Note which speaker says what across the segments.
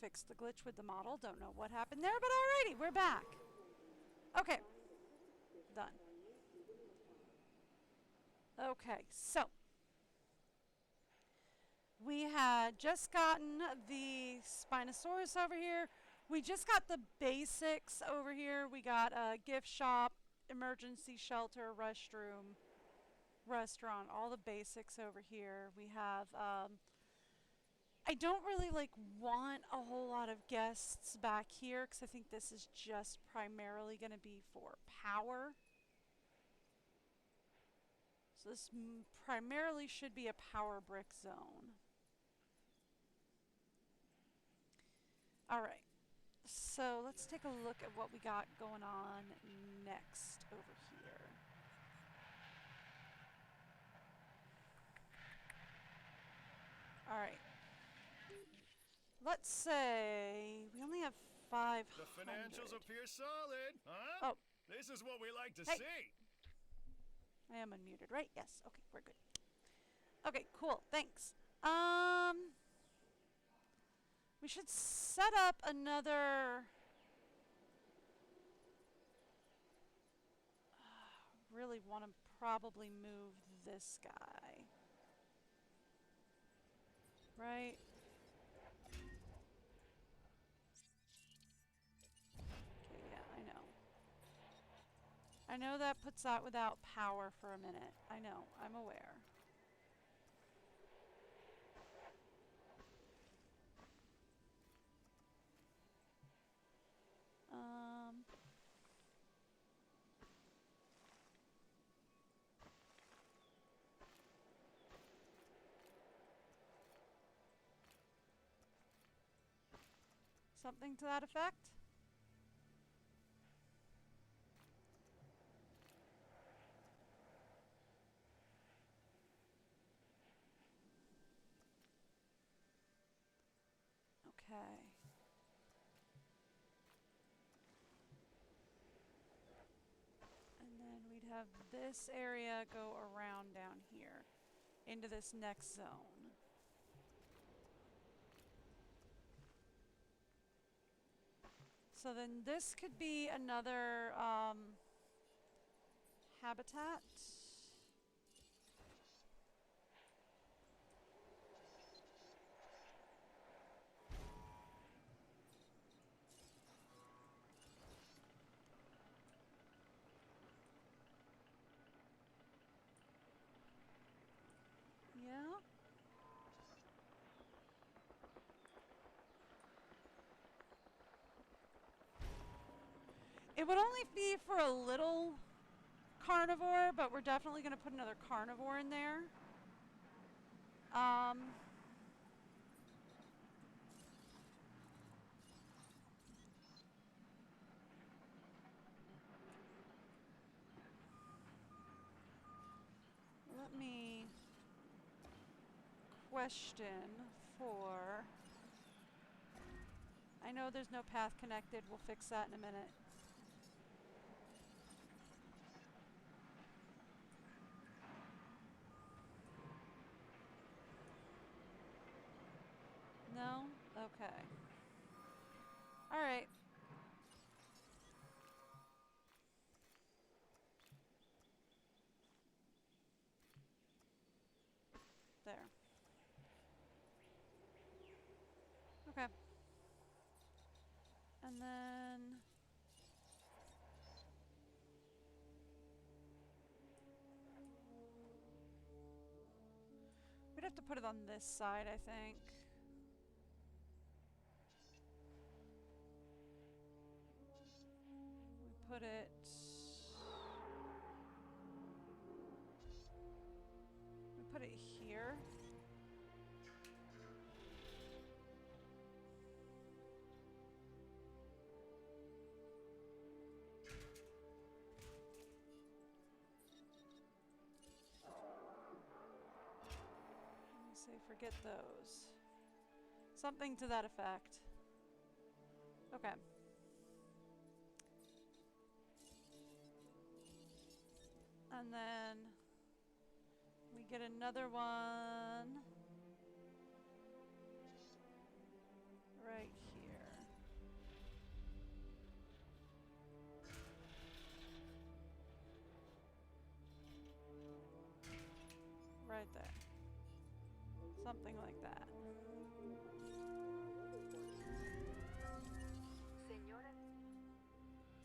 Speaker 1: fixed the glitch with the model. Don't know what happened there, but alrighty, we're back. Okay. Done. Okay, so we had just gotten the Spinosaurus over here. We just got the basics over here. We got a gift shop, emergency shelter, restroom, restaurant, all the basics over here. We have, I don't really want a whole lot of guests back here because I think this is just primarily going to be for power. So this primarily should be a power brick zone. Alright, so let's take a look at what we got going on next over here. Alright. Let's say we only have 500.
Speaker 2: The financials appear solid, huh?
Speaker 1: Oh.
Speaker 2: This is what we like to see.
Speaker 1: I am unmuted, right? Yes. Okay, we're good. Okay, cool. Thanks. We should set up another... really want to probably move this guy. Right? Okay, yeah, I know. I know that puts that without power for a minute. I know, I'm aware. Something to that effect? Okay. And then we'd have this area go around down here into this next zone. So then this could be another habitat. Yeah. It would only be for a little carnivore, but we're definitely going to put another carnivore in there. Let me question for... I know there's no path connected. We'll fix that in a minute. No? Okay. Alright. There. Okay. And then... we'd have to put it on this side, I think. We put it... we put it here. Say forget those. Something to that effect. Okay. And then we get another one right here. right there. Something like that.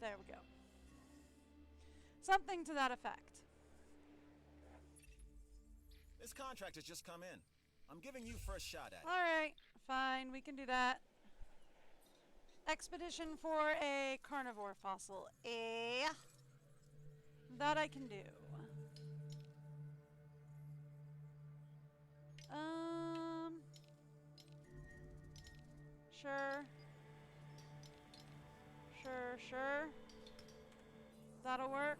Speaker 1: There we go. Something to that effect.
Speaker 3: This contract has just come in. I'm giving you first shot at it.
Speaker 1: Alright, fine, we can do that. Expedition for a carnivore fossil. That I can do. Sure. Sure. That'll work.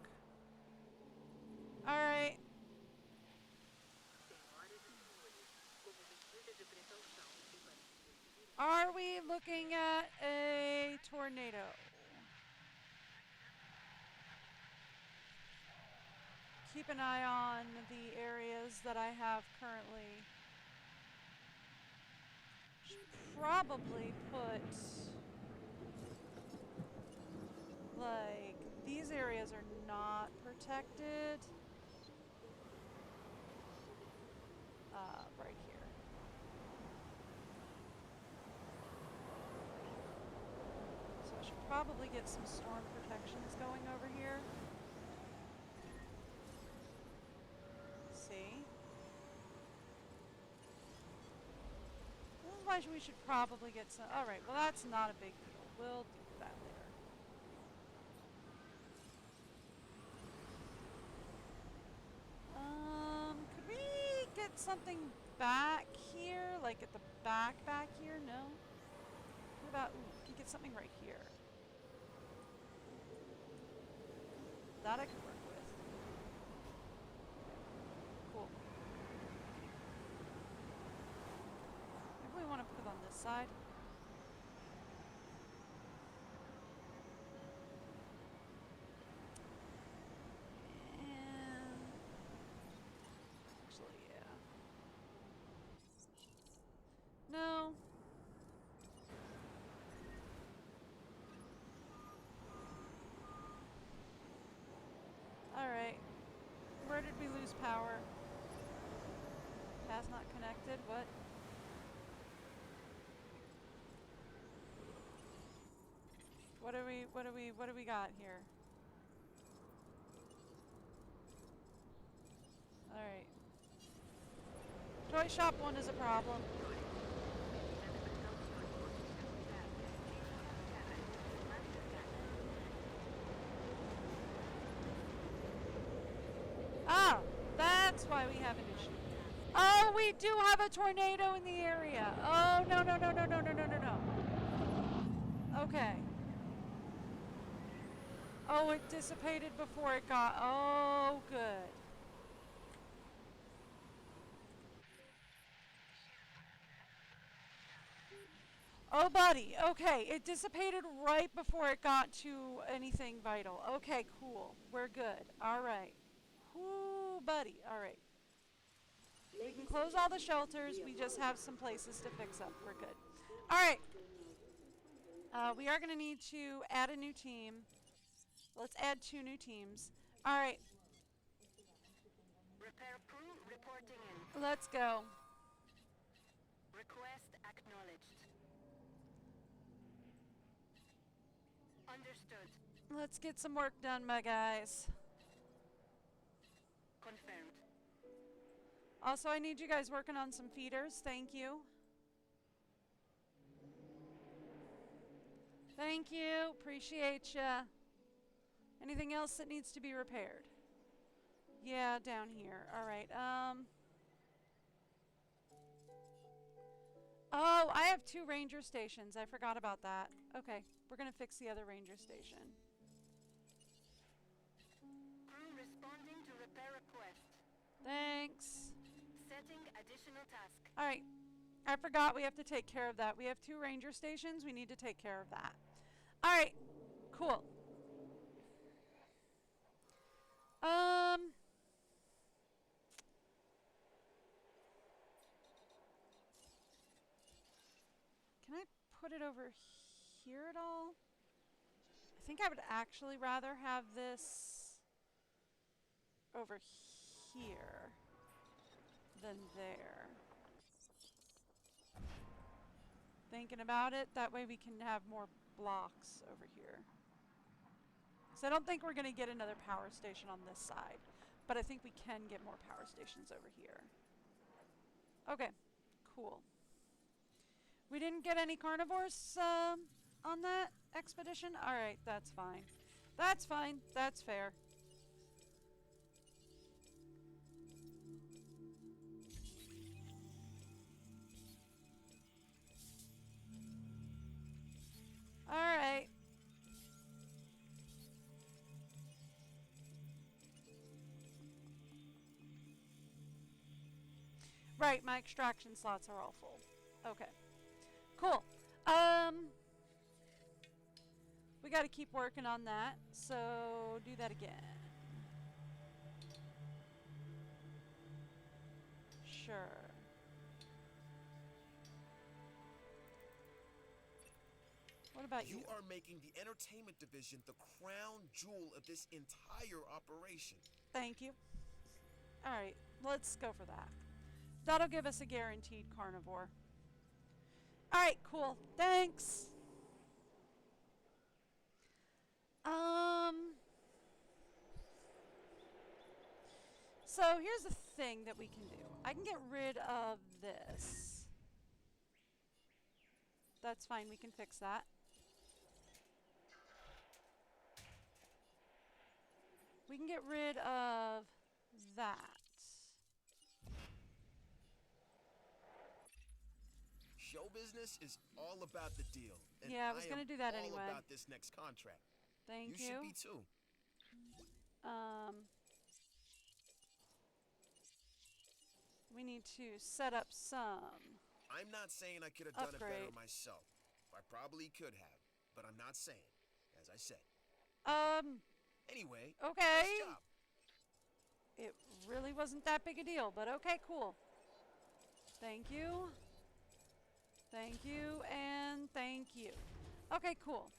Speaker 1: Alright. Are we looking at a tornado? Keep an eye on the areas that I have currently. Should probably put, like, these areas are not protected. Right here. So I should probably get some storm protections going over here. See? Otherwise we should probably get some. Alright, well that's not a big deal. We'll do that later. Could we get something back here? Like at the back here? No? What about, ooh, we could get something right here. That I could work with. Cool. Maybe we want to put it on this side. And actually, yeah. No. Alright. Where did we lose power? Path not connected? What? What do we got here? Alright. Toy shop 1 is a problem. Ah, that's why we have an issue. Oh, we do have a tornado in the area. Oh, no. Okay. Oh, it dissipated before it got. Oh, good. Oh, buddy. Okay, it dissipated right before it got to anything vital. Okay, cool. We're good. All right. Whoo, buddy. All right. We can close all the shelters. We just have some places to fix up. We're good. All right. We are going to need to add a new team. Let's add 2 new teams. All right.
Speaker 4: Repair crew reporting in.
Speaker 1: Let's go.
Speaker 4: Request acknowledged. Understood.
Speaker 1: Let's get some work done, my guys.
Speaker 4: Confirmed.
Speaker 1: Also, I need you guys working on some feeders. Thank you. Thank you. Appreciate ya. Anything else that needs to be repaired? Yeah, down here. All right. Oh, I have 2 ranger stations. I forgot about that. Okay, we're going to fix the other ranger station.
Speaker 4: Crew responding to repair request.
Speaker 1: Thanks.
Speaker 4: Setting additional task.
Speaker 1: All right. I forgot we have to take care of that. We have 2 ranger stations. We need to take care of that. All right. Cool. Can I put it over here at all? I think I would actually rather have this over here. than there. Thinking about it, that way we can have more blocks over here. So I don't think we're going to get another power station on this side, but I think we can get more power stations over here. Okay, cool. We didn't get any carnivores on that expedition? Alright, that's fine. That's fine. That's fair. Alright. Right, my extraction slots are all full. Okay. Cool. We gotta keep working on that, so do that again. Sure. What about you?
Speaker 5: You are making the entertainment division the crown jewel of this entire operation.
Speaker 1: Thank you. Alright, let's go for that. That'll give us a guaranteed carnivore. Alright, cool. Thanks. So here's the thing that we can do. I can get rid of this. That's fine, we can fix that. We can get rid of that.
Speaker 5: Show business is all about the deal. And
Speaker 1: Yeah, I was gonna do that
Speaker 5: all
Speaker 1: anyway.
Speaker 5: about this next contract.
Speaker 1: Thank
Speaker 5: You
Speaker 1: you.
Speaker 5: should be too.
Speaker 1: We need to set up some.
Speaker 5: I'm not saying I could have done it better
Speaker 1: Upgrade.
Speaker 5: myself. I probably could have, but I'm not saying, as I said. Anyway,
Speaker 1: Okay.
Speaker 5: nice job.
Speaker 1: It really wasn't that big a deal, but okay, cool. Thank you. Thank you, and thank you. Okay, cool.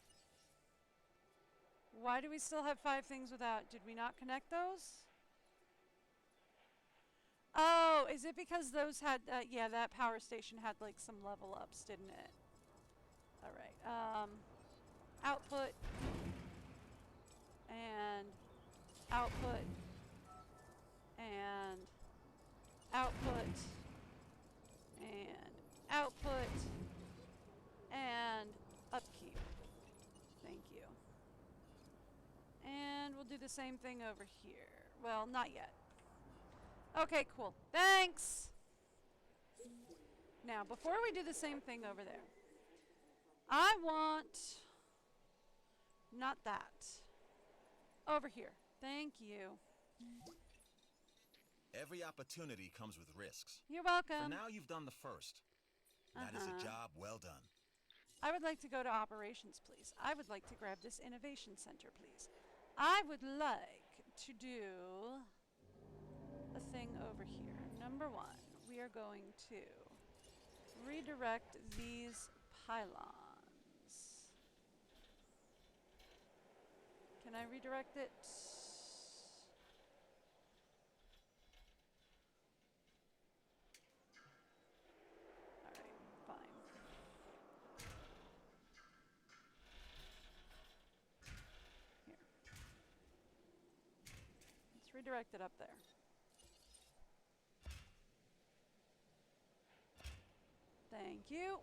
Speaker 1: Why do we still have 5 things without? Did we not connect those? Oh, is it because those had, yeah, that power station had like some level ups, didn't it? Alright, output, and output, and output, and output, and upkeep. Thank you. And we'll do the same thing over here. Well, not yet. Okay, cool. Thanks! Now, before we do the same thing over there, I want... not that. Over here. Thank you.
Speaker 3: Every opportunity comes with risks.
Speaker 1: You're
Speaker 3: For
Speaker 1: welcome.
Speaker 3: now, you've done the first. That is a job well done.
Speaker 1: I would like to go to operations, please. I would like to grab this innovation center, please. I would like to do a thing over here. Number 1, we are going to redirect these pylons. Can I redirect it? Alright, fine. Here. Let's redirect it up there. Thank you.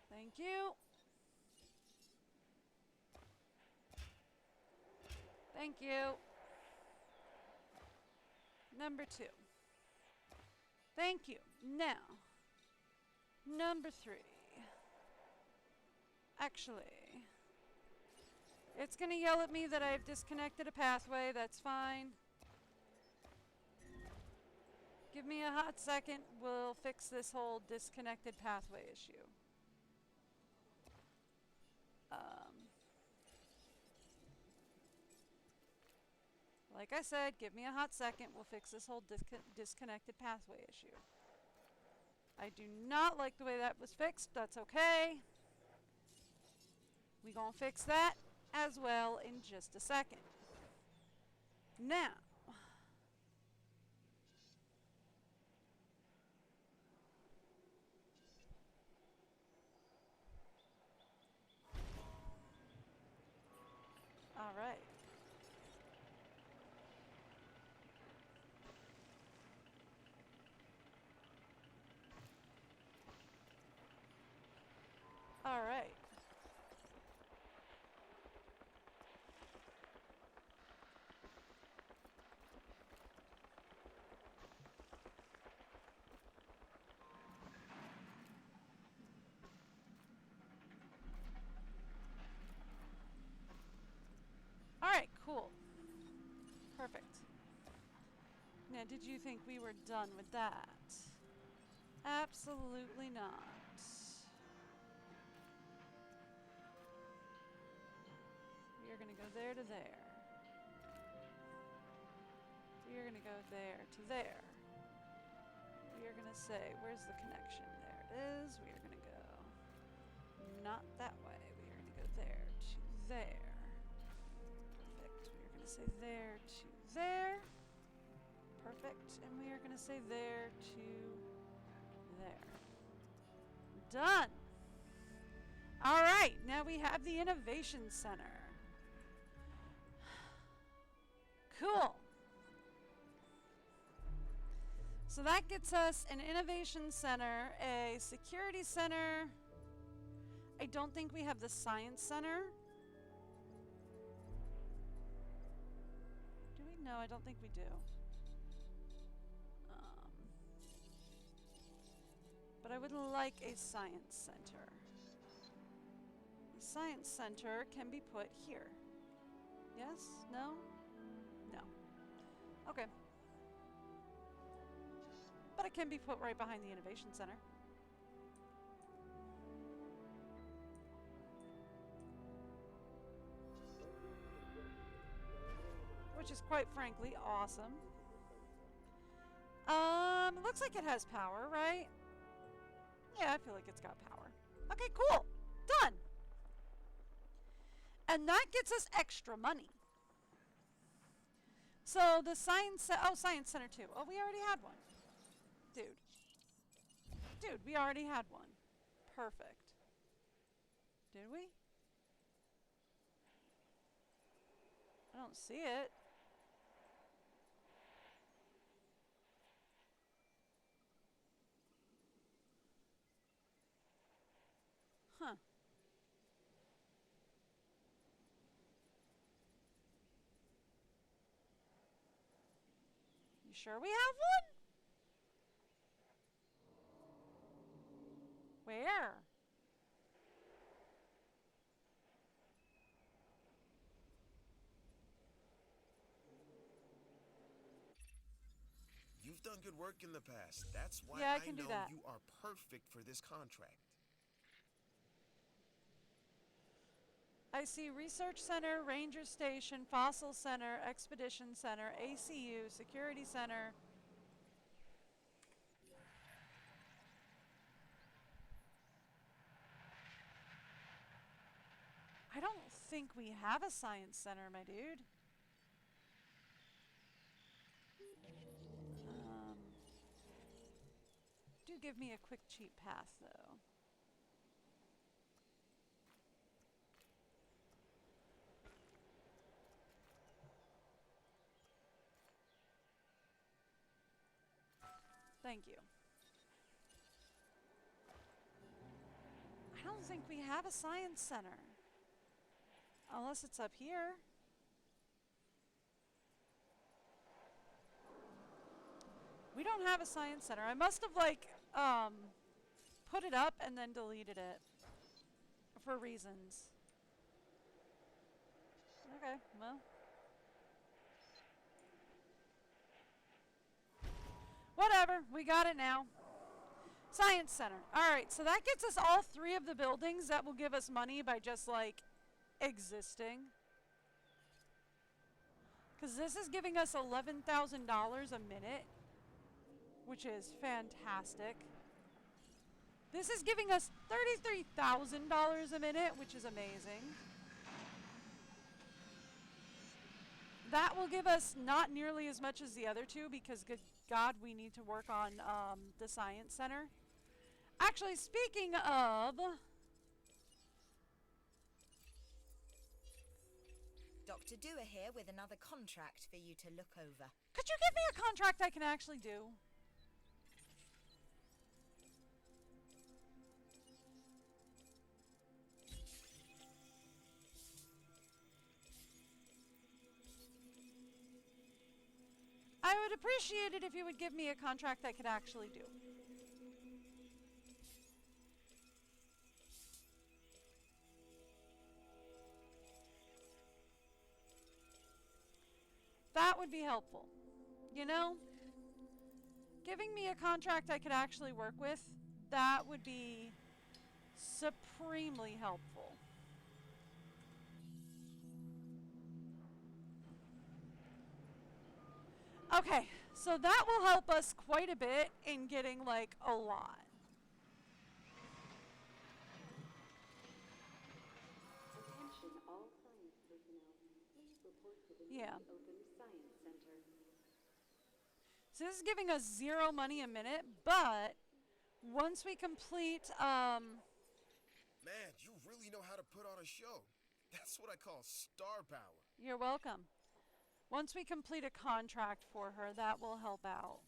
Speaker 1: Thank you. Thank you. Number 2. Thank you. Now, number 3. Actually, it's going to yell at me that I've disconnected a pathway. That's fine. Give me a hot second. We'll fix this whole disconnected pathway issue. Like I said, give me a hot second. We'll fix this whole disconnected pathway issue. I do not like the way that was fixed. That's okay. We gonna fix that as well in just a second. Now, all right. All right. All right, cool. Perfect. Now, did you think we were done with that? Absolutely not. We are going to go there to there. We are going to go there to there. We are going to say, where's the connection? There it is. We are going to go not that way. We are going to go there to there. Perfect. We are going to say there to there. Perfect. And we are going to say there to there. Done. All right. Now we have the Innovation Center. Cool. So that gets us an Innovation Center, a Security Center. I don't think we have the Science Center. Do we? No, I don't think we do. But I would like a Science Center. The Science Center can be put here. Yes? No? No. Okay. But it can be put right behind the Innovation Center. Which is quite frankly awesome. Looks like it has power, right? Yeah, I feel like it's got power. Okay, cool. Done. And that gets us extra money. So the Science Center 2. Oh, we already had one. Dude, we already had one. Perfect. Did we? I don't see it. Huh. You sure we have one? Where?
Speaker 5: You've done good work in the past. That's why
Speaker 1: Yeah, I
Speaker 5: I
Speaker 1: can do
Speaker 5: know
Speaker 1: that.
Speaker 5: you are perfect for this contract.
Speaker 1: I see Research Center, Ranger Station, Fossil Center, Expedition Center, ACU, Security Center. I don't think we have a Science Center, my dude. Do give me a quick cheap path, though. Thank you. I don't think we have a Science Center. Unless it's up here. We don't have a Science Center. I must have, like, put it up and then deleted it. For reasons. Okay, well. Whatever, we got it now. Science Center. Alright, so that gets us all three of the buildings that will give us money by just, like, existing. Because this is giving us $11,000 a minute, which is fantastic. This is giving us $33,000 a minute, which is amazing. That will give us not nearly as much as the other two because, good God, we need to work on the Science Center. Actually, speaking of...
Speaker 6: Dr. Dewar here with another contract for you to look over.
Speaker 1: Could you give me a contract I can actually do? I would appreciate it if you would give me a contract I could actually do. That would be helpful. You know? Giving me a contract I could actually work with, that would be supremely helpful. Okay, so that will help us quite a bit in getting, like, a lot.
Speaker 7: Attention all science personnel. Please report to the
Speaker 1: Yeah.
Speaker 7: newly opened Science Center.
Speaker 1: So this is giving us 0 money a minute, but once we complete,
Speaker 5: Man, you really know how to put on a show. That's what I call star power.
Speaker 1: you're welcome. Once we complete a contract for her, that will help out.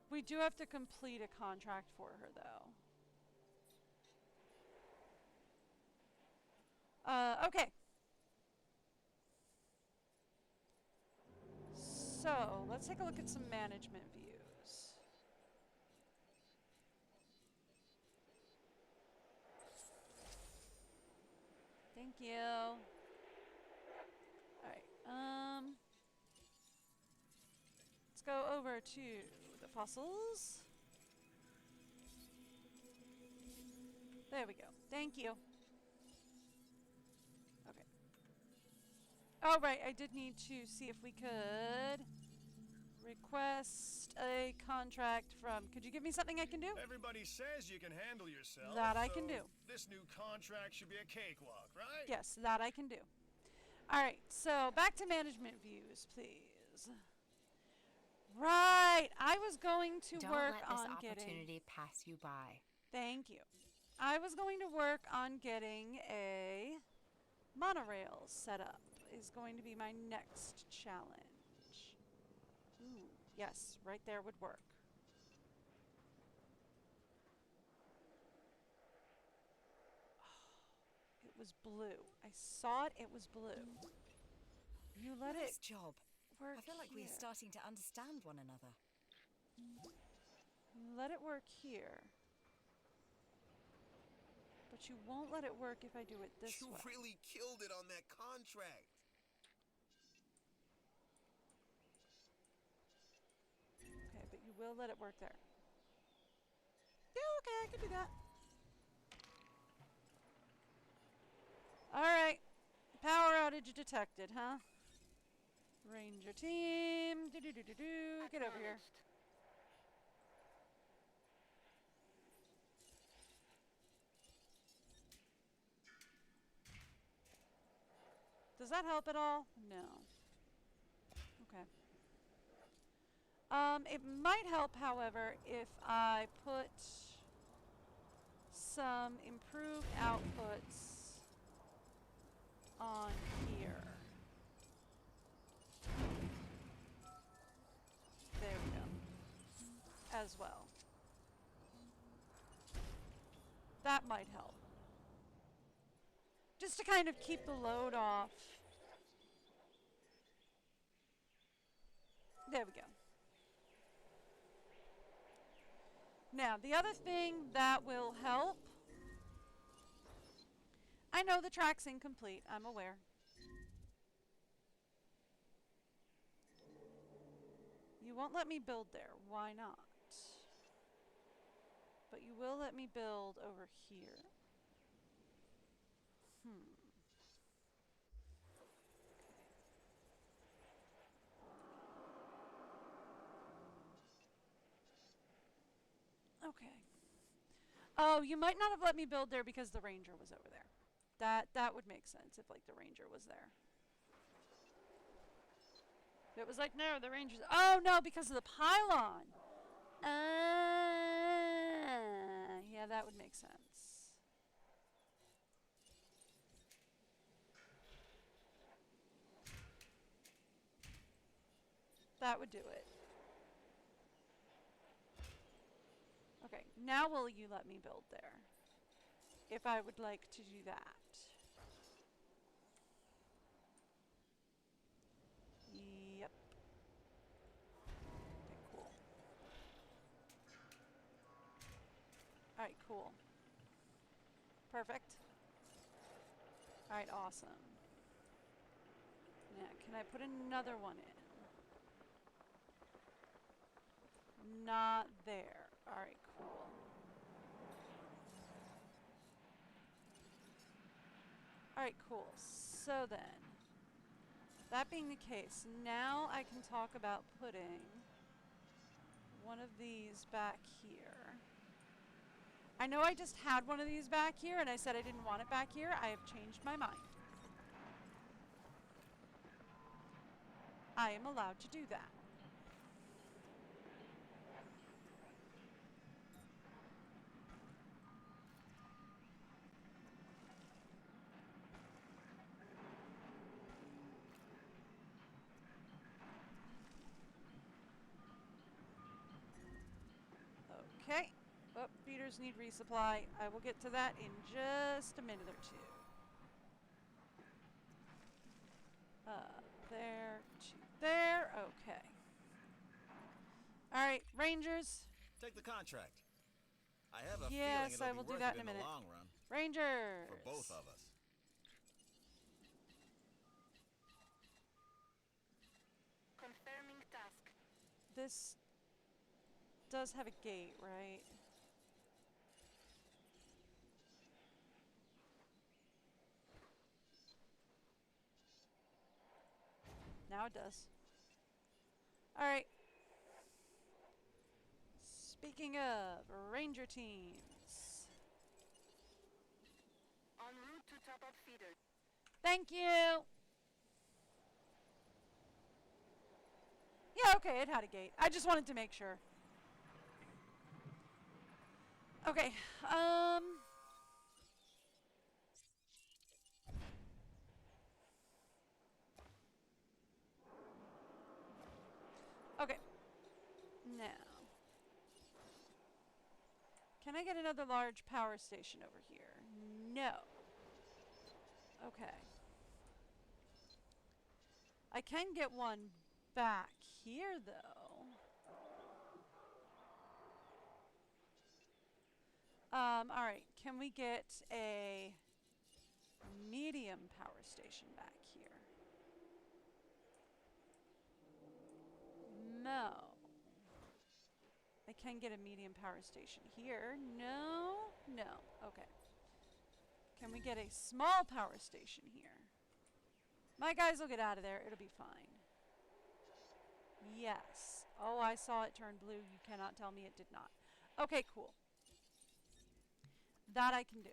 Speaker 1: We do have to complete a contract for her, though. Okay. So, let's take a look at some management views. Thank you. Alright, let's go over to the fossils. There we go. Thank you. Okay. Oh, right, I did need to see if we could request a contract from... Could you give me something I can do?
Speaker 2: Everybody says you can handle yourself.
Speaker 1: That I can
Speaker 2: so
Speaker 1: do.
Speaker 2: This new contract should be a cakewalk, right?
Speaker 1: Yes, that I can do. Alright, so back to management views, please. Right, I was going to
Speaker 6: Don't
Speaker 1: work
Speaker 6: let this
Speaker 1: on getting...
Speaker 6: opportunity pass you by.
Speaker 1: Thank you. I was going to work on getting a monorail set up. Is going to be my next challenge. Ooh, yes, right there would work. Oh, it was blue. I saw it, it was blue. You let
Speaker 6: Nice
Speaker 1: it
Speaker 6: job.
Speaker 1: work
Speaker 6: I feel like
Speaker 1: here.
Speaker 6: we're starting to understand one another.
Speaker 1: Let it work here. But you won't let it work if I do it this
Speaker 5: You
Speaker 1: way.
Speaker 5: really killed it on that contract.
Speaker 1: Okay, but you will let it work there. Yeah, okay, I can do that. Alright. Power outage detected, huh? Ranger team. Do-do-do-do-do. Get over here. Does that help at all? No. Okay. It might help, however, if I put some improved outputs on here. There we go. As well. That might help. Just to kind of keep the load off. There we go. Now, the other thing that will help, I know the track's incomplete, I'm aware. You won't let me build there, why not? But you will let me build over here. Okay. Oh, you might not have let me build there because the ranger was over there. That would make sense if like the ranger was there. It was like, no, the ranger's... Oh, no, because of the pylon. Yeah, that would make sense. That would do it. Okay, now will you let me build there? If I would like to do that. Yep. Okay, cool. Alright, cool. Perfect. Alright, awesome. Now, can I put another one in? Not there. Alright, cool. Alright, cool. So then, that being the case, now I can talk about putting one of these back here. I know I just had one of these back here and I said I didn't want it back here. I have changed my mind. I am allowed to do that. Okay. Oh, feeders need resupply. I will get to that in just a minute or two. There to there. Okay. Alright, Rangers.
Speaker 3: Take the contract. I have a
Speaker 1: Yes,
Speaker 3: feeling
Speaker 1: I
Speaker 3: it'll
Speaker 1: will
Speaker 3: be
Speaker 1: do
Speaker 3: worth
Speaker 1: that
Speaker 3: it
Speaker 1: in a
Speaker 3: in the
Speaker 1: minute.
Speaker 3: long run
Speaker 1: Rangers.
Speaker 3: for both of us.
Speaker 4: Confirming task.
Speaker 1: This does have a gate, right? Now it does. Alright. Speaking of ranger teams.
Speaker 4: En route to top up feeder.
Speaker 1: Thank you! Yeah, okay, it had a gate. I just wanted to make sure. Okay, okay. Now. Can I get another large power station over here? No. Okay. I can get one back here, though. Alright. Can we get a medium power station back here? No. I can get a medium power station here. No. No. Okay. Can we get a small power station here? My guys will get out of there. It'll be fine. Yes. Oh, I saw it turn blue. You cannot tell me it did not. Okay, cool. That I can do.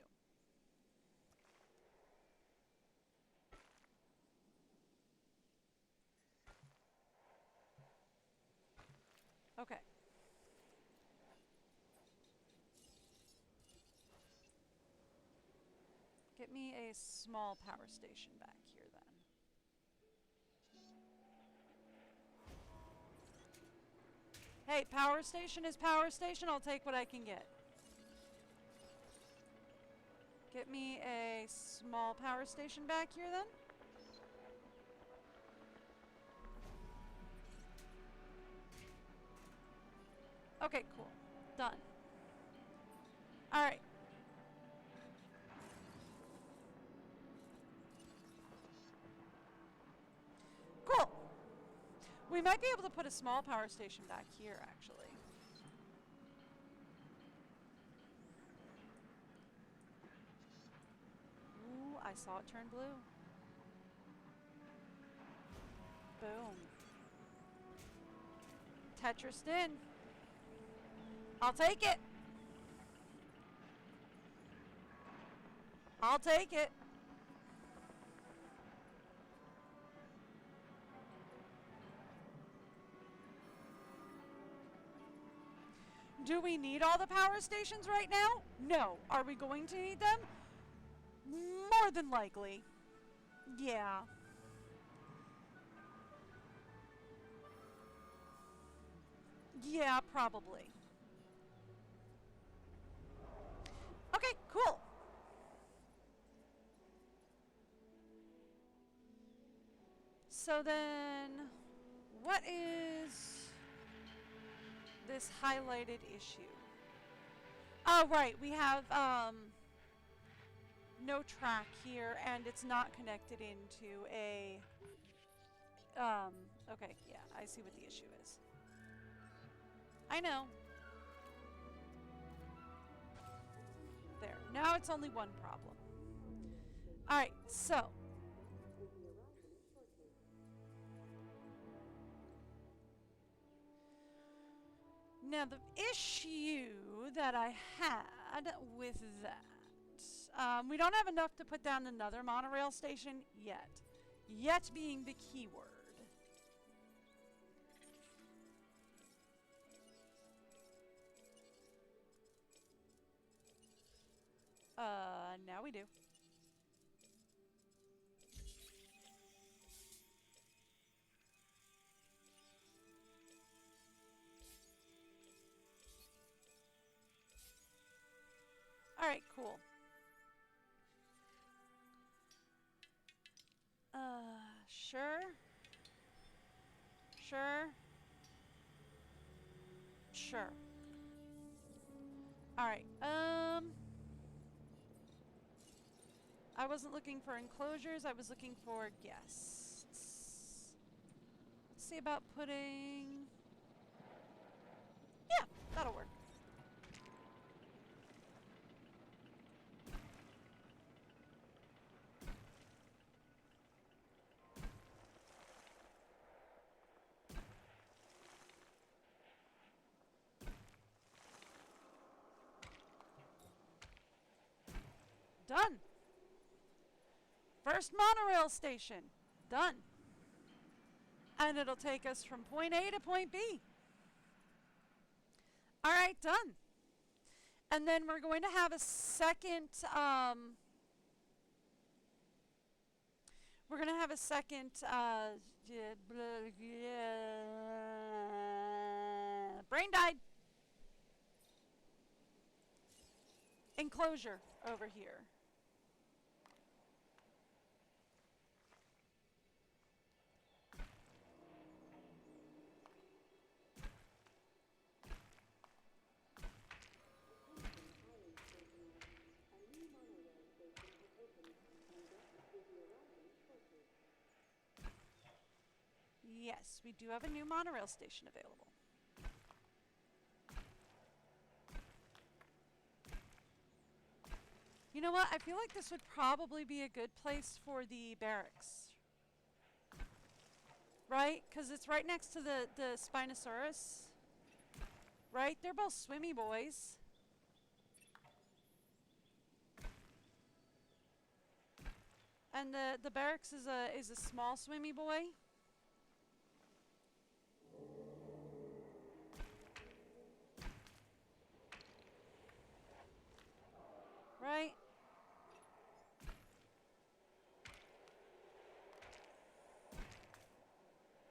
Speaker 1: Okay. Get me a small power station back here then. Hey, power station is power station. I'll take what I can get. Get me a small power station back here then. Okay, cool. Done. Alright. Cool. We might be able to put a small power station back here, actually. Ooh, I saw it turn blue. Boom. Tetrised in. I'll take it. I'll take it. Do we need all the power stations right now? No. Are we going to need them? More than likely. Yeah. Yeah, probably. Okay, cool. So then, what is this highlighted issue? Oh, right, we have no track here, and it's not connected into a okay, yeah, I see what the issue is. I know. There. Now it's only one problem. Alright, so. Now the issue that I had with that, we don't have enough to put down another monorail station yet. Yet being the key word. Now we do. Alright, cool. Sure. Sure. Sure. Alright, I wasn't looking for enclosures, I was looking for guests. Let's see about putting... Yeah, that'll work. Done. First monorail station. Done. And it'll take us from point A to point B. All right, done. And then we're going to have a second, brain died. Enclosure over here. Yes, we do have a new monorail station available. You know what? I feel like this would probably be a good place for the barracks. Right? Because it's right next to the Spinosaurus. Right? They're both swimmy boys. And the barracks is a small swimmy boy. Right?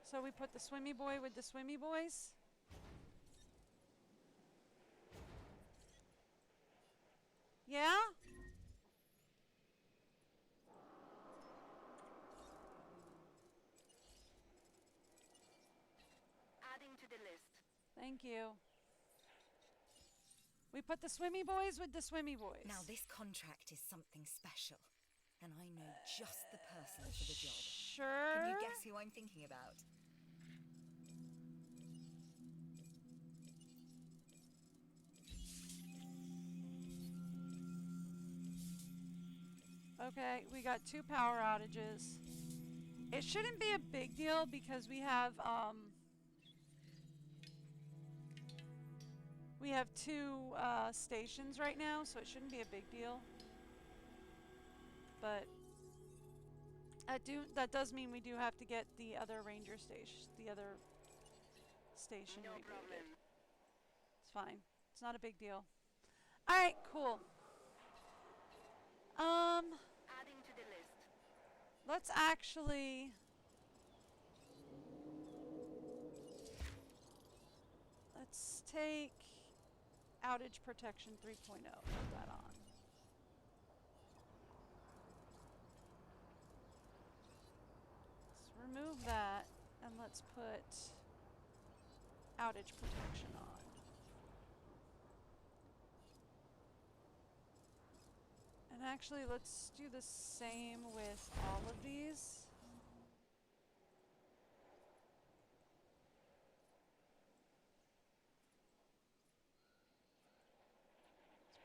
Speaker 1: So we put the swimmy boy with the swimmy boys. Yeah?
Speaker 4: Adding to the list.
Speaker 1: Thank you. We put the swimmy boys with the swimmy boys.
Speaker 6: Now this contract is something special, and I know just the person for the job.
Speaker 1: Sure.
Speaker 6: Can you guess who I'm thinking about?
Speaker 1: Okay, we got 2 power outages. It shouldn't be a big deal because we have 2 stations right now, so it shouldn't be a big deal. but that does mean we do have to get the other ranger station, the other station
Speaker 4: No
Speaker 1: rebooted.
Speaker 4: problem.
Speaker 1: It's fine. It's not a big deal. All right, cool.
Speaker 4: Adding to the list.
Speaker 1: Let's actually. Let's take outage protection 3.0. Put that on. Let's remove that and let's put outage protection on. And actually, let's do the same with all of these.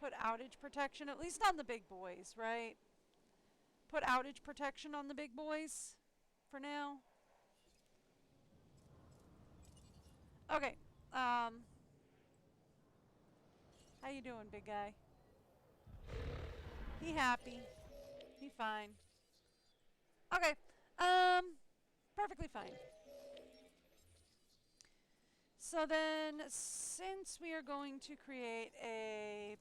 Speaker 1: Put outage protection, at least on the big boys, right? Put outage protection on the big boys for now. Okay. How you doing, big guy? He happy. He fine. Okay. Perfectly fine. So then, since we are going to create a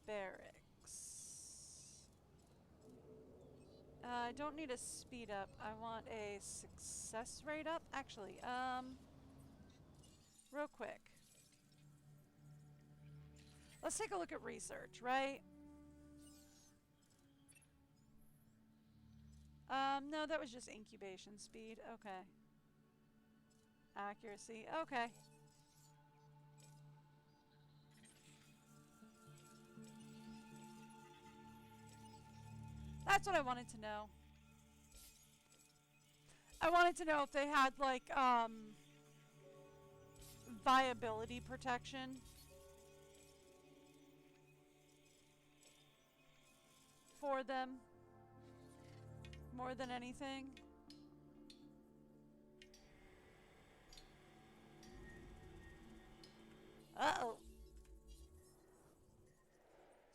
Speaker 1: barracks. I don't need a speed up. I want a success rate up. Actually, real quick. Let's take a look at research, right? No, that was just incubation speed. Okay. Accuracy. Okay. That's what I wanted to know. I wanted to know if they had, like, viability protection. For them. More than anything. Uh-oh.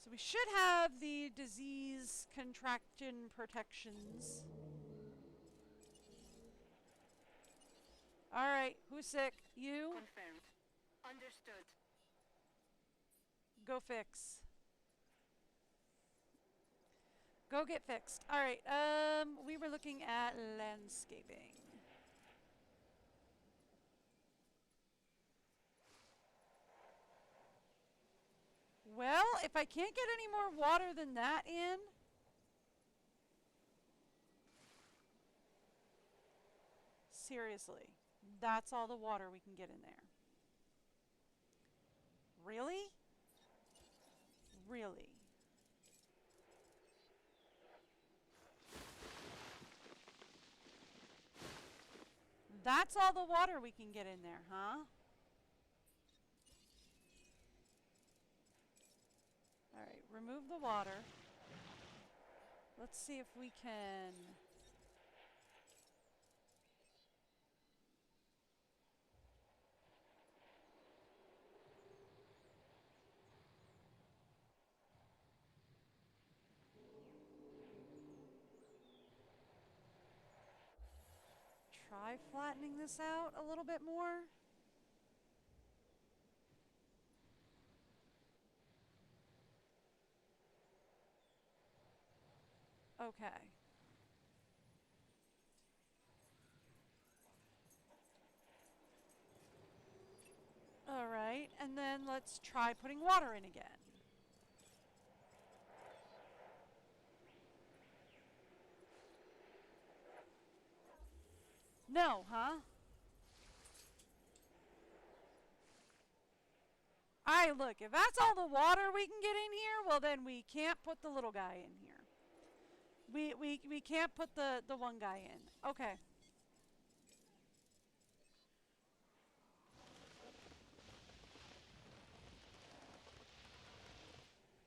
Speaker 1: So we should have the disease contraction protections. Alright, who's sick? You?
Speaker 4: Confirmed. Understood.
Speaker 1: Go fix. Go get fixed. Alright, we were looking at landscaping. Well, if I can't get any more water than that in... Seriously, that's all the water we can get in there. Really? Really? That's all the water we can get in there, huh? Alright, remove the water. Let's see if we can... try flattening this out a little bit more. Okay. Alright, and then let's try putting water in again. No, huh? Alright, look, if that's all the water we can get in here, well then we can't put the little guy in here. We can't put the one guy in. Okay.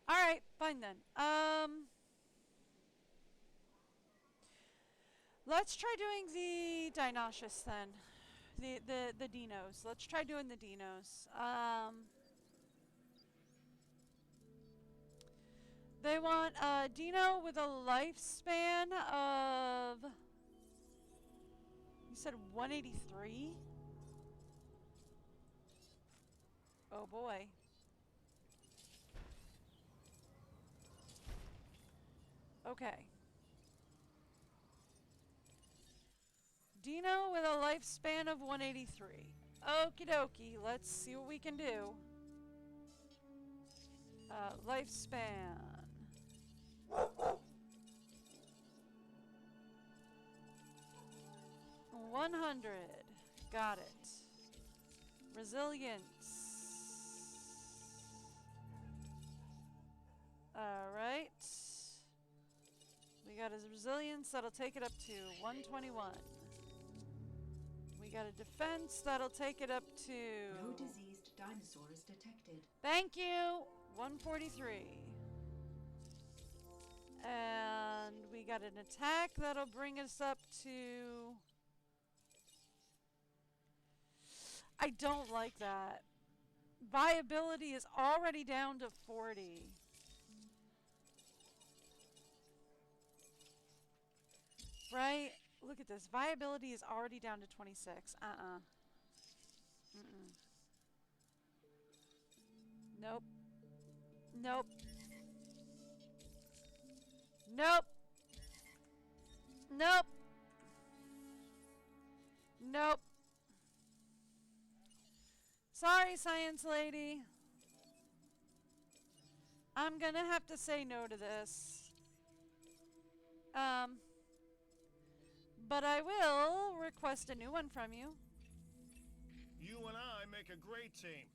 Speaker 1: Alright, fine then. Let's try doing the Dinosaurs then. The dinos. Let's try doing the dinos. They want Dino with a lifespan of, you said 183? Oh boy. Okay. Dino with a lifespan of 183. Okie dokie, let's see what we can do. Lifespan. 100. Got it. Resilience. Alright. We got his resilience, that'll take it up to 121. We got a defense, that'll take it up to...
Speaker 7: No diseased dinosaurs detected.
Speaker 1: Thank you! 143. And we got an attack, that'll bring us up to... I don't like that. Viability is already down to 40. Right? Look at this. Viability is already down to 26. Mm-mm. Nope. Nope. Nope. Nope. Nope. Sorry, science lady. I'm gonna have to say no to this. But I will request a new one from you.
Speaker 2: You and I make a great team.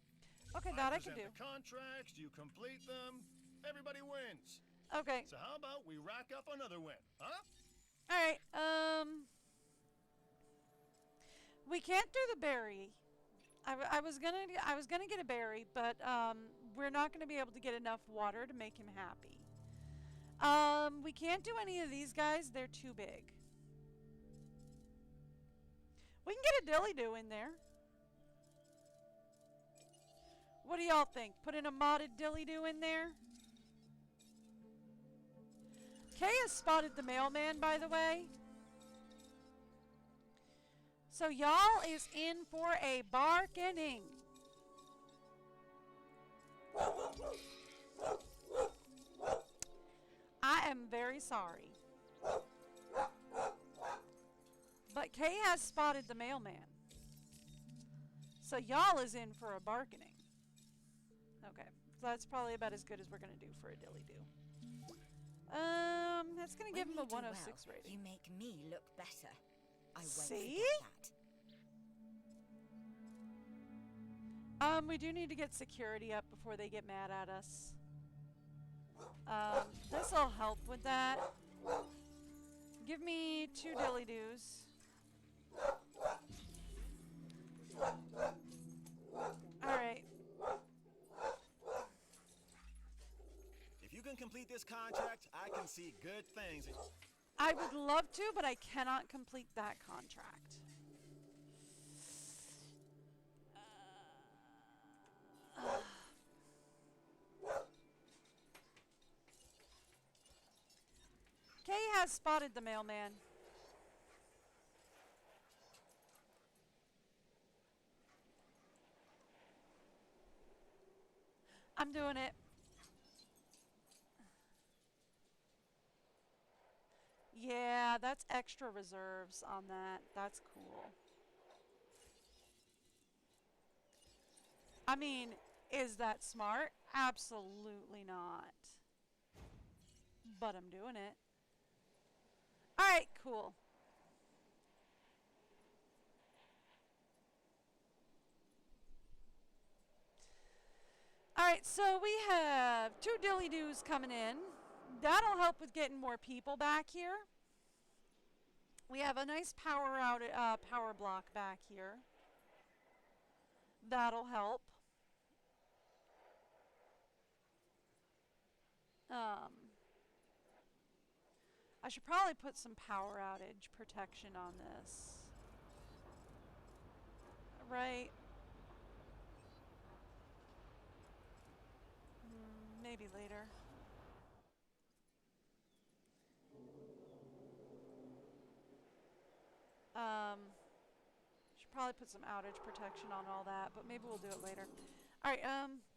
Speaker 1: Okay, that I can
Speaker 2: present
Speaker 1: do.
Speaker 2: the contracts, you complete them, everybody wins.
Speaker 1: Okay.
Speaker 2: So how about we rack up another win, huh?
Speaker 1: Alright, we can't do the berry. I was gonna get a berry, but we're not gonna be able to get enough water to make him happy. We can't do any of these guys, they're too big. We can get a dilly-doo in there. What do y'all think? Put in a modded dilly-doo in there? Kay has spotted the mailman, by the way. So y'all is in for a bargaining. I am very sorry. But Kay has spotted the mailman. So y'all is in for a bargaining. Okay. So that's probably about as good as we're going to do for a dilly-doo. That's going to give him a 106 rating.
Speaker 6: You make me look better. I won't
Speaker 1: See?
Speaker 6: forget that.
Speaker 1: We do need to get security up before they get mad at us. This'll help with that. Give me 2 dilly-doos. Alright.
Speaker 3: If you can complete this contract, I can see good things.
Speaker 1: I would love to, but I cannot complete that contract. Kay has spotted the mailman. I'm doing it. Yeah, that's extra reserves on that. That's cool. I mean, is that smart? Absolutely not. But I'm doing it. Alright, cool. Alright, so we have 2 dilly-doos coming in. That'll help with getting more people back here. We have a nice power block back here. That'll help. I should probably put some power outage protection on this. Right? Maybe later. Should probably put some outage protection on all that, but maybe we'll do it later. Alright,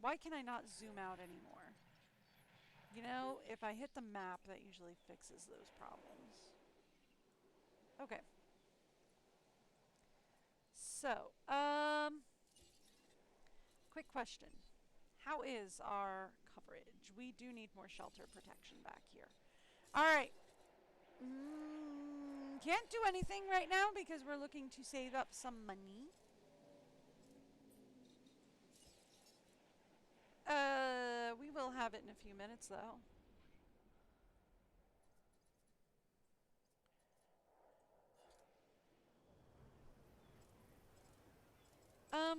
Speaker 1: why can I not zoom out anymore? You know, if I hit the map, that usually fixes those problems. Okay. So, quick question. How is our coverage? We do need more shelter protection back here. Alright. Can't do anything right now because we're looking to save up some money. We will have it in a few minutes though.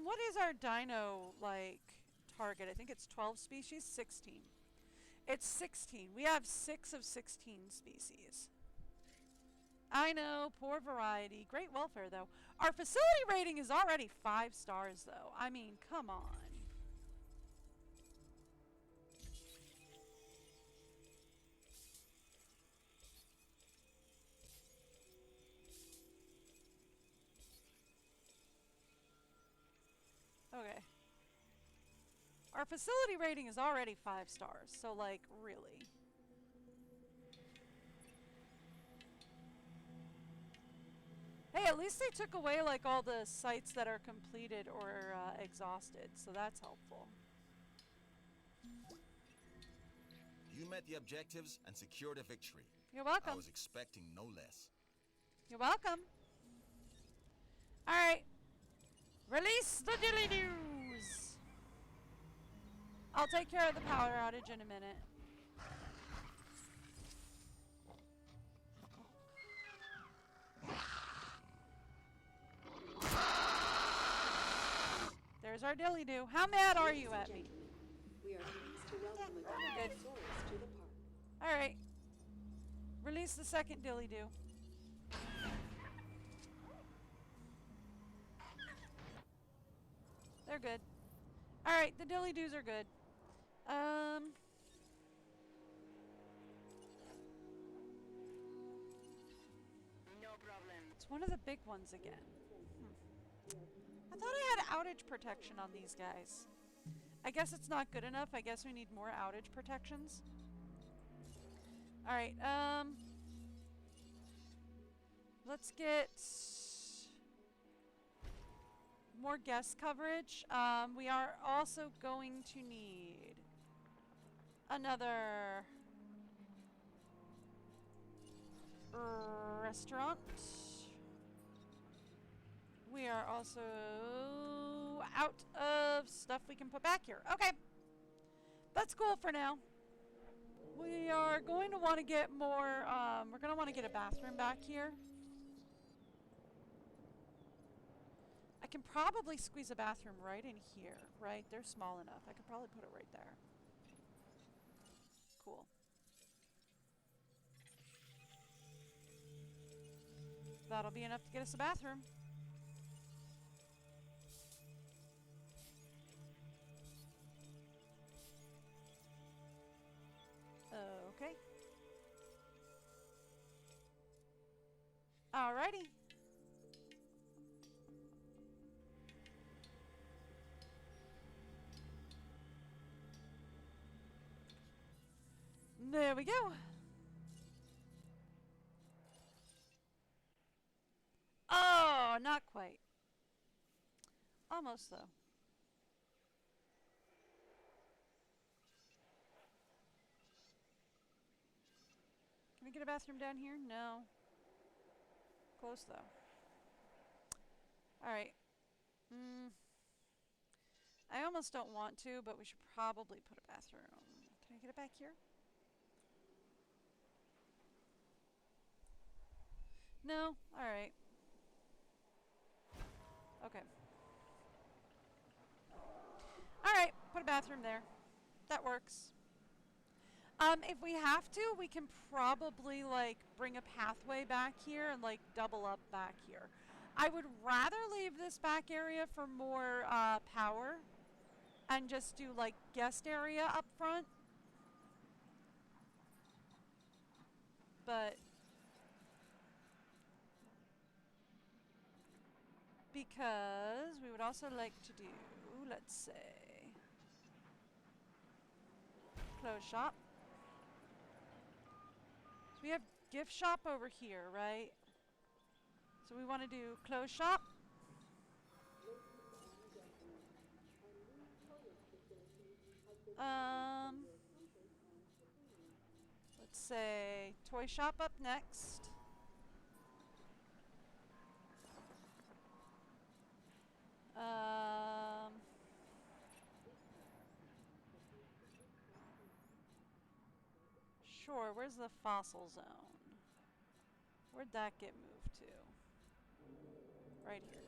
Speaker 1: What is our dino, like, target? I think it's 12 species? 16. It's 16. We have 6 of 16 species. I know, poor variety. Great welfare, though. Our facility rating is already 5 stars, though. I mean, come on. Okay. Our facility rating is already 5 stars, so, like, really. Hey, at least they took away, like, all the sites that are completed or exhausted, so that's helpful.
Speaker 3: You met the objectives and secured a victory.
Speaker 1: You're
Speaker 3: I
Speaker 1: welcome.
Speaker 3: was expecting no less.
Speaker 1: You're welcome. Alright. Release the dilly-doos! I'll take care of the power outage in a minute. There's our dilly-doo. How mad are you at me?
Speaker 7: We are pleased to welcome a
Speaker 1: Good.
Speaker 7: Tyrannosaurus to the park.
Speaker 1: Alright. Release the second dilly-doo. They're good. Alright, the dilly-doos are good.
Speaker 4: No problem.
Speaker 1: It's one of the big ones again. I thought I had outage protection on these guys. I guess it's not good enough. I guess we need more outage protections. Alright, let's get more guest coverage. We are also going to need another restaurant. We are also out of stuff we can put back here. Okay. That's cool for now. We are going to want to get more, we're going to want to get a bathroom back here. I can probably squeeze a bathroom right in here, right? They're small enough. I could probably put it right there. Cool. That'll be enough to get us a bathroom. Okay. Alrighty. There we go. Oh, not quite. Almost, though. Can we get a bathroom down here? No. Close, though. Alright. I almost don't want to, but we should probably put a bathroom. Can I get it back here? No? Alright. Okay. Alright, put a bathroom there. That works. If we have to, we can probably, like, bring a pathway back here and, like, double up back here. I would rather leave this back area for more power and just do, like, guest area up front. But because we would also like to do, let's say, clothes shop. So we have gift shop over here, right? So we want to do clothes shop. Let's say toy shop up next. Sure, where's the fossil zone? Where'd that get moved to? Right here.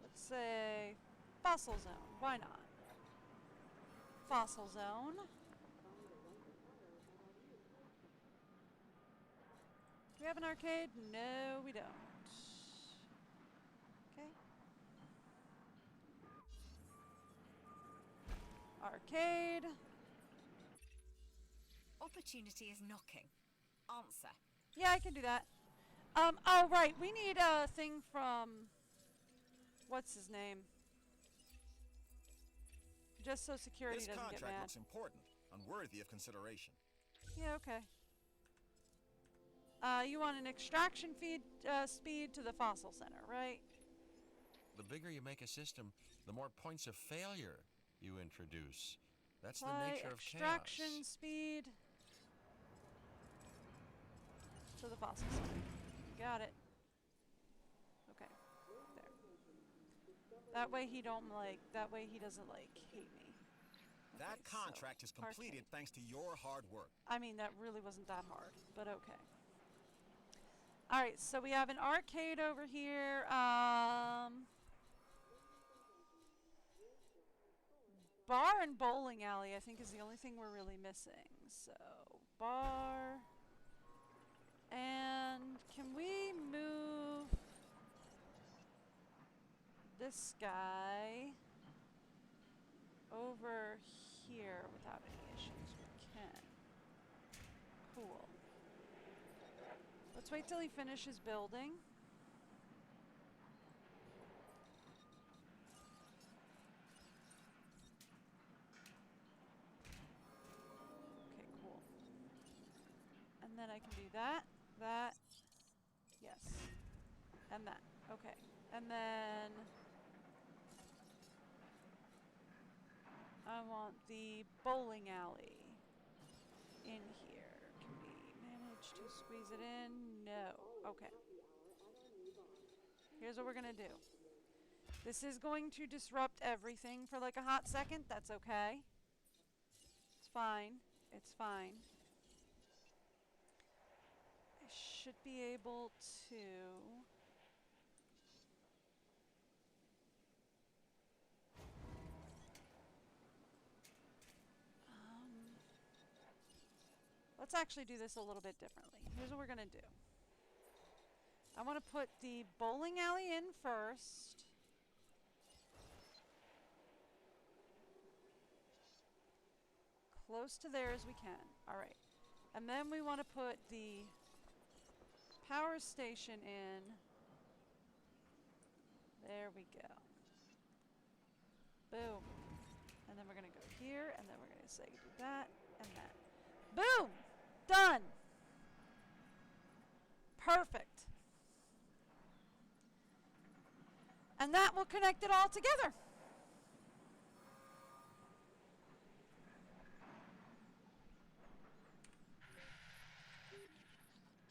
Speaker 1: Let's say fossil zone. Why not? Fossil zone. Do we have an arcade? No, we don't. Okay. Arcade.
Speaker 6: Opportunity is knocking. Answer.
Speaker 1: Yeah, I can do that. Oh, right. We need a thing from... What's his name? Just so security
Speaker 3: This
Speaker 1: doesn't get
Speaker 3: contract
Speaker 1: mad.
Speaker 3: looks important, unworthy of consideration.
Speaker 1: Yeah, okay. You want an extraction feed speed to the fossil center, right?
Speaker 8: The bigger you make a system, the more points of failure you introduce. That's the
Speaker 1: Apply
Speaker 8: nature of
Speaker 1: extraction
Speaker 8: chaos.
Speaker 1: speed to the fossil center. Got it. Okay. There. That way he don't like. That way he doesn't like hate me.
Speaker 3: That
Speaker 1: Okay, so
Speaker 3: contract is completed
Speaker 1: arcade.
Speaker 3: thanks to your hard work.
Speaker 1: I mean, that really wasn't that hard, but okay. Alright, so we have an arcade over here. Bar and bowling alley, I think, is the only thing we're really missing. So, bar. And can we move this guy over here without any issues? We can. Cool. Let's wait till he finishes building. Okay, cool. And then I can do that, yes, and that. Okay, and then I want the bowling alley in here. Can we manage to squeeze it in? No. Okay. Here's what we're gonna do. This is going to disrupt everything for like a hot second. That's okay. It's fine. It's fine. I should be able to... let's actually do this a little bit differently. Here's what we're going to do. I want to put the bowling alley in first. Close to there as we can. Alright. And then we want to put the power station in. There we go. Boom. And then we're going to go here, and then we're going to say do that and that. Boom! Done! Perfect. And that will connect it all together.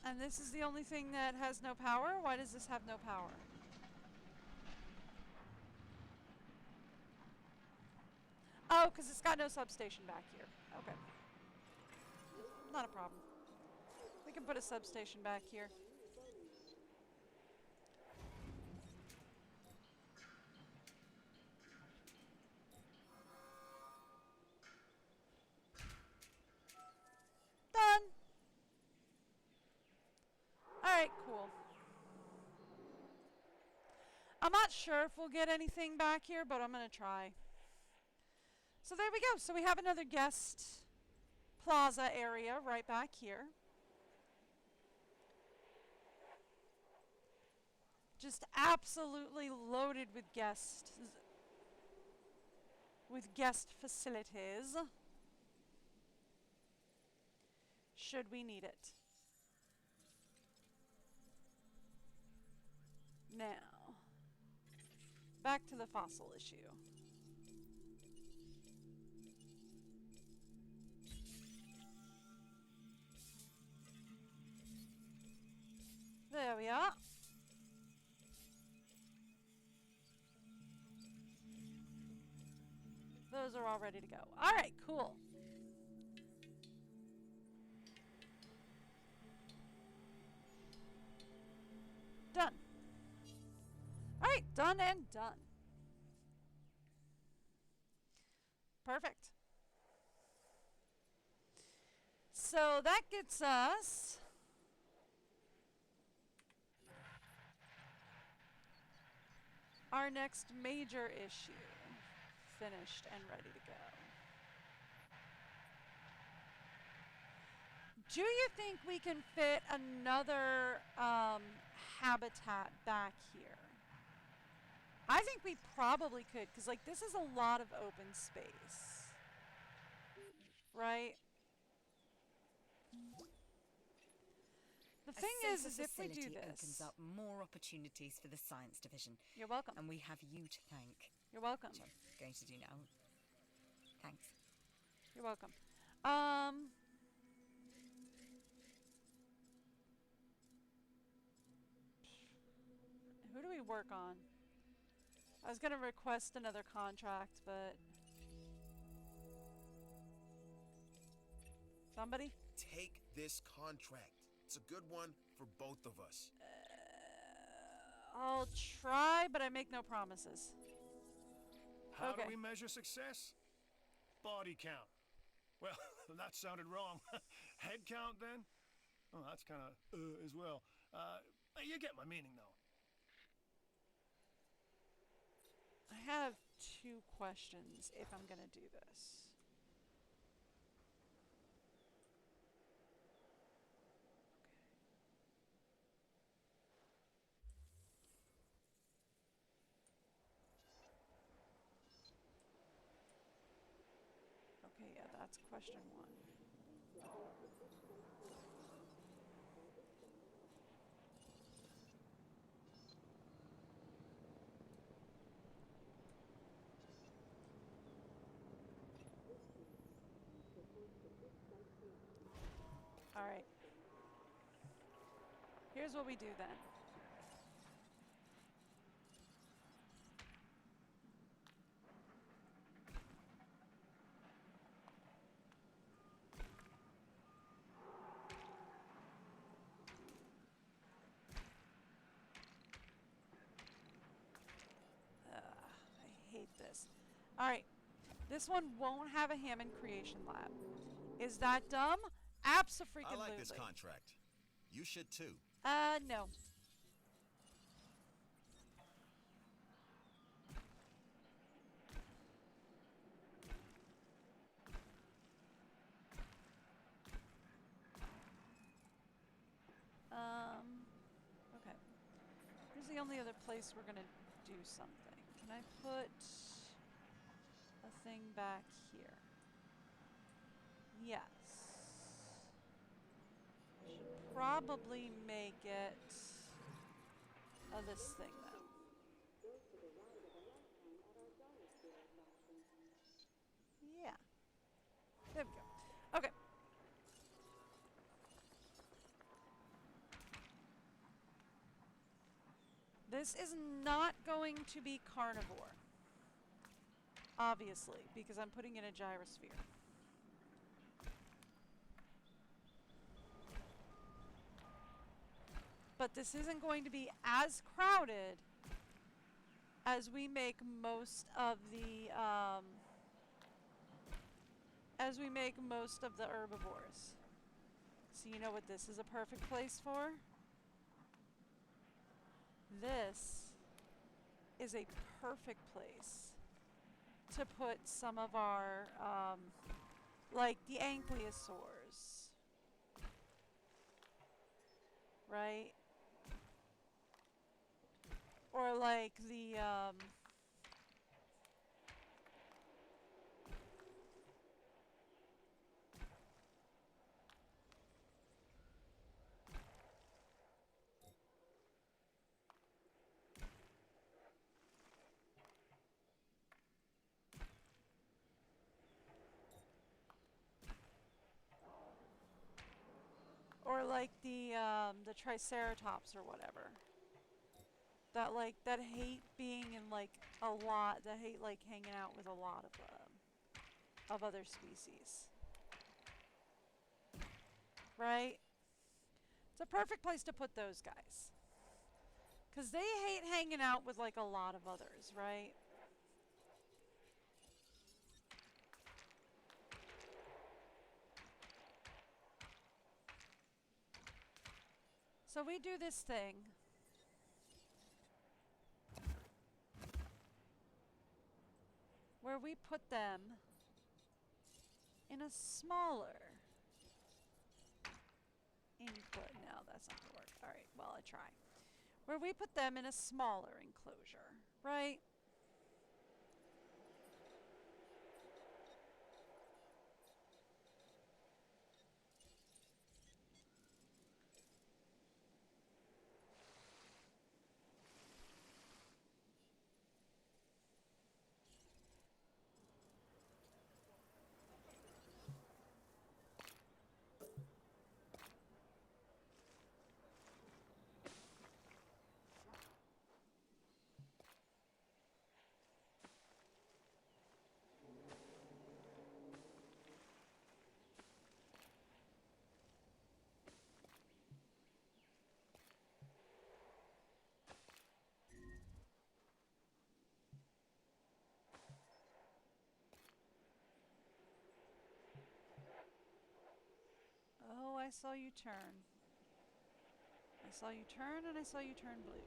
Speaker 1: And this is the only thing that has no power? Why does this have no power? Oh, because it's got no substation back here. Okay. Not a problem. We can put a substation back here. Done. Alright, cool. I'm not sure if we'll get anything back here, but I'm going to try. So there we go. So we have another guest plaza area right back here. Just absolutely loaded with guest facilities. Should we need it. Now, back to the fossil issue. There we are. Those are all ready to go. All right, cool. Done. All right, done and done. Perfect. So that gets us our next major issue finished and ready to go. Do you think we can fit another habitat back here? I think we probably could, because like this is a lot of open space, right? The thing is if we do this,
Speaker 6: opens up more opportunities for the science division.
Speaker 1: You're welcome.
Speaker 6: And we have you to thank.
Speaker 1: You're welcome.
Speaker 6: Which I'm going to do now. Thanks.
Speaker 1: You're welcome. Who do we work on? I was going to request another contract, but... Somebody?
Speaker 5: Take this contract. It's a good one for both of us.
Speaker 1: I'll try, but I make no promises.
Speaker 2: How
Speaker 1: Okay.
Speaker 2: do we measure success? Body count. Well, that sounded wrong. Head count, then? Oh, that's kind of as well. You get my meaning, though.
Speaker 1: I have 2 questions if I'm going to do this. Okay, yeah, that's question 1. All right. Here's what we do then. I hate this. All right. This one won't have a Hammond Creation Lab. Is that dumb? Abso-freaking-lutely.
Speaker 3: I like this contract. You should too.
Speaker 1: No. Okay. Here's the only other place we're gonna do something. Can I put a thing back here? Yes. Should probably make it this thing though. Yeah. There we go. Okay. This is not going to be carnivore. Obviously, because I'm putting in a gyrosphere. But this isn't going to be as crowded as we make most of the herbivores. So you know what this is a perfect place for? This is a perfect place to put some of our like the ankylosaurs, right? Or like the, the Triceratops or whatever. That like, that hate being in like a lot, that hate like hanging out with a lot of other species. Right? It's a perfect place to put those guys. Because they hate hanging out with like a lot of others, right? So we do this thing. Where we put them in a smaller enclosure. No, that's not going to work. Alright, well, I try. Where we put them in a smaller enclosure, right? Oh, I saw you turn. I saw you turn and I saw you turn blue.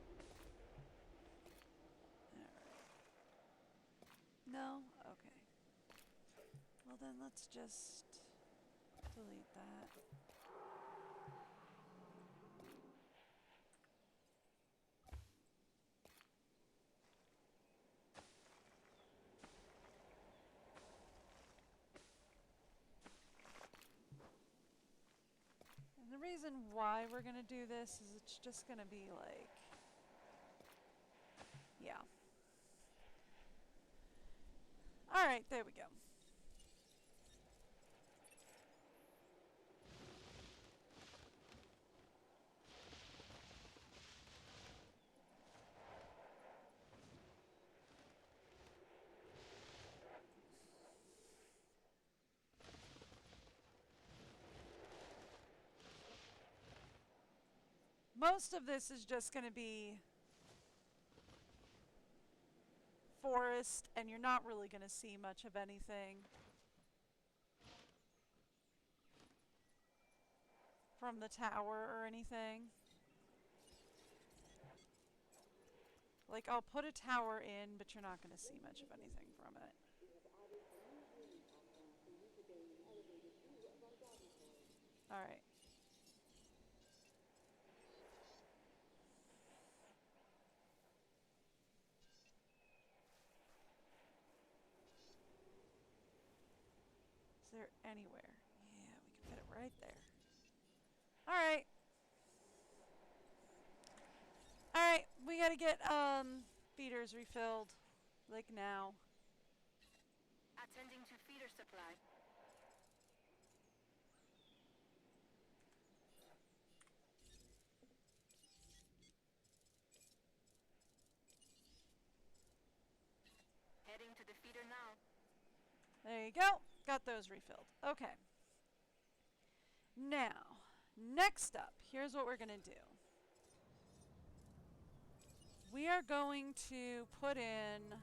Speaker 1: Alright. No? Okay. Well then let's just delete that. And the reason why we're gonna do this is it's just gonna be like, yeah. Alright, there we go. Most of this is just going to be forest, and you're not really going to see much of anything from the tower or anything. Like, I'll put a tower in, but you're not going to see much of anything from it. Alright. Is there anywhere? Yeah, we can fit it right there. Alright. Alright, we gotta get, feeders refilled. Like now.
Speaker 4: Attending to feeder supply. Heading to the feeder now.
Speaker 1: There you go. Got those refilled. Okay. Now, next up, here's what we're going to do. We are going to put in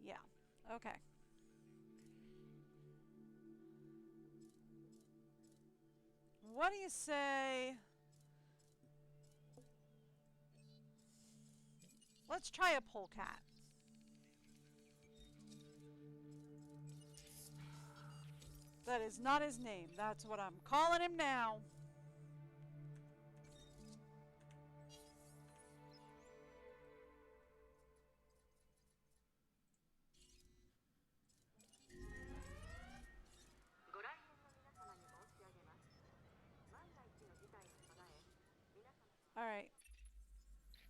Speaker 1: yeah. Okay. What do you say? Let's try a polecat. That is not his name. That's what I'm calling him now. Alright.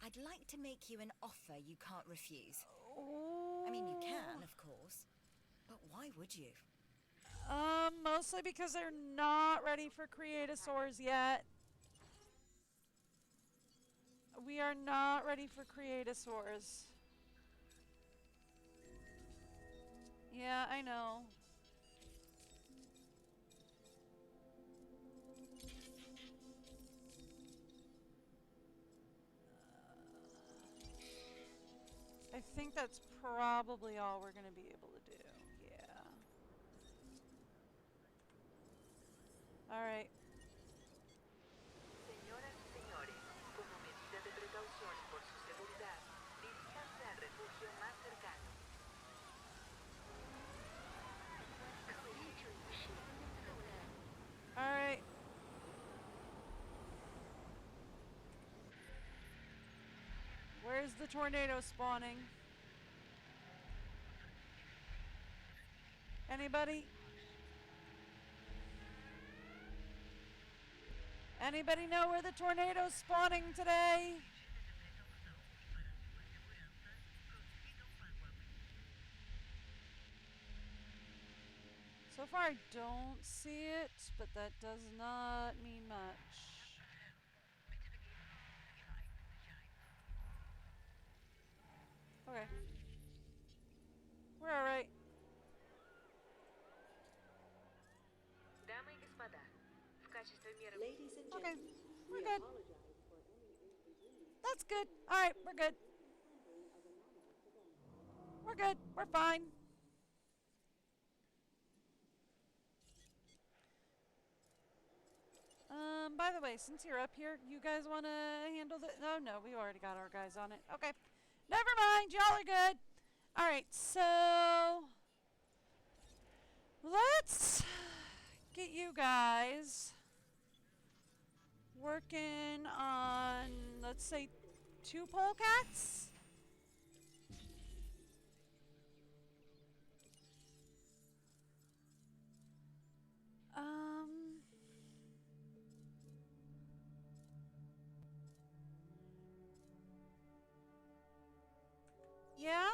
Speaker 6: I'd like to make you an offer you can't refuse.
Speaker 1: Oh.
Speaker 6: I mean, you can, of course. But why would you?
Speaker 1: Mostly because they're not ready for Creatosaurs yet. We are not ready for Creatosaurs. Yeah, I know. I think that's probably all we're going to be able to do. Yeah. Alright.
Speaker 9: Señoras y señores, como medida de precaución por su seguridad, diríjanse al refugio más cercano.
Speaker 1: Alright. Where's the tornado spawning? Anybody? Anybody know where the tornado's spawning today? So far I don't see it, but that does not mean much. Okay. We're alright.
Speaker 9: Dama y espada, в качестве меры...
Speaker 7: Ladies and
Speaker 1: Okay.
Speaker 7: gentlemen,
Speaker 1: We're
Speaker 7: we
Speaker 1: good.
Speaker 7: apologize for any inconvenience.
Speaker 1: That's good. Alright, we're good. We're good. We're fine. By the way, since you're up here, you guys want to handle the... Oh, no, we already got our guys on it. Okay. Never mind. Y'all are good. Alright, so... Let's get you guys working on, let's say, 2 polecats. Yeah?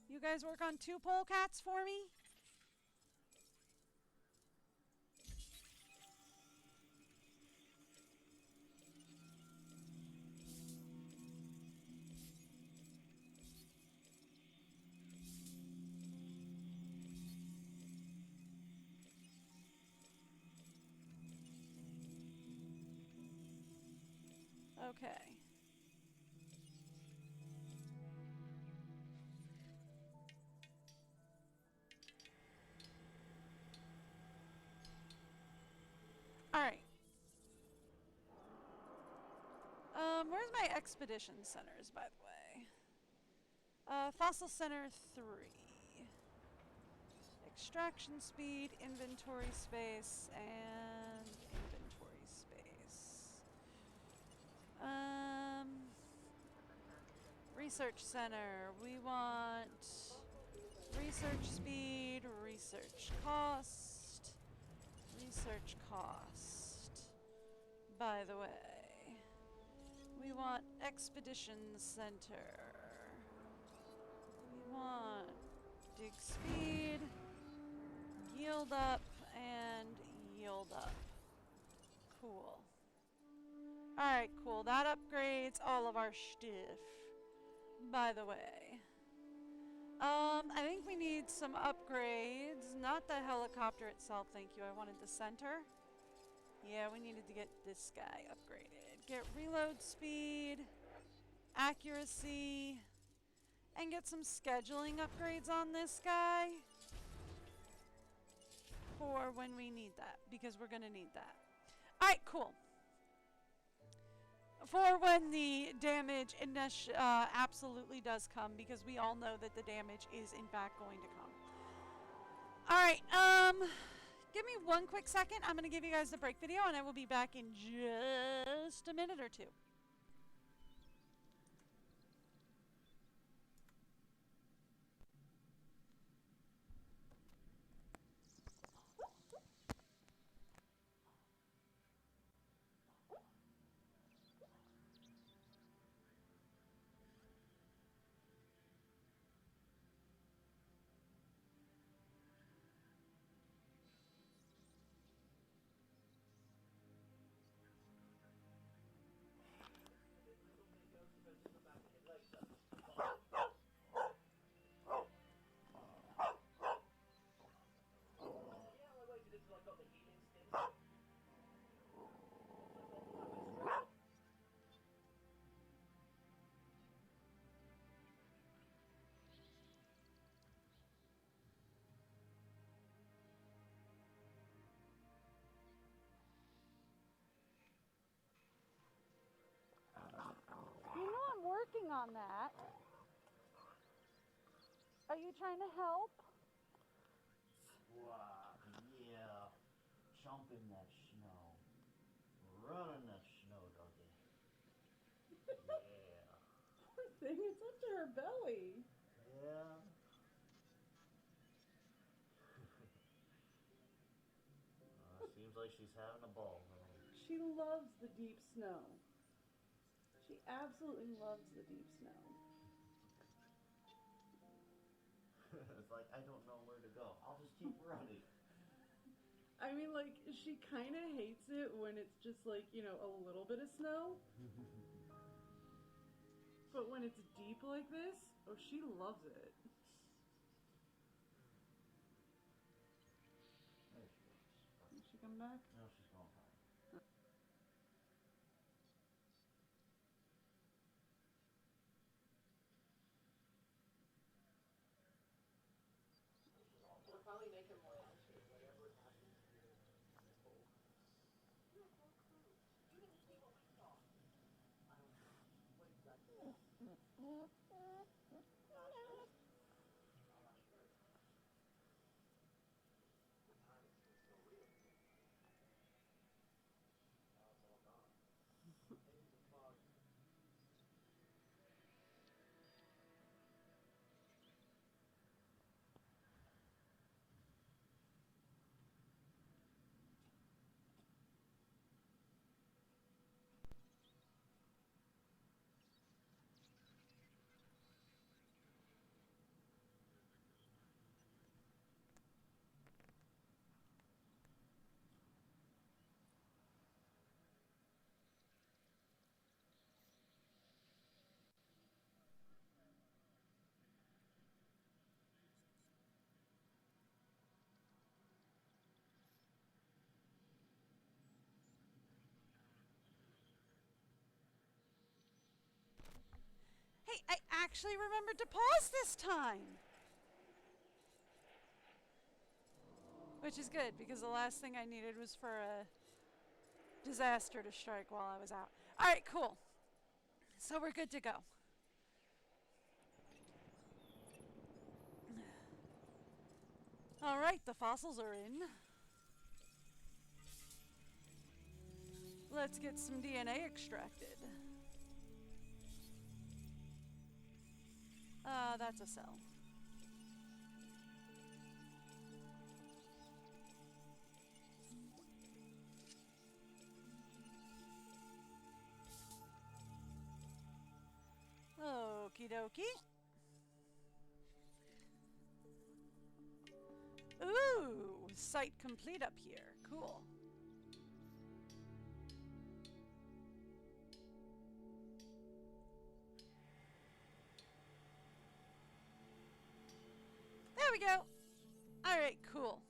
Speaker 1: You guys work on 2 polecats for me? Okay. Alright. Where's my expedition centers, by the way? Fossil Center 3. Extraction speed, inventory space, and inventory space. Research center. We want research speed, research cost, research cost. By the way, we want expedition center. We want dig speed, yield up, and yield up. Cool. Alright, cool. That upgrades all of our stuff. By the way. I think we need some upgrades. Not the helicopter itself, thank you. I wanted the center. Yeah, we needed to get this guy upgraded. Get reload speed, accuracy, and get some scheduling upgrades on this guy. For when we need that, because we're gonna need that. Alright, cool. for when the damage absolutely does come, because we all know that the damage is in fact going to come. All right, give me one quick second. I'm going to give you guys the break video, and I will be back in just a minute or two. You know I'm working on that. Are you trying to help?
Speaker 10: Yeah. Jump in that snow. Run in that snow, doggy. Yeah.
Speaker 1: Poor thing, it's up to her belly.
Speaker 10: Yeah. Seems like she's having a ball.
Speaker 1: She loves the deep snow. She absolutely loves the deep snow.
Speaker 10: It's like, I don't know where to go. I'll just keep running.
Speaker 1: I mean, like, she kind of hates it when it's just like, you know, a little bit of snow. But when it's deep like this, oh, she loves it.
Speaker 10: There she goes.
Speaker 1: Did she come back?
Speaker 10: No, she's going home.
Speaker 1: Hey, I actually remembered to pause this time. Which is good, because the last thing I needed was for a disaster to strike while I was out. Alright, cool. So we're good to go. Alright, the fossils are in. Let's get some DNA extracted. That's a cell. Okie dokie. Ooh, site complete up here. Cool. There we go. All right, cool.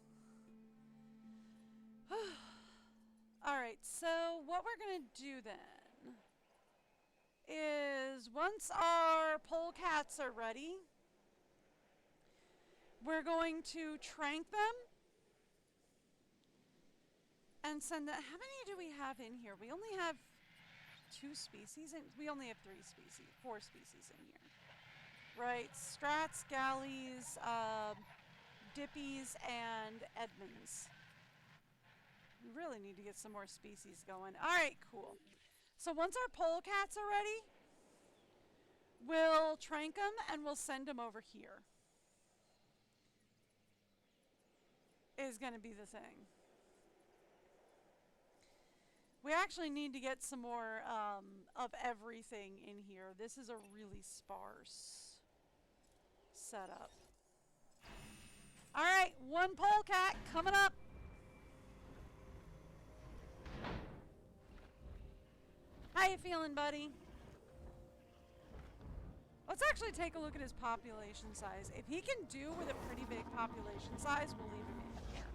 Speaker 1: All right, so what we're going to do then is once our polecats are ready, we're going to trank them and send them. How many do we have in here? We only have 2 species, and we only have 4 species in here. Right, Strats, Galleys, Dippies, and Edmonds. We really need to get some more species going. Alright, cool. So once our polecats are ready, we'll trank them and we'll send them over here. Is going to be the thing. We actually need to get some more of everything in here. This is a really sparse setup. Alright, 1 polecat coming up. How you feeling, buddy? Let's actually take a look at his population size. If he can do with a pretty big population size, we'll leave him in here.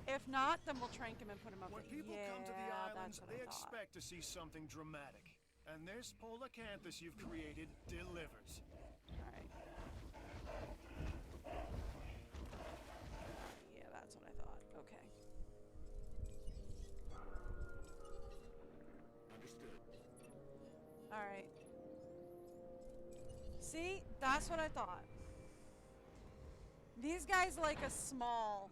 Speaker 1: If not, then we'll trank him and put him up
Speaker 2: When
Speaker 1: there.
Speaker 2: people come to the islands,
Speaker 1: that's what
Speaker 2: they
Speaker 1: I thought.
Speaker 2: expect to see something dramatic. And this polacanthus you've created delivers.
Speaker 1: Alright. Yeah, that's what I thought. Okay.
Speaker 2: Understood.
Speaker 1: Alright. See? That's what I thought. These guys like a small.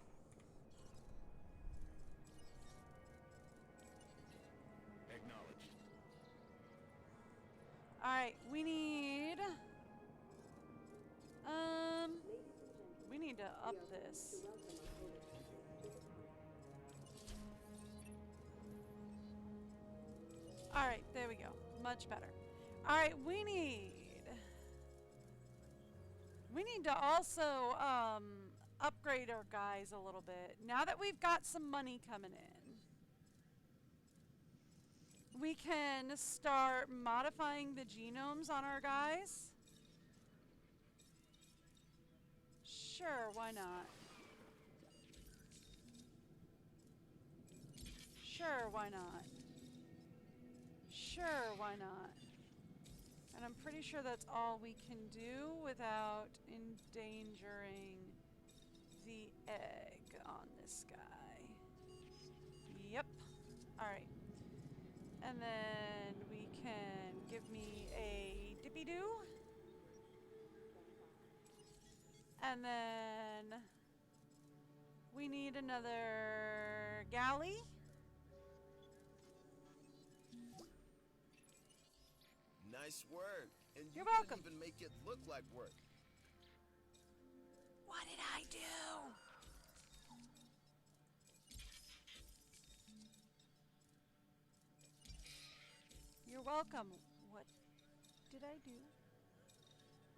Speaker 2: Acknowledged.
Speaker 1: Alright, we need to up this. Alright, there we go. Much better. Alright, we need to also upgrade our guys a little bit. Now that we've got some money coming in, we can start modifying the genomes on our guys. Sure, why not? Sure, why not? Sure, why not? And I'm pretty sure that's all we can do without endangering the egg on this guy. Yep. Alright. And then we can give me a dippy-doo. And then we need another galley.
Speaker 5: Nice work. And you
Speaker 1: You're
Speaker 5: didn't
Speaker 1: welcome.
Speaker 5: even make it look like work.
Speaker 1: What did I do? You're welcome. What did I do?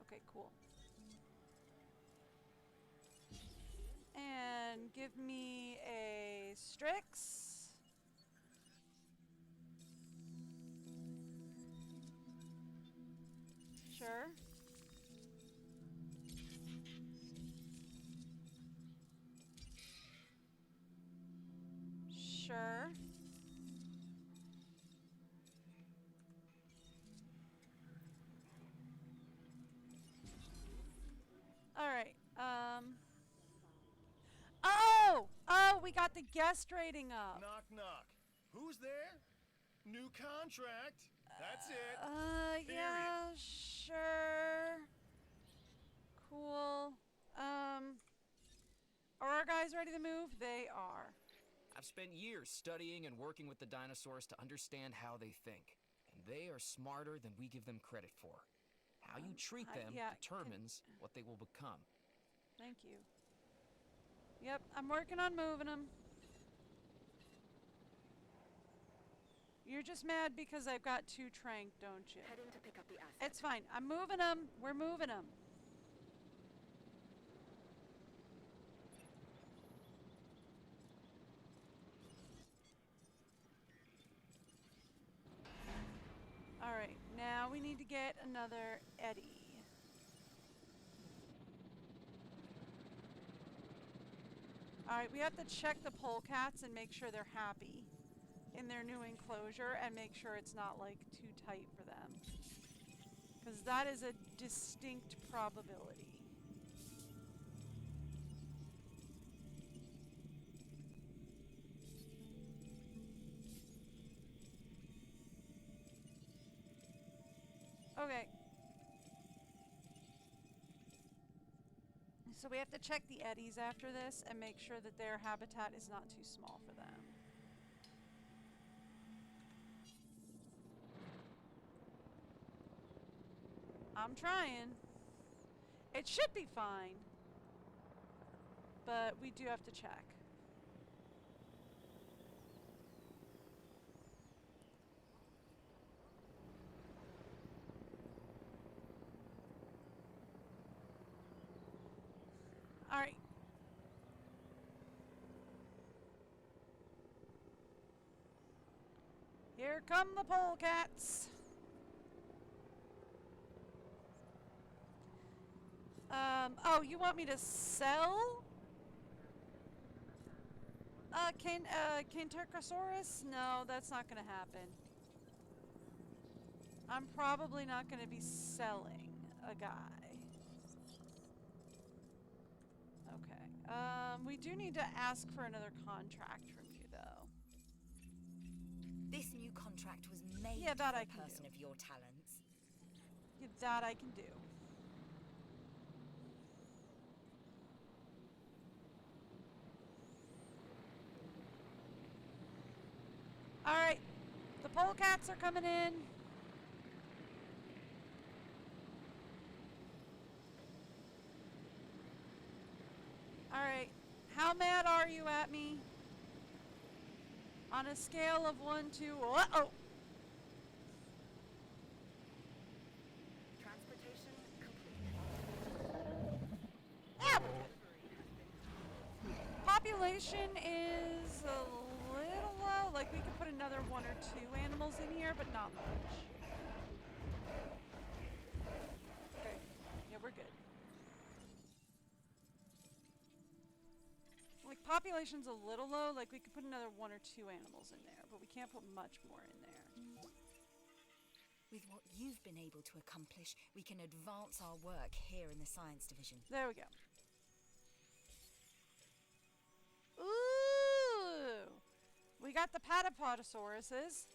Speaker 1: Okay, cool. And give me a Strix. Sure. Sure. All right. Oh, we got the guest rating up.
Speaker 2: Knock, knock. Who's there? New contract. That's it.
Speaker 1: Yeah, sure. Cool. Are our guys ready to move? They are.
Speaker 11: I've spent years studying and working with the dinosaurs to understand how they think. And they are smarter than we give them credit for. How you treat them determines what they will become.
Speaker 1: Thank you. Yep, I'm working on moving them. You're just mad because I've got 2 trank, don't you?
Speaker 4: Heading to pick up the asset.
Speaker 1: It's fine. I'm moving them. We're moving them. All right, now we need to get another Eddie. All right, we have to check the polecats and make sure they're happy in their new enclosure and make sure it's not like too tight for them, because that is a distinct probability. Okay. So we have to check the eddies after this and make sure that their habitat is not too small for them. I'm trying. It should be fine. But we do have to check. All right. Here come the polecats. Oh, you want me to sell? Cantarchosaurus? No, that's not gonna happen. I'm probably not gonna be selling a guy. Okay. We do need to ask for another contract from you, though.
Speaker 6: This new contract was made
Speaker 1: Yeah, that
Speaker 6: for
Speaker 1: I
Speaker 6: a
Speaker 1: can
Speaker 6: person
Speaker 1: do.
Speaker 6: of your talents.
Speaker 1: Yeah, that I can do. Alright. The polecats are coming in. Alright. How mad are you at me? On a scale of 1 to... Uh-oh!
Speaker 4: Transportation complete.
Speaker 1: Yeah. Population is a little low. Like, we could put another 1 or 2 animals in here, but not much. Okay. Yeah, we're good. Like, population's a little low. Like, we could put another 1 or 2 animals in there, but we can't put much more in there.
Speaker 6: With what you've been able to accomplish, we can advance our work here in the science division.
Speaker 1: There we go. Ooh! We got the Patapodosauruses.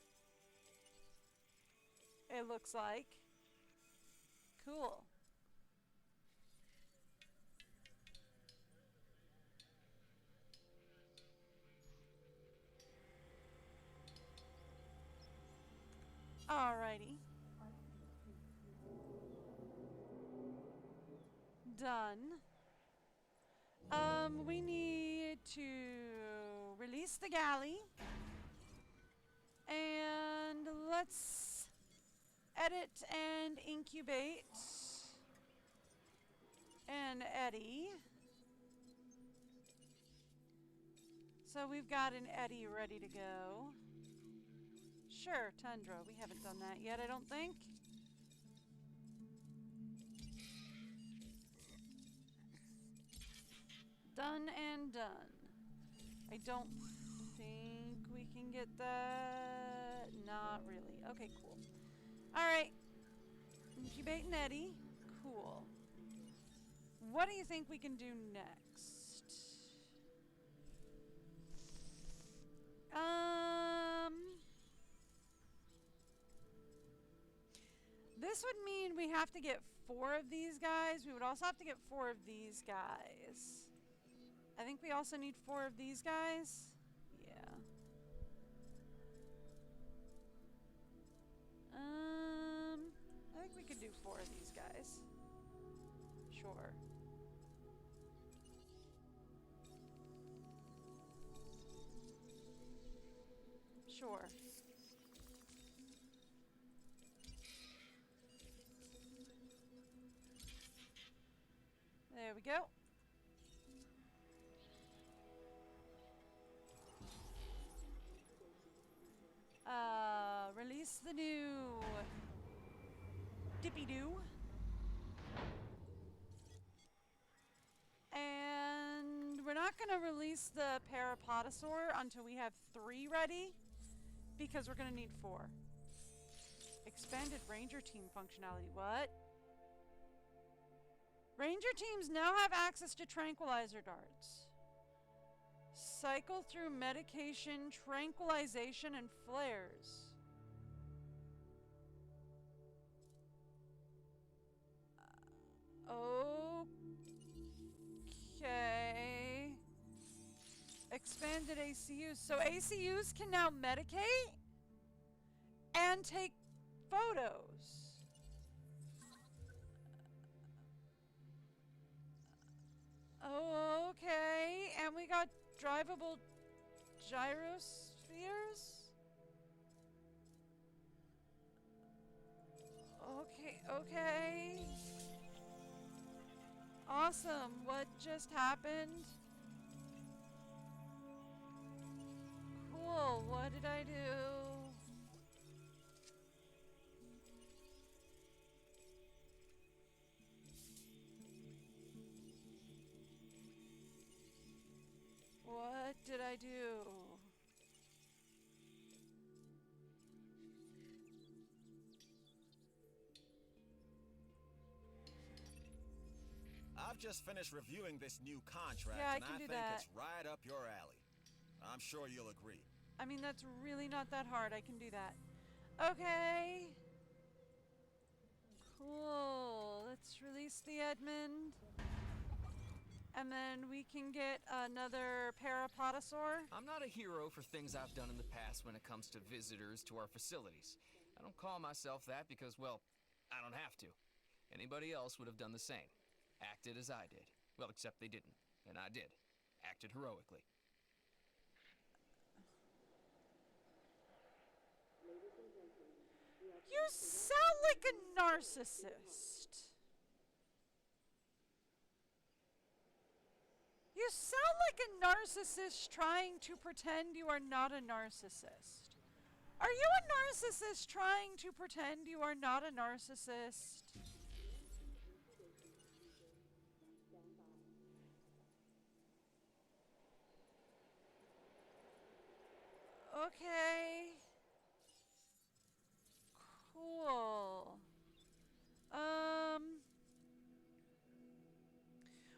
Speaker 1: It looks like. Cool. Alrighty. Done. We need to release the galley. And let's edit and incubate an eddy. So we've got an eddy ready to go. Sure, Tundra. We haven't done that yet, I don't think. Done and done. I don't think we can get that. Not really. Okay, cool. Alright. Incubate an eddy. Cool. What do you think we can do next? This would mean we have to get 4 of these guys. We would also have to get 4 of these guys. I think we also need 4 of these guys. Yeah. I think we could do 4 of these guys. Sure. Sure. There we go. Release the new Dippy-Doo. And we're not going to release the Parapodosaur until we have 3 ready, because we're going to need 4. Expanded Ranger Team functionality. What? Ranger teams now have access to tranquilizer darts. Cycle through medication, tranquilization, and flares. Expanded ACUs. So ACUs can now medicate and take photos. Oh, okay. And we got drivable gyrospheres. Okay, okay. Awesome. What just happened? Cool. What did I do? What did I do?
Speaker 3: I've just finished reviewing this new contract,
Speaker 1: Yeah, I
Speaker 3: and
Speaker 1: can
Speaker 3: I
Speaker 1: do
Speaker 3: think
Speaker 1: that.
Speaker 3: it's right up your alley. I'm sure you'll agree.
Speaker 1: I mean, that's really not that hard. I can do that. Okay. Cool. Let's release the Edmund. And then we can get another Paraplotosaur.
Speaker 11: I'm not a hero for things I've done in the past when it comes to visitors to our facilities. I don't call myself that because, well, I don't have to. Anybody else would have done the same. Acted as I did. Well, except they didn't. And I did. Acted heroically.
Speaker 1: You sound like a narcissist. You sound like a narcissist trying to pretend you are not a narcissist. Are you a narcissist trying to pretend you are not a narcissist? Okay. Cool.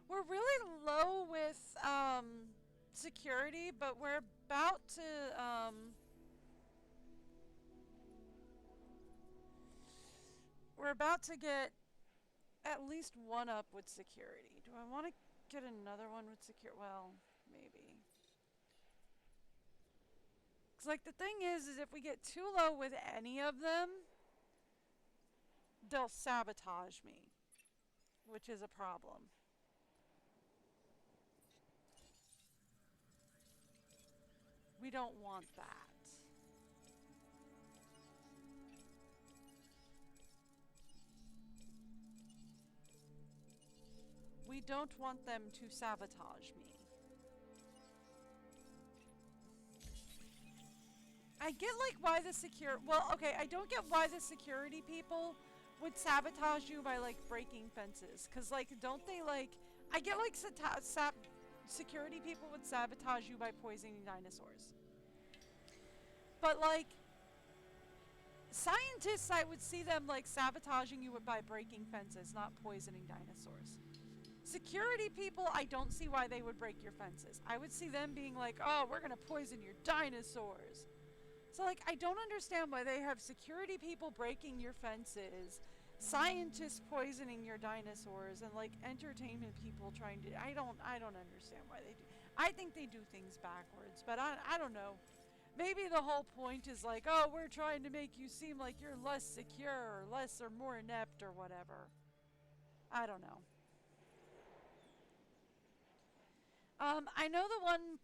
Speaker 1: We're really low with security, but we're about to get at least one up with security. Do I want to get another one with security? Well, maybe. Cause like the thing is if we get too low with any of them, they'll sabotage me, which is a problem. We don't want that. We don't want them to sabotage me. I get like why the I don't get why the security people would sabotage you by like breaking fences. Cause like, don't they like, I get like security people would sabotage you by poisoning dinosaurs. But like, scientists, I would see them like sabotaging you by breaking fences, not poisoning dinosaurs. Security people, I don't see why they would break your fences. I would see them being like, oh, we're gonna poison your dinosaurs. So like, I don't understand why they have security people breaking your fences, scientists poisoning your dinosaurs, and like entertainment people trying to, I don't understand why they do. I think they do things backwards, but I don't know. Maybe the whole point is like, oh, we're trying to make you seem like you're less secure or less or more inept or whatever. I don't know. I know the one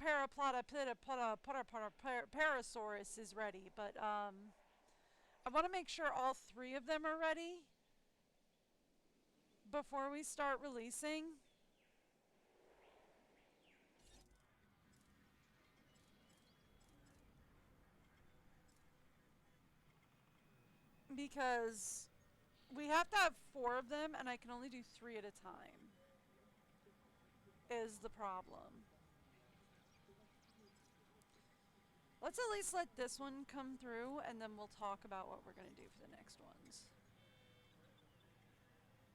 Speaker 1: Parasaurus is ready, but I want to make sure all three of them are ready before we start releasing. Because we have to have 4 of them, and I can only do 3 at a time. Is the problem. Let's at least let this one come through, and then we'll talk about what we're going to do for the next ones.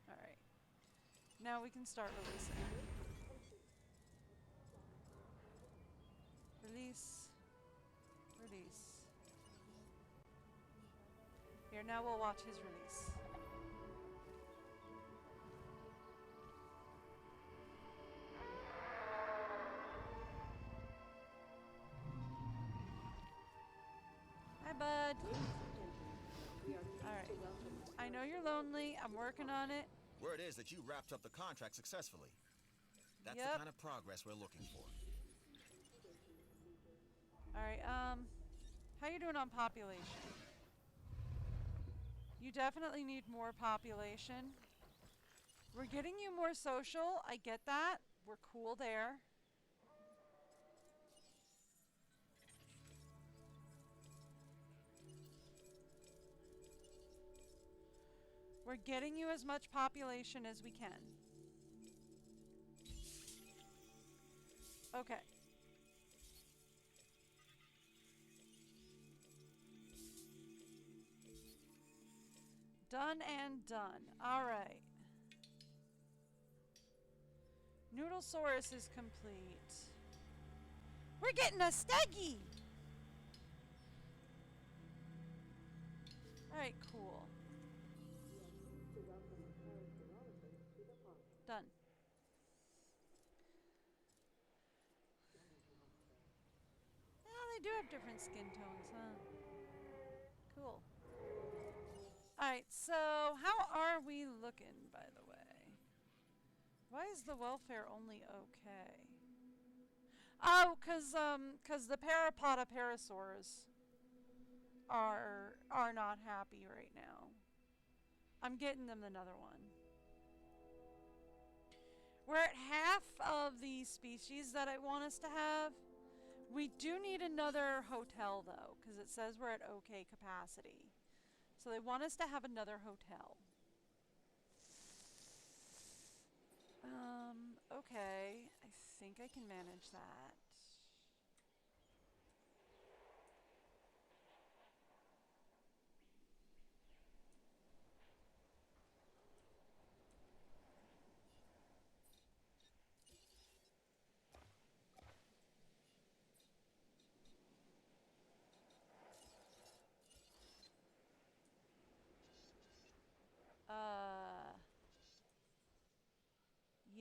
Speaker 1: Alright. Now we can start releasing. Release. Release. Here, now we'll watch his release. I know you're lonely. I'm working on it.
Speaker 3: Word is that you wrapped up the contract successfully. That's the
Speaker 1: Yep.
Speaker 3: kind of progress we're looking for.
Speaker 1: Alright, how you doing on population? You definitely need more population. We're getting you more social. I get that. We're cool there. We're getting you as much population as we can. Okay. Done and done. Alright. Noodlesaurus is complete. We're getting a steggy! Alright, cool. Done. Yeah, they do have different skin tones, huh? Cool. Alright, so how are we looking, by the way? Why is the welfare only okay? Oh, cause the parasaurs are not happy right now. I'm getting them another one. We're at half of the species that I want us to have. We do need another hotel though, because it says we're at okay capacity. So they want us to have another hotel. Okay. I think I can manage that.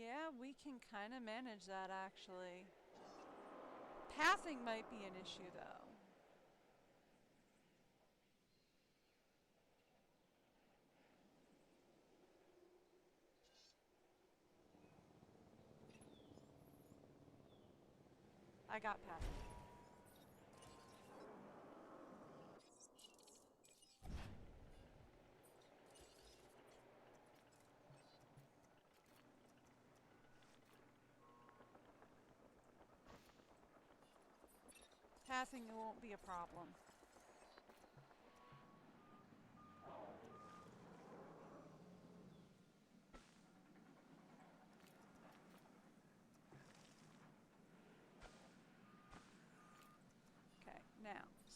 Speaker 1: Yeah, we can kind of manage that actually. Pathing might be an issue though. I got pathing. Pathing won't be a problem. Okay, now,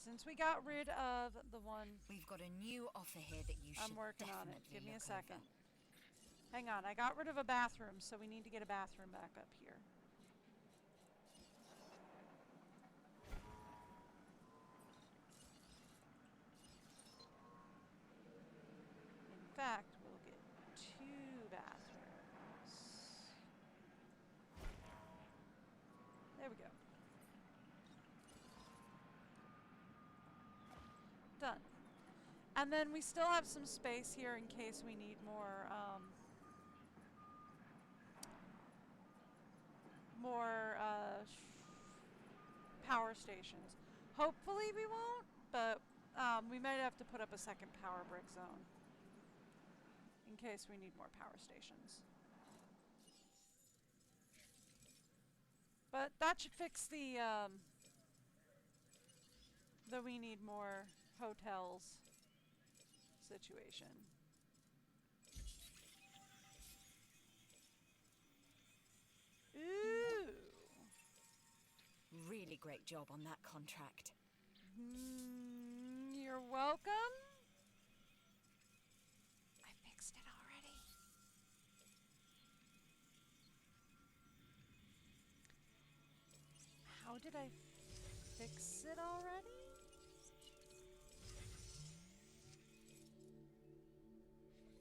Speaker 1: since we got rid of the one,
Speaker 6: We've got a new offer here that you should
Speaker 1: I'm working on it.
Speaker 6: definitely
Speaker 1: Give me a
Speaker 6: look
Speaker 1: second.
Speaker 6: over.
Speaker 1: Hang on, I got rid of a bathroom, so we need to get a bathroom back up here. In fact, we'll get 2 bathrooms. There we go. Done. And then we still have some space here in case we need more, power stations. Hopefully we won't, but we might have to put up a second power brick zone in case we need more power stations. But that should fix the we need more hotels situation. Ooh.
Speaker 6: Really great job on that contract.
Speaker 1: You're welcome. I fixed it already. How did I fix it already?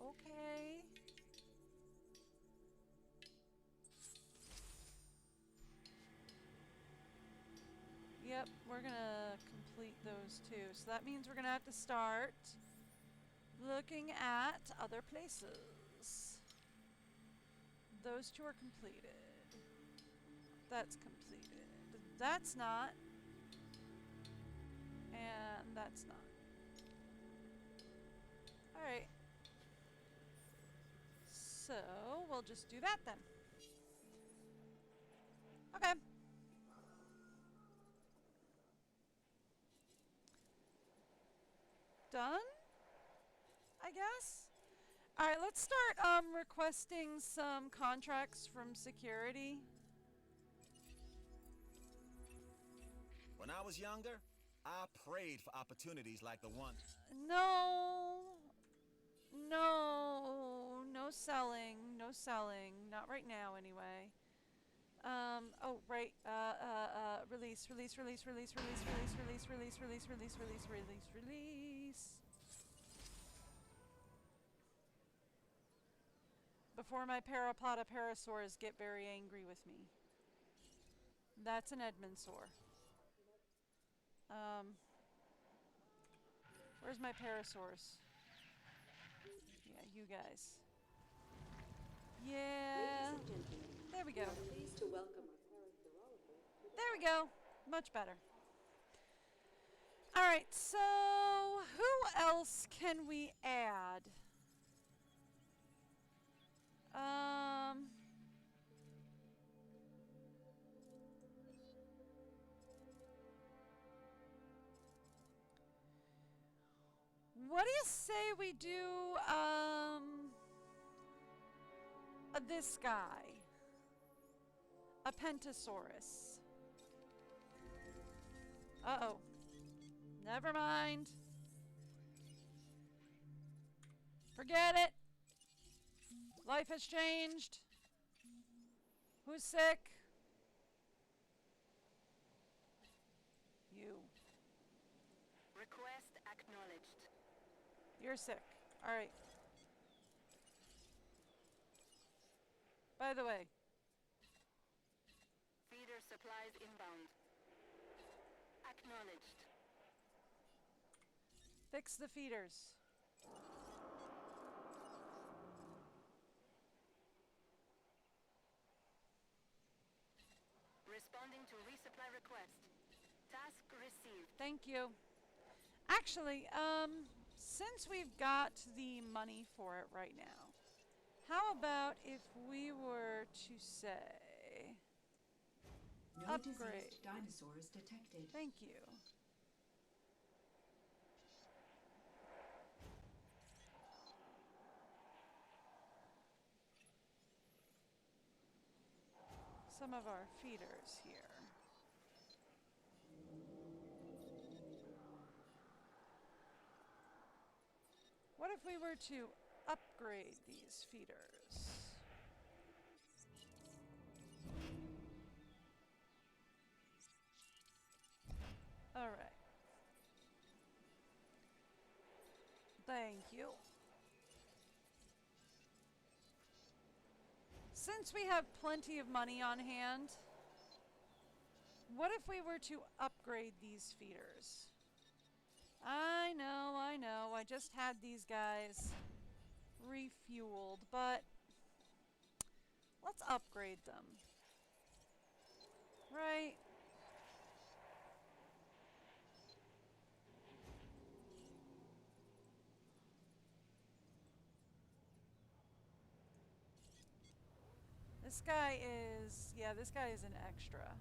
Speaker 1: Okay. Yep, we're gonna complete those too. So that means we're gonna have to start Looking at other places. Those two are completed. That's completed. That's not. And that's not. Alright. So, we'll just do that then. Okay. Done? I guess? Alright, let's start requesting some contracts from security.
Speaker 3: When I was younger, I prayed for opportunities like the one.
Speaker 1: No. No. No selling. No selling. Not right now, anyway. Oh, right. Release, release, release, release, release, release, release, release, release, release, release, release, release. Before my parapoda parasaurs get very angry with me. That's an Edmondsaur. Where's my parasaurs? Yeah, you guys. Yeah. There we go.
Speaker 7: Pleased to welcome our parasaurologists.
Speaker 1: There we go. Much better. Alright, so who else can we add? What do you say we do, this guy? A Pentasaurus. Uh-oh. Never mind. Forget it. Life has changed. Who's sick? You.
Speaker 4: Request acknowledged.
Speaker 1: You're sick. Alright. By the way.
Speaker 4: Feeder supplies inbound. Acknowledged.
Speaker 1: Fix the feeders.
Speaker 4: Responding to resupply request. Task received.
Speaker 1: Thank you. Actually, since we've got the money for it right now, how about if we were to say
Speaker 12: No
Speaker 1: upgrade?
Speaker 12: diseased dinosaurs detected.
Speaker 1: Thank you. Some of our feeders here. What if we were to upgrade these feeders? All right. Thank you. Since we have plenty of money on hand, what if we were to upgrade these feeders? I know, I just had these guys refueled, but let's upgrade them. Right? This guy is, yeah, this guy is an extra.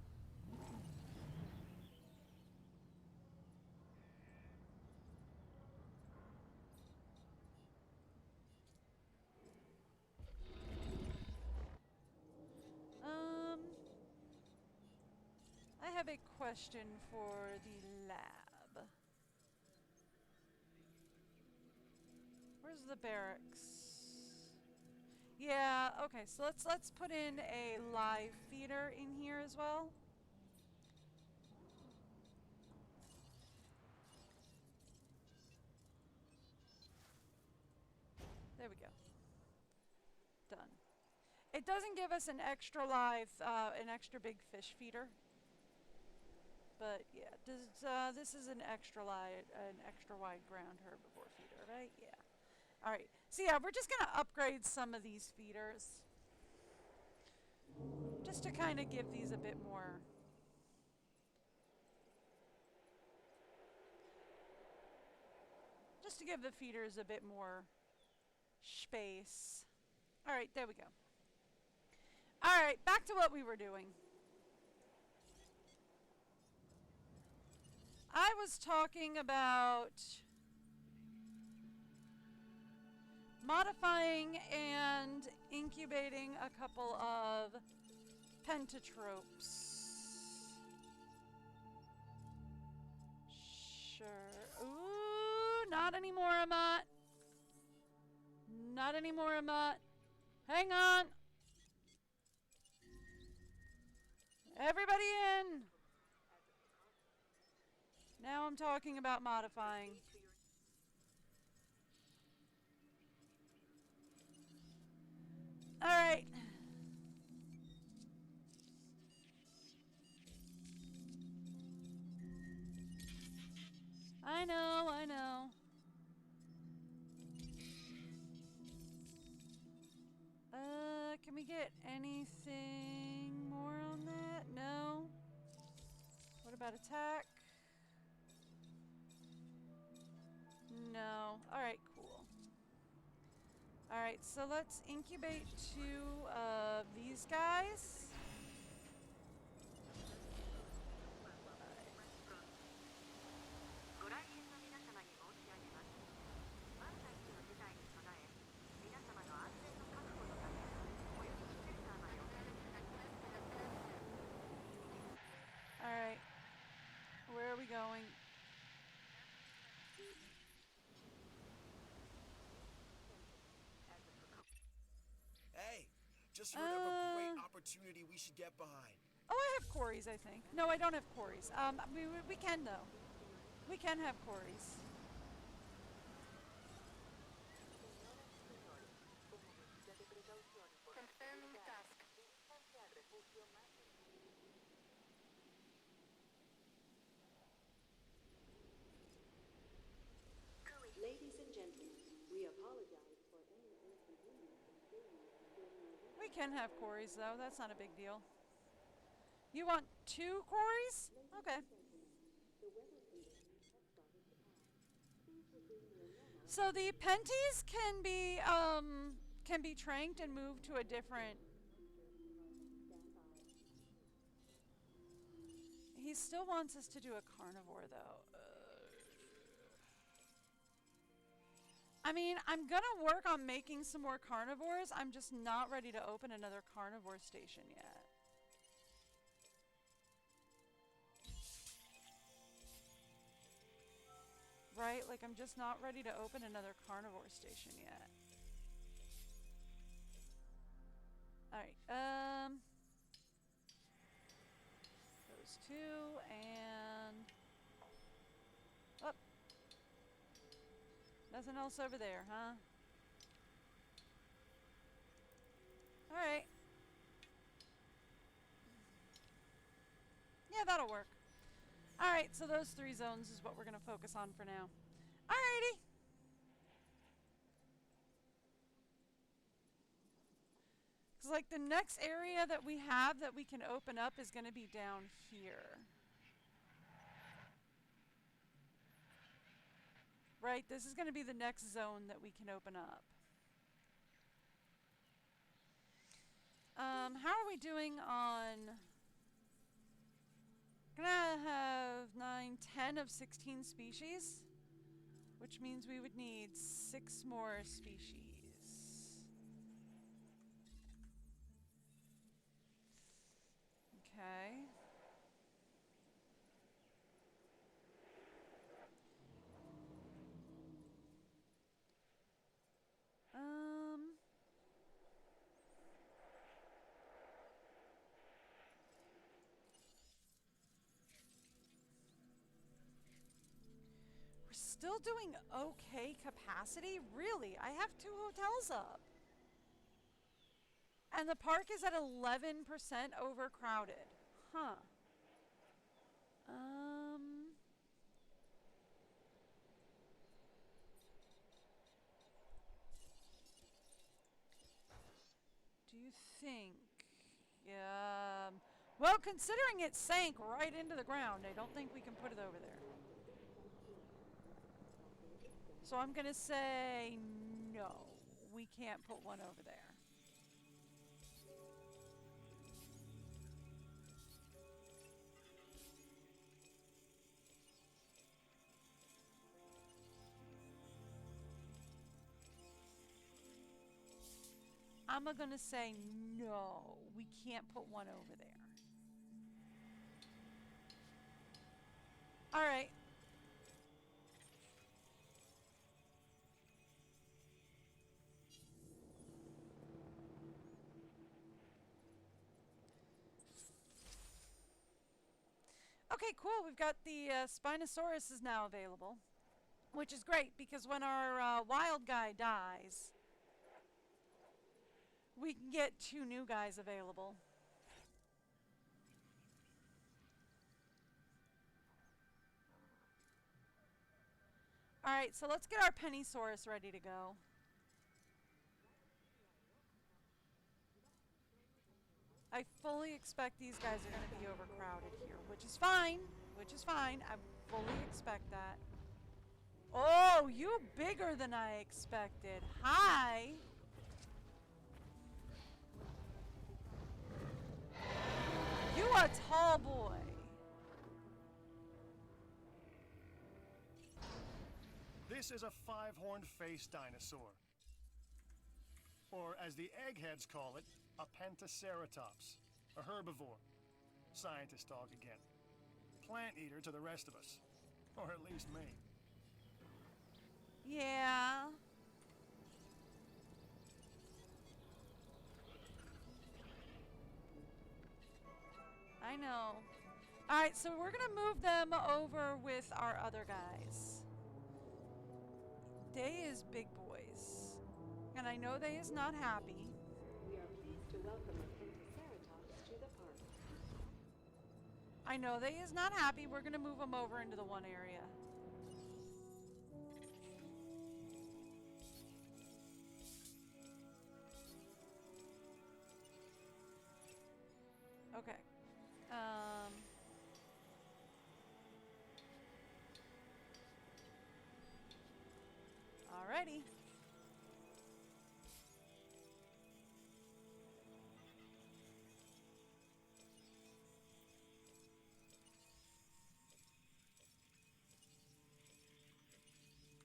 Speaker 1: I have a question for the lab. Where's the barracks? Yeah, okay, so let's put in a live feeder in here as well. There we go. Done. It doesn't give us an extra live, an extra big fish feeder. But yeah, this is an extra wide ground herbivore feeder, right? Yeah. All right. So yeah, we're just gonna upgrade some of these feeders, just to kind of give these a bit more. Just to give the feeders a bit more space. All right, there we go. All right, back to what we were doing. I was talking about modifying and incubating a couple of pentatropes. Sure. Ooh, not anymore, Amat. Not anymore, Amat. Hang on. Everybody in. Now I'm talking about modifying. All right. I know, I know. Can we get anything more on that? No. What about attack? No. All right, cool. All right, so let's incubate two of these guys. Alright. Where are we going?
Speaker 5: Hey, just heard of a great opportunity we should get behind.
Speaker 1: Oh, I have quarries, I think. No, I don't have quarries. We can, though. We can have quarries.
Speaker 4: Confirming task.
Speaker 7: Ladies and gentlemen, we apologize for any inconvenience experienced during our
Speaker 1: We can have quarries, though. That's not a big deal. You want 2 quarries? Okay. So the penties can be tranked and moved to a different. He still wants us to do a carnivore, though. I mean, I'm gonna work on making some more carnivores. I'm just not ready to open another carnivore station yet. Right? Like, I'm just not ready to open another carnivore station yet. Alright, those 2, and... Oh. Nothing else over there, huh? Alright. Yeah, that'll work. Alright, so those 3 zones is what we're going to focus on for now. Alrighty. Because, like, the next area that we have that we can open up is going to be down here. Right? This is going to be the next zone that we can open up. How are we doing on... Gonna have 9, 10 of 16 species, which means we would need 6 more species. Okay. Still doing okay capacity? Really? I have 2 hotels up. And the park is at 11% overcrowded. Huh. you think? Yeah. Well, considering it sank right into the ground, I don't think we can put it over there. So I'm going to say no. We can't put one over there. I'm going to say no. We can't put one over there. All right. Okay, cool. We've got the Spinosaurus is now available, which is great because when our wild guy dies, we can get 2 new guys available. All right, so let's get our Pennysaurus ready to go. I fully expect these guys are going to be overcrowded here, which is fine. Which is fine. I fully expect that. Oh, you bigger than I expected. Hi. You a tall boy.
Speaker 2: This is a 5-horned face dinosaur. Or, as the eggheads call it, a pentaceratops, a herbivore. Scientist talk again. Plant eater to the rest of us. Or at least me.
Speaker 1: Yeah. I know. Alright, so we're going to move them over with our other guys. Day is big boys. And I know Day is not happy.
Speaker 7: We are pleased to welcome a Pentaceratops to the park.
Speaker 1: I know Day is not happy. We're going to move them over into the one area. Okay. Alrighty.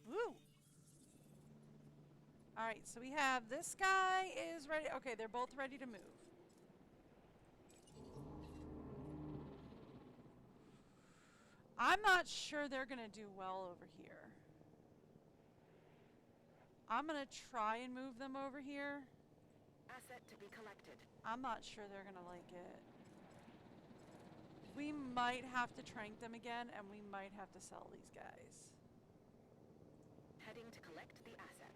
Speaker 1: Woo! Alright, so we have this guy is ready. Okay, they're both ready to move. I'm not sure they're going to do well over here. I'm going to try and move them over here.
Speaker 4: Asset to be collected.
Speaker 1: I'm not sure they're going to like it. We might have to trank them again, and we might have to sell these guys.
Speaker 4: Heading to collect the asset.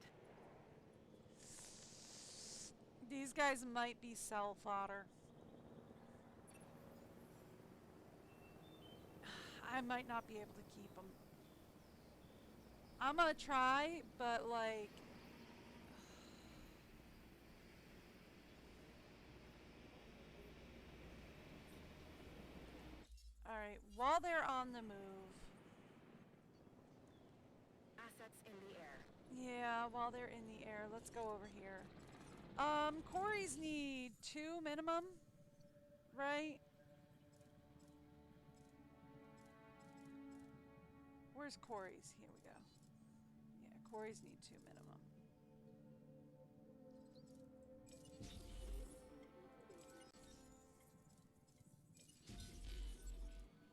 Speaker 1: These guys might be sell fodder. I might not be able to keep them. I'm gonna try, but like... Alright, while they're on the move...
Speaker 4: Assets in the air.
Speaker 1: Yeah, while they're in the air, let's go over here. Corys need 2 minimum, right? Where's Corey's? Here we go. Yeah, Corey's need 2 minimum.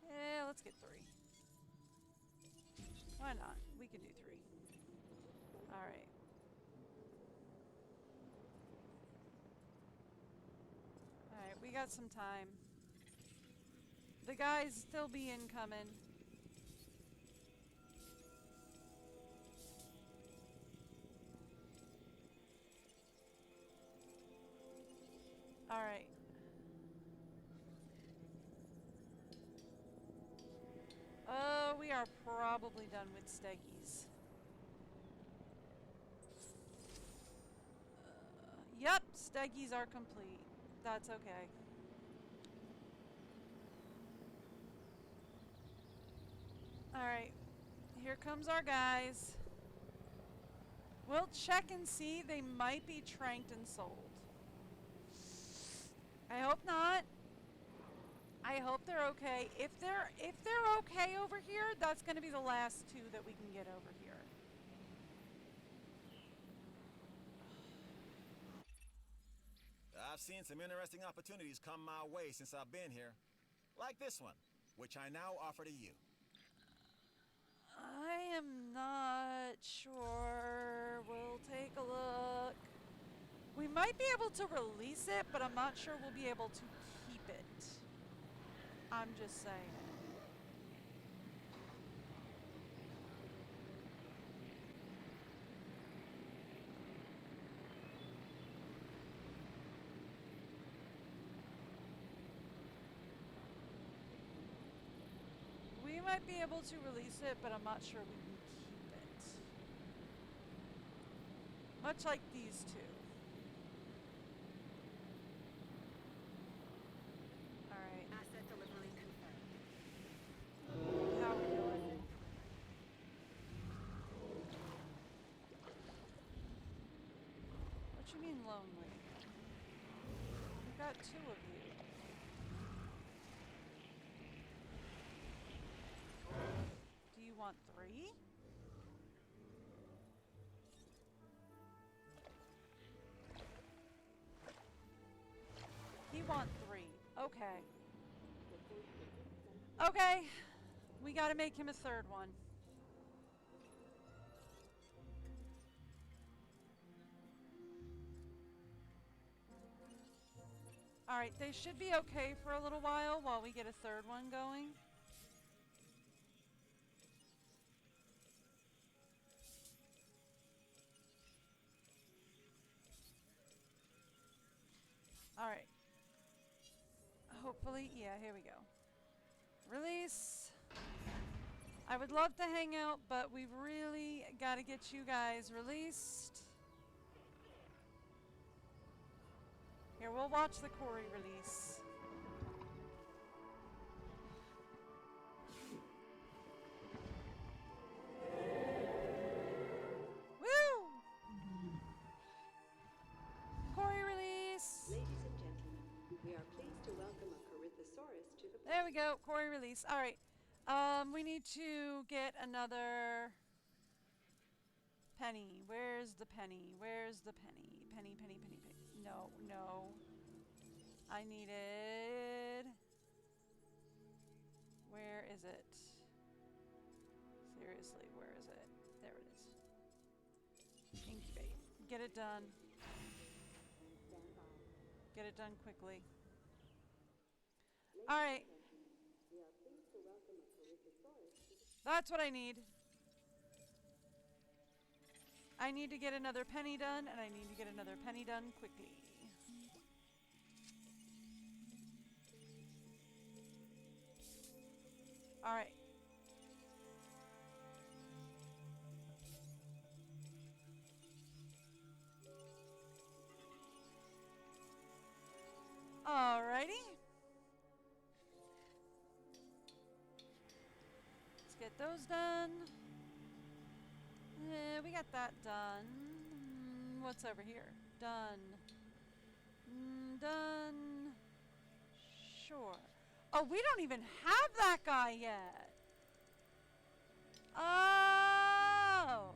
Speaker 1: Yeah, let's get 3. Why not? We can do 3. Alright. Alright, we got some time. The guys still be incoming. Alright. We are probably done with steakies. Yep, steggies are complete. That's okay. Alright, here comes our guys. We'll check and see. They might be tranked and sold. I hope not. I hope they're okay. If they're okay over here, that's going to be the last two that we can get over here.
Speaker 3: I've seen some interesting opportunities come my way since I've been here. Like this one, which I now offer to you.
Speaker 1: I am not sure. We'll take a look. We might be able to release it, but I'm not sure we'll be able to keep it. I'm just saying. We might be able to release it, but I'm not sure we can keep it. Much like these two. Alright.
Speaker 4: Asset delivery confirmed.
Speaker 1: How are we doing? What you mean lonely? We've got two of you. Do you want three? He want three. Okay. Okay. We gotta make him a third one. Alright, they should be okay for a little while we get a third one going. Alright. Hopefully, yeah, here we go. Release. I would love to hang out, but we've really got to get you guys released. Here, we'll watch the Corey release. Woo! Corey release.
Speaker 7: Ladies and gentlemen, we are pleased to welcome a Corythosaurus to the
Speaker 1: There we go, Corey release. All right. We need to get another penny. Where's the penny? Where's the penny? Penny, penny, penny, penny. No, no. I needed... Where is it? Seriously, where is it? There it is. Incubate. Get it done. Get it done quickly. All right. That's what I need. I need to get another penny done, and I need to get another penny done quickly. All right. Alrighty. Let's get those done. We got that done. What's over here? Done. Done. Sure. Oh, we don't even have that guy yet. Oh.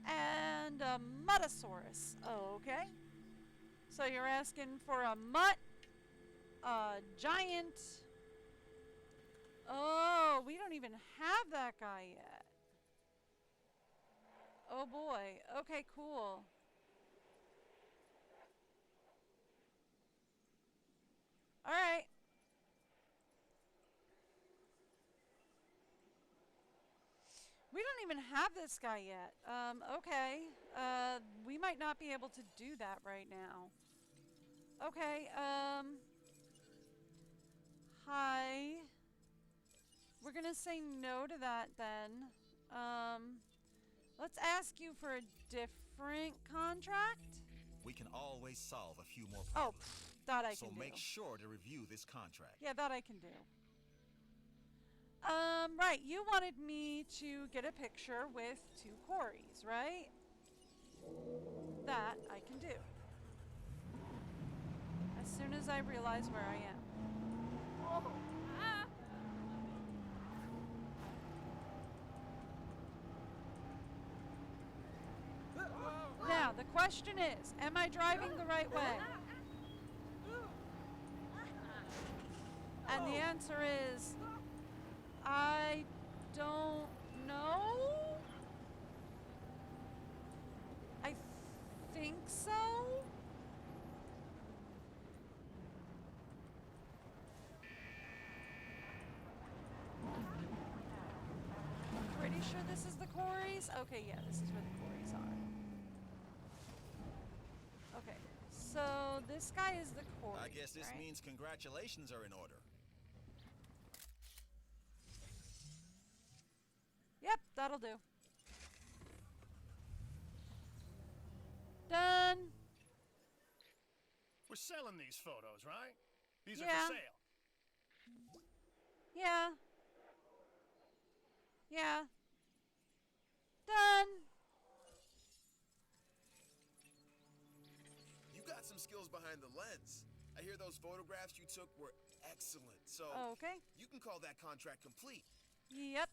Speaker 1: And a Mutasaurus. Okay. So you're asking for a mutt, a giant. Oh, we don't even have that guy yet. Oh boy. Okay, cool. All right. We don't even have this guy yet. Okay. We might not be able to do that right now. Okay, hi. We're gonna say no to that then. Let's ask you for a different contract.
Speaker 3: We can always solve a few more
Speaker 1: Oh,
Speaker 3: problems.
Speaker 1: that I
Speaker 3: So
Speaker 1: can do.
Speaker 3: make sure to review this contract.
Speaker 1: Yeah, that I can do. Right, you wanted me to get a picture with 2 quarries, right? That I can do. As soon as I realize where I am. Now, the question is, am I driving the right way? And the answer is, I don't know. I think so. Pretty sure this is the quarries. Okay, yeah, this is where the quarries are. Okay, so this guy is the quarries.
Speaker 3: I guess this
Speaker 1: right?
Speaker 3: means congratulations are in order.
Speaker 1: Yep, that'll do. Done.
Speaker 2: We're selling these photos, right? These are
Speaker 1: Yeah.
Speaker 2: for sale.
Speaker 1: Yeah. Yeah. Done.
Speaker 5: You got some skills behind the lens. I hear those photographs you took were excellent. So
Speaker 1: Okay.
Speaker 5: you can call that contract complete.
Speaker 1: Yep.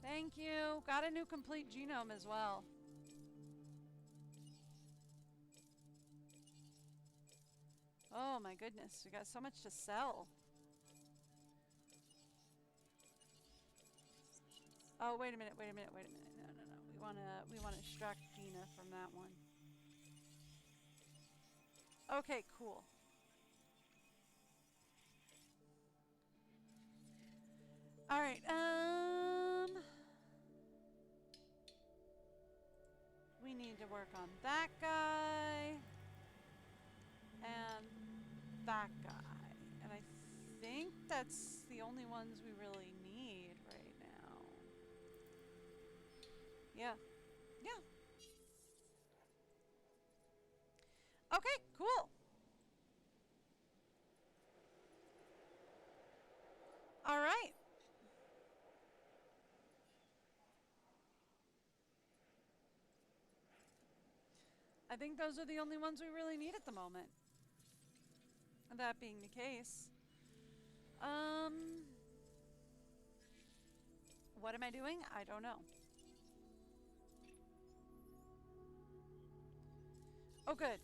Speaker 1: Thank you. Got a new complete genome as well. Oh my goodness, we got so much to sell. Oh, wait a minute, wait a minute, wait a minute. No, no, no. We wanna extract Dina from that one. Okay, cool. All right, we need to work on that guy and that guy. And I think that's the only ones we really need right now. Yeah. Yeah. Okay, cool. All right. I think those are the only ones we really need at the moment. That being the case. What am I doing? I don't know. Oh, good.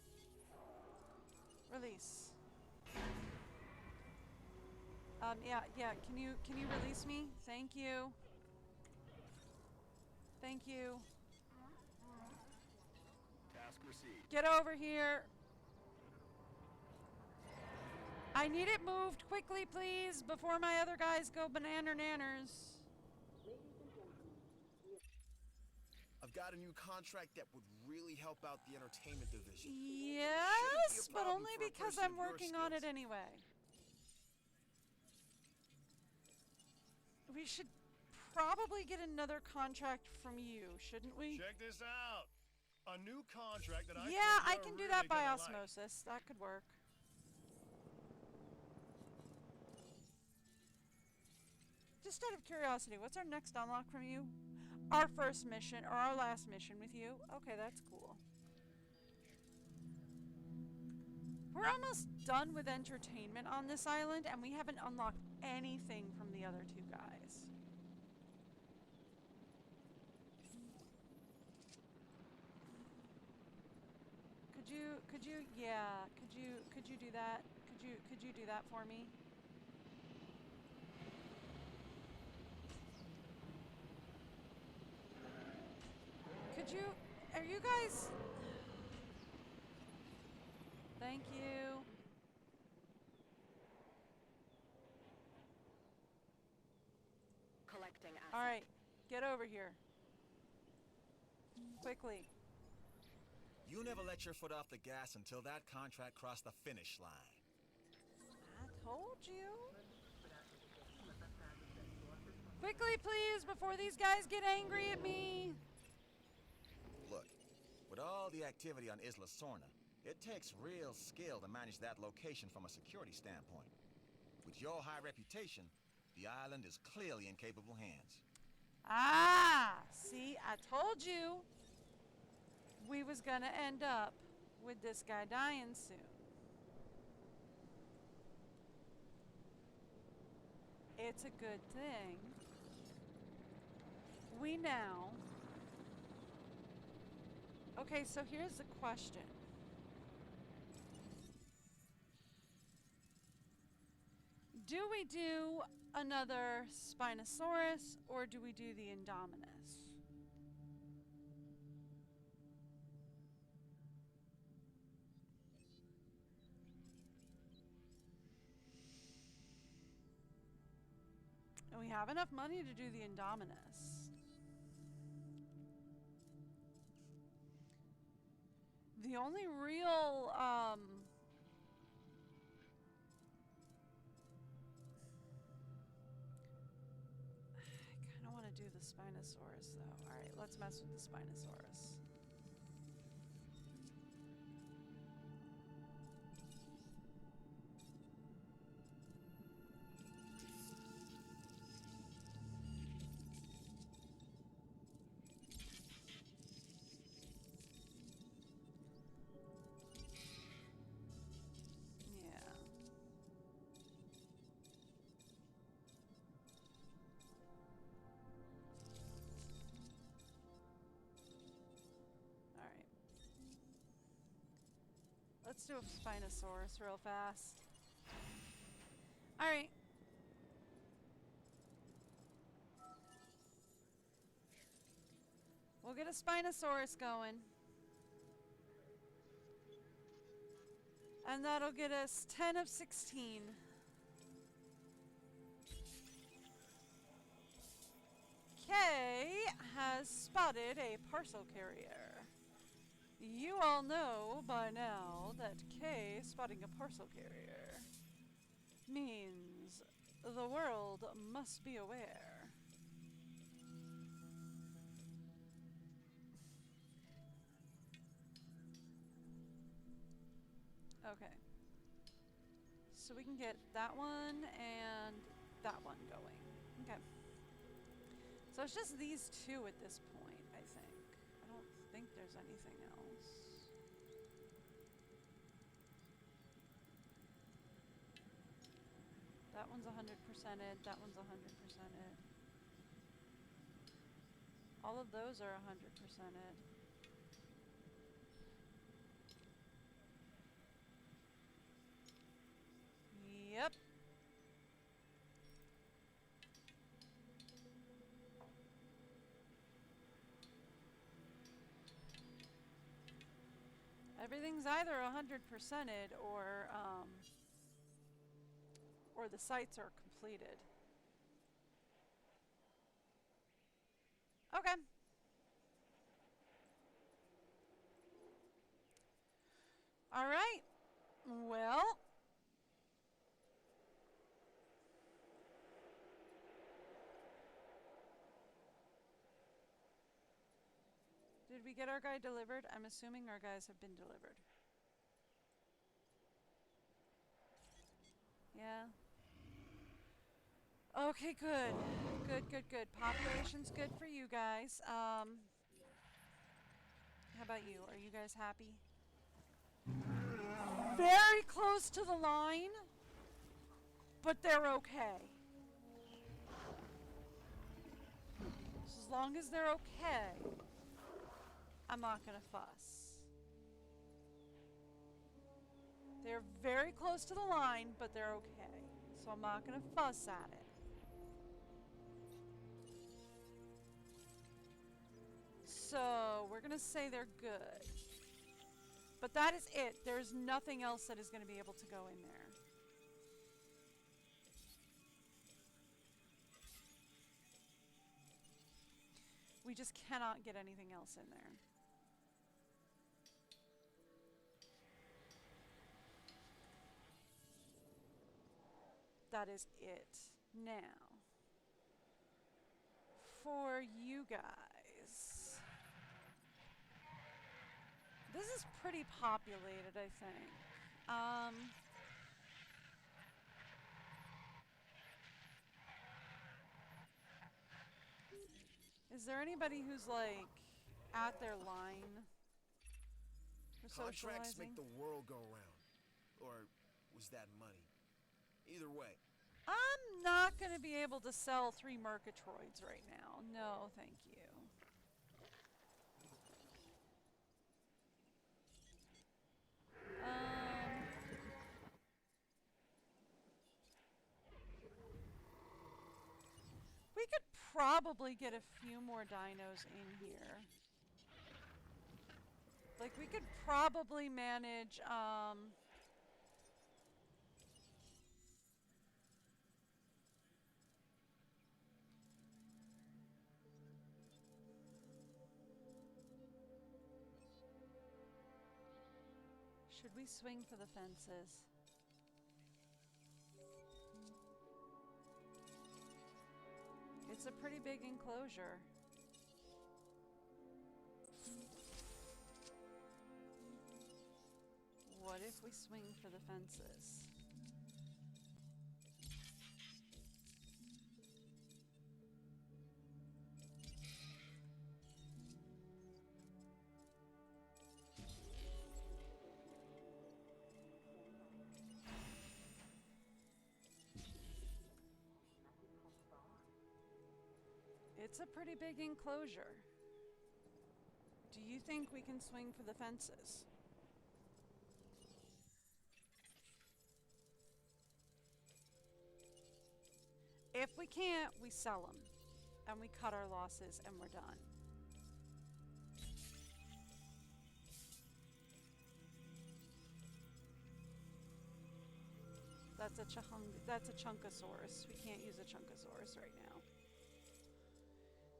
Speaker 1: Release. Yeah. Can you release me? Thank you. Thank you.
Speaker 2: Task received.
Speaker 1: Get over here. I need it moved quickly, please, before my other guys go banana nanners.
Speaker 5: I've got a new contract that would really help out the entertainment division.
Speaker 1: Yes, but
Speaker 5: problem
Speaker 1: only
Speaker 5: for a
Speaker 1: because
Speaker 5: person
Speaker 1: I'm
Speaker 5: of your
Speaker 1: working on it
Speaker 5: skills.
Speaker 1: anyway. We should probably get another contract from you, shouldn't we?
Speaker 2: Check this out. A new contract that I
Speaker 1: Yeah,
Speaker 2: think
Speaker 1: I
Speaker 2: you're
Speaker 1: can do
Speaker 2: really
Speaker 1: that by
Speaker 2: gonna like.
Speaker 1: osmosis. That could work. Just out of curiosity, what's our next unlock from you? Our first mission, or our last mission with you? Okay, that's cool. We're almost done with entertainment on this island, and we haven't unlocked anything from the other 2 guys. Could you do that? Could you do that for me? Are you guys? Thank you.
Speaker 4: Collecting assets.
Speaker 1: All right, get over here. Quickly.
Speaker 3: You never let your foot off the gas until that contract crossed the finish line.
Speaker 1: I told you. Quickly, please, before these guys get angry at me.
Speaker 3: Look, with all the activity on Isla Sorna, it takes real skill to manage that location from a security standpoint. With your high reputation, the island is clearly in capable hands.
Speaker 1: Ah, see, I told you we was gonna end up with this guy dying soon. It's a good thing we now... Okay, so here's the question. Do we do another Spinosaurus, or do we do the Indominus? And we have enough money to do the Indominus. The only real, I kind of want to do the Spinosaurus, though. Alright, let's mess with the Spinosaurus. Let's do a Spinosaurus real fast. Alright. We'll get a Spinosaurus going. And that'll get us 10 of 16. Kay has spotted a parcel carrier. You all know by now that Kay spotting a parcel carrier means the world must be aware. Okay. So we can get that one and that one going. Okay. So it's just these two at this point, I think. I don't think there's anything else. That one's 100%ed. That one's 100%ed. All of those are 100%ed. Yep. Everything's either 100%ed or the sites are completed. Okay. All right. Well, did we get our guy delivered? I'm assuming our guys have been delivered. Yeah. Okay, good. Good. Population's good for you guys. How about you? Are you guys happy? Very close to the line, but they're okay. So as long as they're okay, I'm not gonna fuss. They're very close to the line, but they're okay. So I'm not gonna fuss at it. So we're gonna say they're good. But that is it. There's nothing else that is gonna be able to go in there. We just cannot get anything else in there. That is it. Now, for you guys. This is pretty populated, I think. Is there anybody who's like at their line for
Speaker 5: Contracts
Speaker 1: socializing?
Speaker 5: make the world go round. Or was that money? Either way.
Speaker 1: I'm not going to be able to sell 3 Murgatroyds right now. No, thank you. We could probably get a few more dinos in here. Like, we could probably manage, should we swing for the fences? It's a pretty big enclosure. What if we swing for the fences? It's a pretty big enclosure. Do you think we can swing for the fences? If we can't, we sell them. And we cut our losses and we're done. That's a Chunkosaurus. We can't use a Chunkosaurus right now.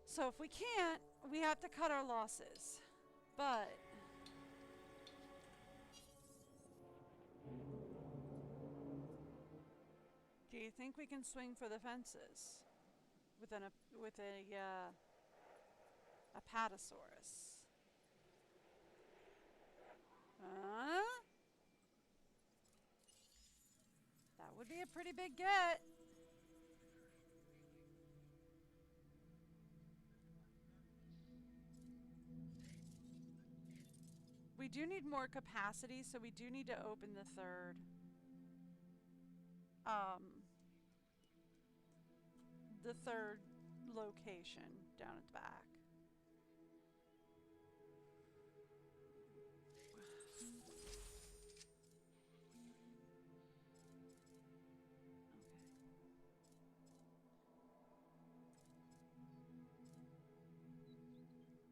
Speaker 1: So if we can't, we have to cut our losses. But do you think we can swing for the fences with a Apatosaurus? That would be a pretty big get. We do need more capacity, so we do need to open the third. The third location down at the back.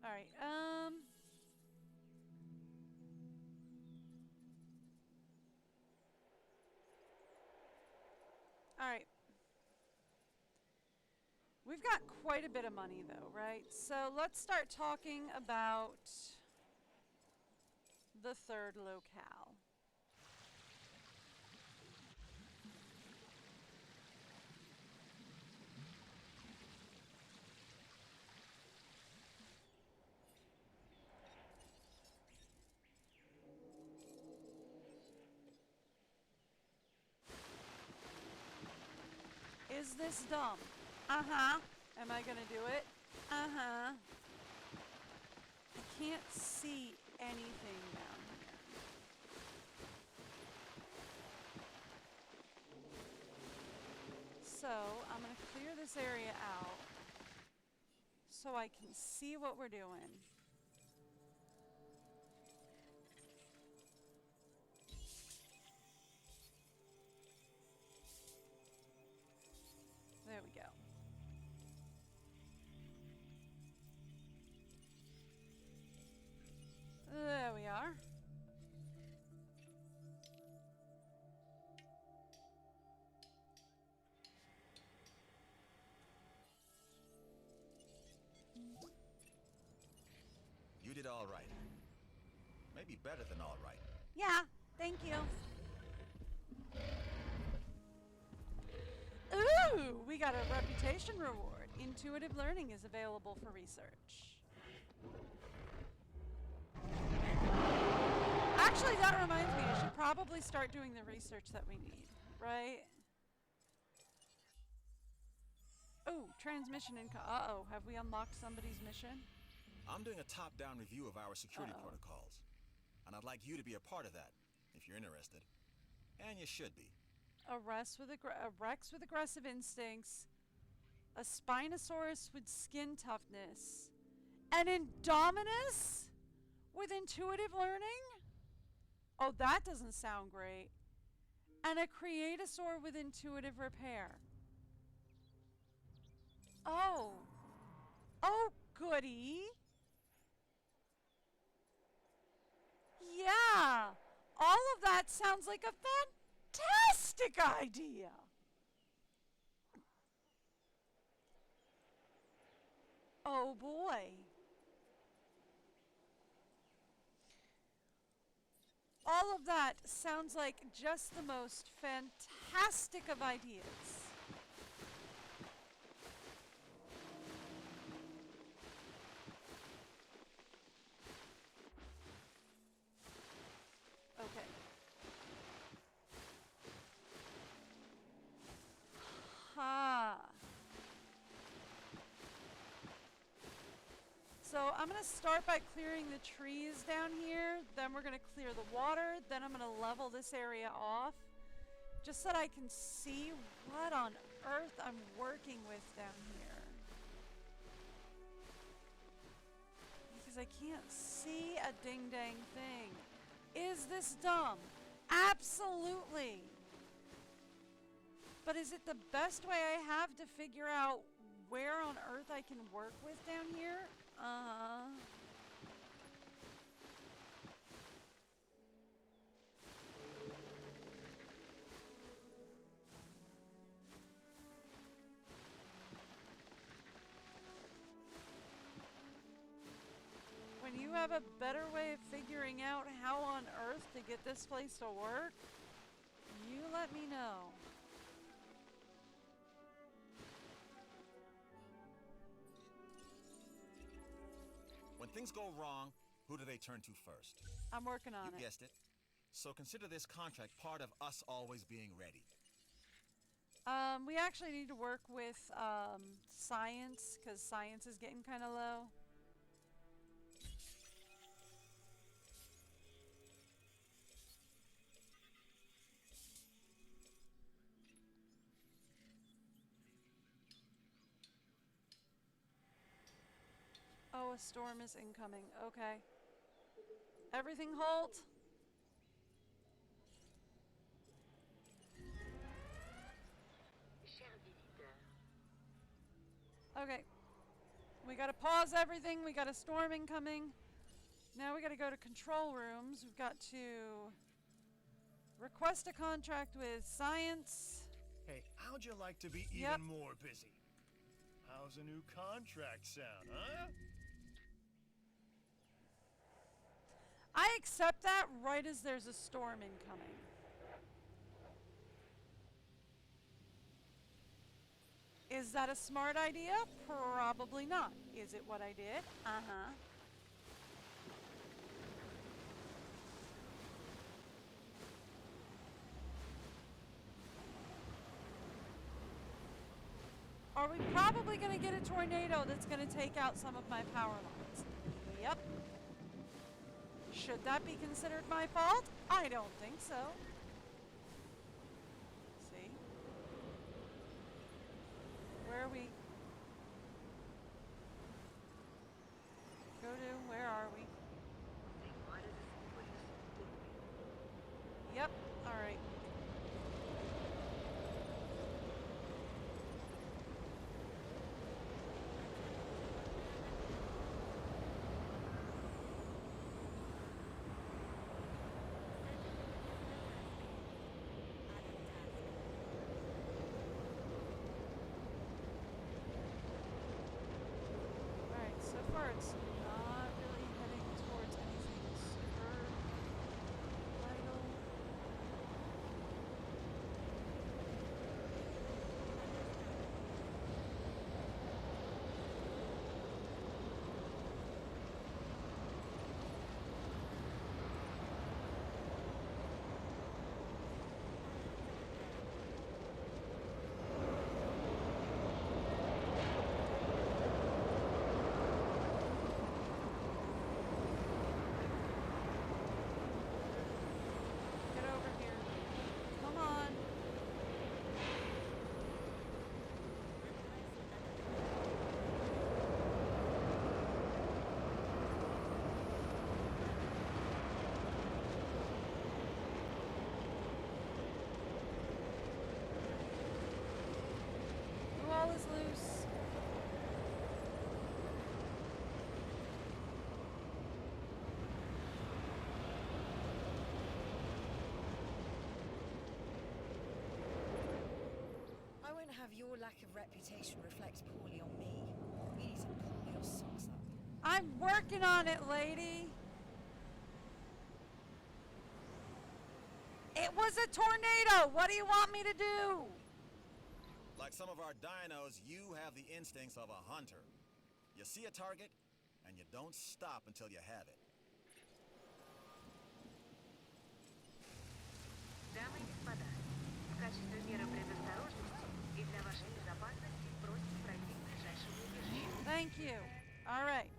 Speaker 1: All right. All right. We've got quite a bit of money though, right? So let's start talking about the third locale. Is this dumb? Uh-huh. Am I gonna do it? Uh-huh. I can't see anything down here. So, I'm gonna clear this area out so I can see what we're doing. There we go. There we are.
Speaker 3: You did all right. Maybe better than all right.
Speaker 1: Yeah, thank you. Ooh, we got a reputation reward. Intuitive learning is available for research. Actually, that reminds me, I should probably start doing the research that we need, right? Oh, transmission uh-oh, have we unlocked somebody's mission?
Speaker 3: I'm doing a top-down review of our security protocols, and I'd like you to be a part of that, if you're interested. And you should be.
Speaker 1: A Rex with aggressive instincts, a Spinosaurus with skin toughness, an Indominus with intuitive learning? Oh, that doesn't sound great. And a Creatosaur with intuitive repair. Oh. Oh, goody. Yeah. All of that sounds like a fantastic idea. Oh, boy. All of that sounds like just the most fantastic of ideas. Okay. Ha. So I'm going to start by clearing the trees down here, then we're going to clear the water, then I'm going to level this area off, just so that I can see what on earth I'm working with down here. Because I can't see a ding-dang thing. Is this dumb? Absolutely. But is it the best way I have to figure out where on earth I can work with down here? When you have a better way of figuring out how on earth to get this place to work, you let me know.
Speaker 3: When things go wrong, who do they turn to first?
Speaker 1: I'm working on it.
Speaker 3: You guessed it. So consider this contract part of us always being ready.
Speaker 1: We actually need to work with science, because science is getting kind of low. Oh, a storm is incoming. Okay. Everything halt. Okay. We gotta pause everything. We got a storm incoming. Now we gotta go to control rooms. We've got to request a contract with science.
Speaker 2: Hey, how'd you like to be even more busy? How's a new contract sound, huh?
Speaker 1: I accept that right as there's a storm incoming. Is that a smart idea? Probably not. Is it what I did? Uh-huh. Are we probably going to get a tornado that's going to take out some of my power lines? Yep. Should that be considered my fault? I don't think so. See? Where are we? Go to, where are we? Yep, alright.
Speaker 6: won't have your lack of reputation reflect poorly on me. You need to pull your socks up.
Speaker 1: I'm working on it, lady. It was a tornado. What do you want me to do?
Speaker 3: Like some of our dinos, you have the instincts of a hunter. You see a target, and you don't stop until you have it.
Speaker 9: Дамы и господа, в качестве меры предосторожности и для вашей безопасности просим пройти к ближайшему убежищу.
Speaker 1: Thank you. All right.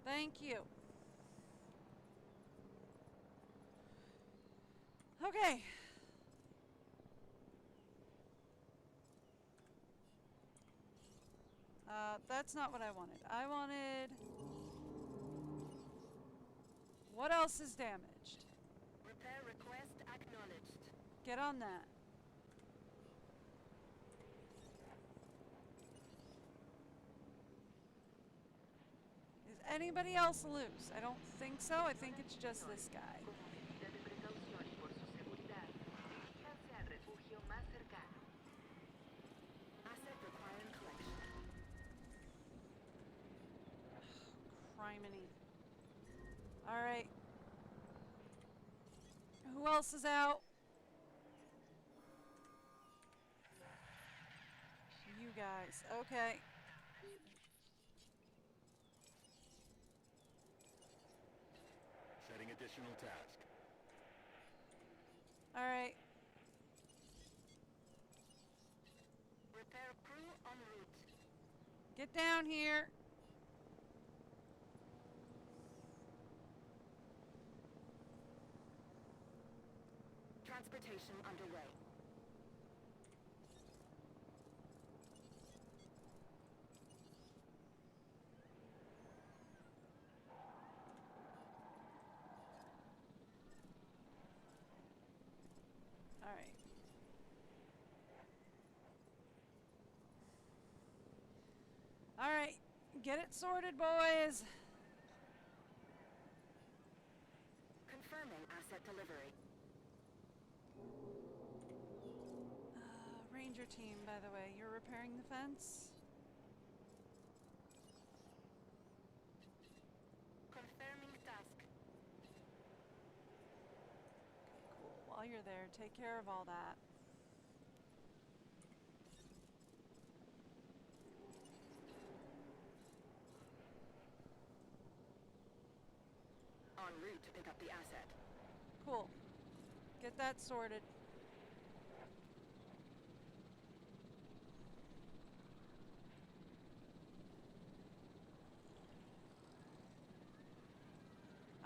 Speaker 1: Thank you. Okay. That's not what I wanted. I wanted... What else is damaged?
Speaker 4: Repair request acknowledged.
Speaker 1: Get on that. Is anybody else loose? I don't think so. I think it's just this guy.
Speaker 9: Como medida de precaución y por su seguridad, diríjanse al refugio más cercano.
Speaker 4: Asset requiring collection.
Speaker 1: Criminy. All right. Who else is out? You guys. Okay.
Speaker 2: Setting additional task.
Speaker 1: All right.
Speaker 4: Repair crew en route.
Speaker 1: Get down here.
Speaker 4: Transportation underway.
Speaker 1: All right. All right. Get it sorted, boys.
Speaker 4: Confirming asset delivery.
Speaker 1: Ranger team, by the way, you're repairing the fence?
Speaker 4: Confirming task.
Speaker 1: Cool. While you're there, take care of all that.
Speaker 4: En route to pick up the asset.
Speaker 1: Cool. Get that sorted.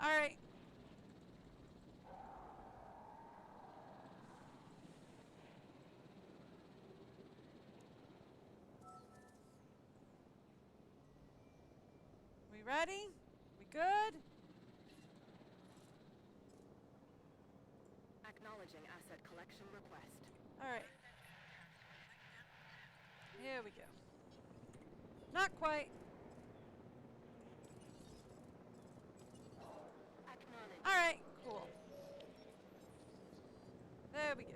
Speaker 1: All right. We ready? We good?
Speaker 4: Acknowledging asset collection request.
Speaker 1: All right. Here we go. Not quite.
Speaker 4: Acknowledged.
Speaker 1: All right, cool. There we go.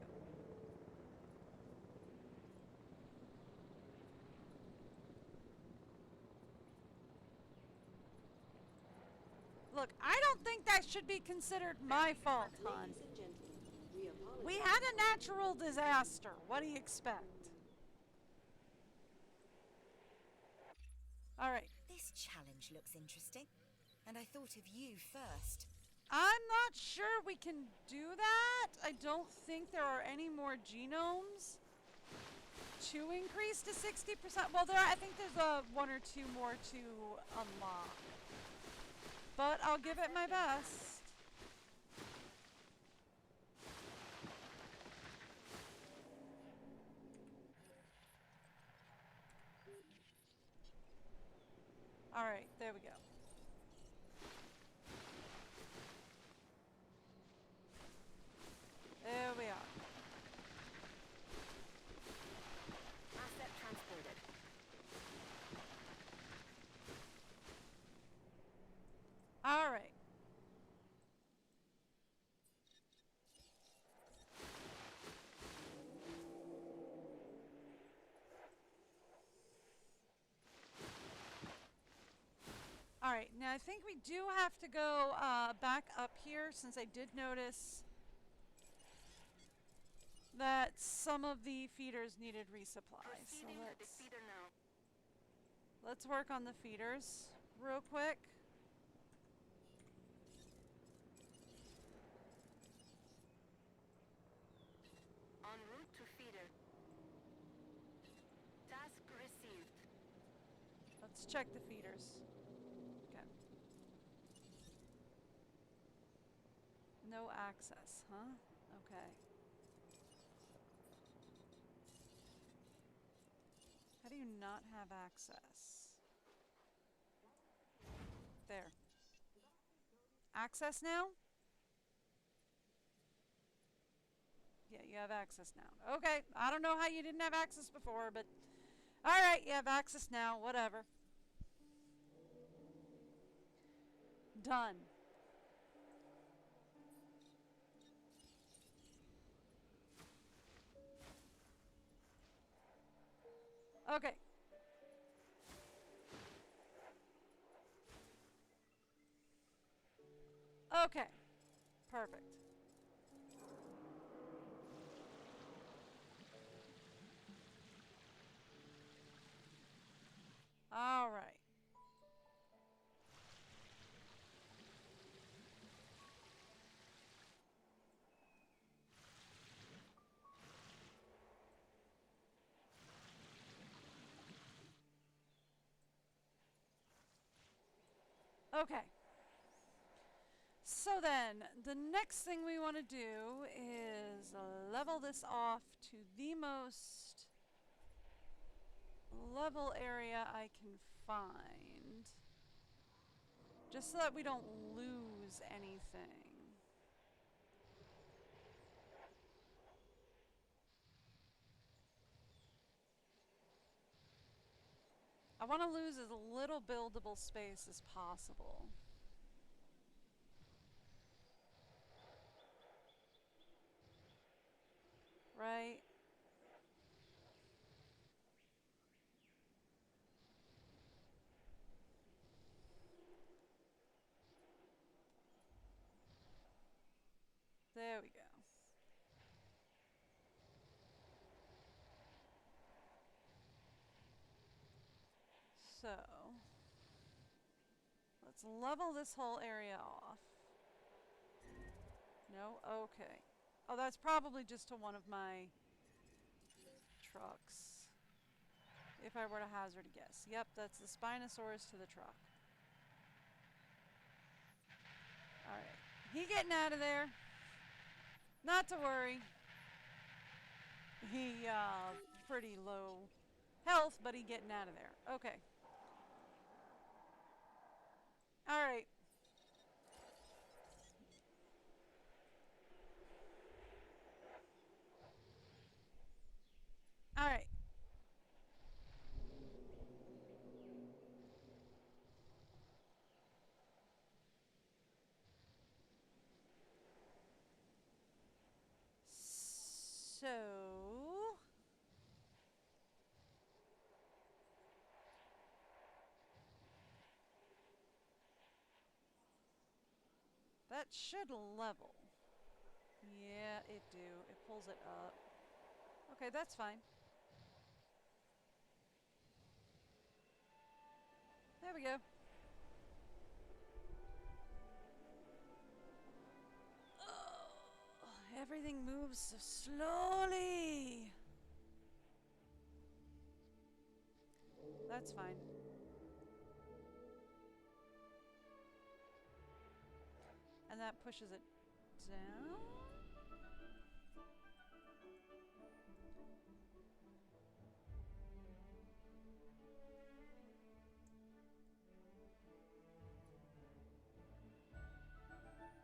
Speaker 1: Look, I don't think that should be considered my fault, hon.
Speaker 7: Ladies and gentlemen, we apologize.
Speaker 1: We had a natural disaster. What do you expect? All right.
Speaker 6: This challenge looks interesting, and I thought of you first.
Speaker 1: I'm not sure we can do that. I don't think there are any more genomes to increase to 60%. Well, I think there's one or two more to unlock. But I'll give it my best. All right, there we go. There we are.
Speaker 4: Asset transported.
Speaker 1: All right. I think we do have to go back up here since I did notice that some of the feeders needed resupply. So
Speaker 4: Proceeding to the feeder now.
Speaker 1: let's work on the feeders real quick.
Speaker 4: En route to feeder. Task received.
Speaker 1: Let's check the feeders. Okay. No access, huh? Okay. How do you not have access? There. Access now? Yeah, you have access now. Okay, I don't know how you didn't have access before, but alright, you have access now, whatever. Done. Okay. Okay. Perfect. All right. Okay. So then, the next thing we want to do is level this off to the most level area I can find. Just so that we don't lose anything. I want to lose as little buildable space as possible. Right? There we go. So, let's level this whole area off. No? Okay. Oh, that's probably just to one of my trucks. If I were to hazard a guess. Yep, that's the Spinosaurus to the truck. Alright. He getting out of there. Not to worry. He, pretty low health, but he getting out of there. Okay. Alright. Alright. So... that should level. Yeah, it do. It pulls it up. Okay, that's fine. There we go. Oh, everything moves so slowly. That's fine. And that pushes it down.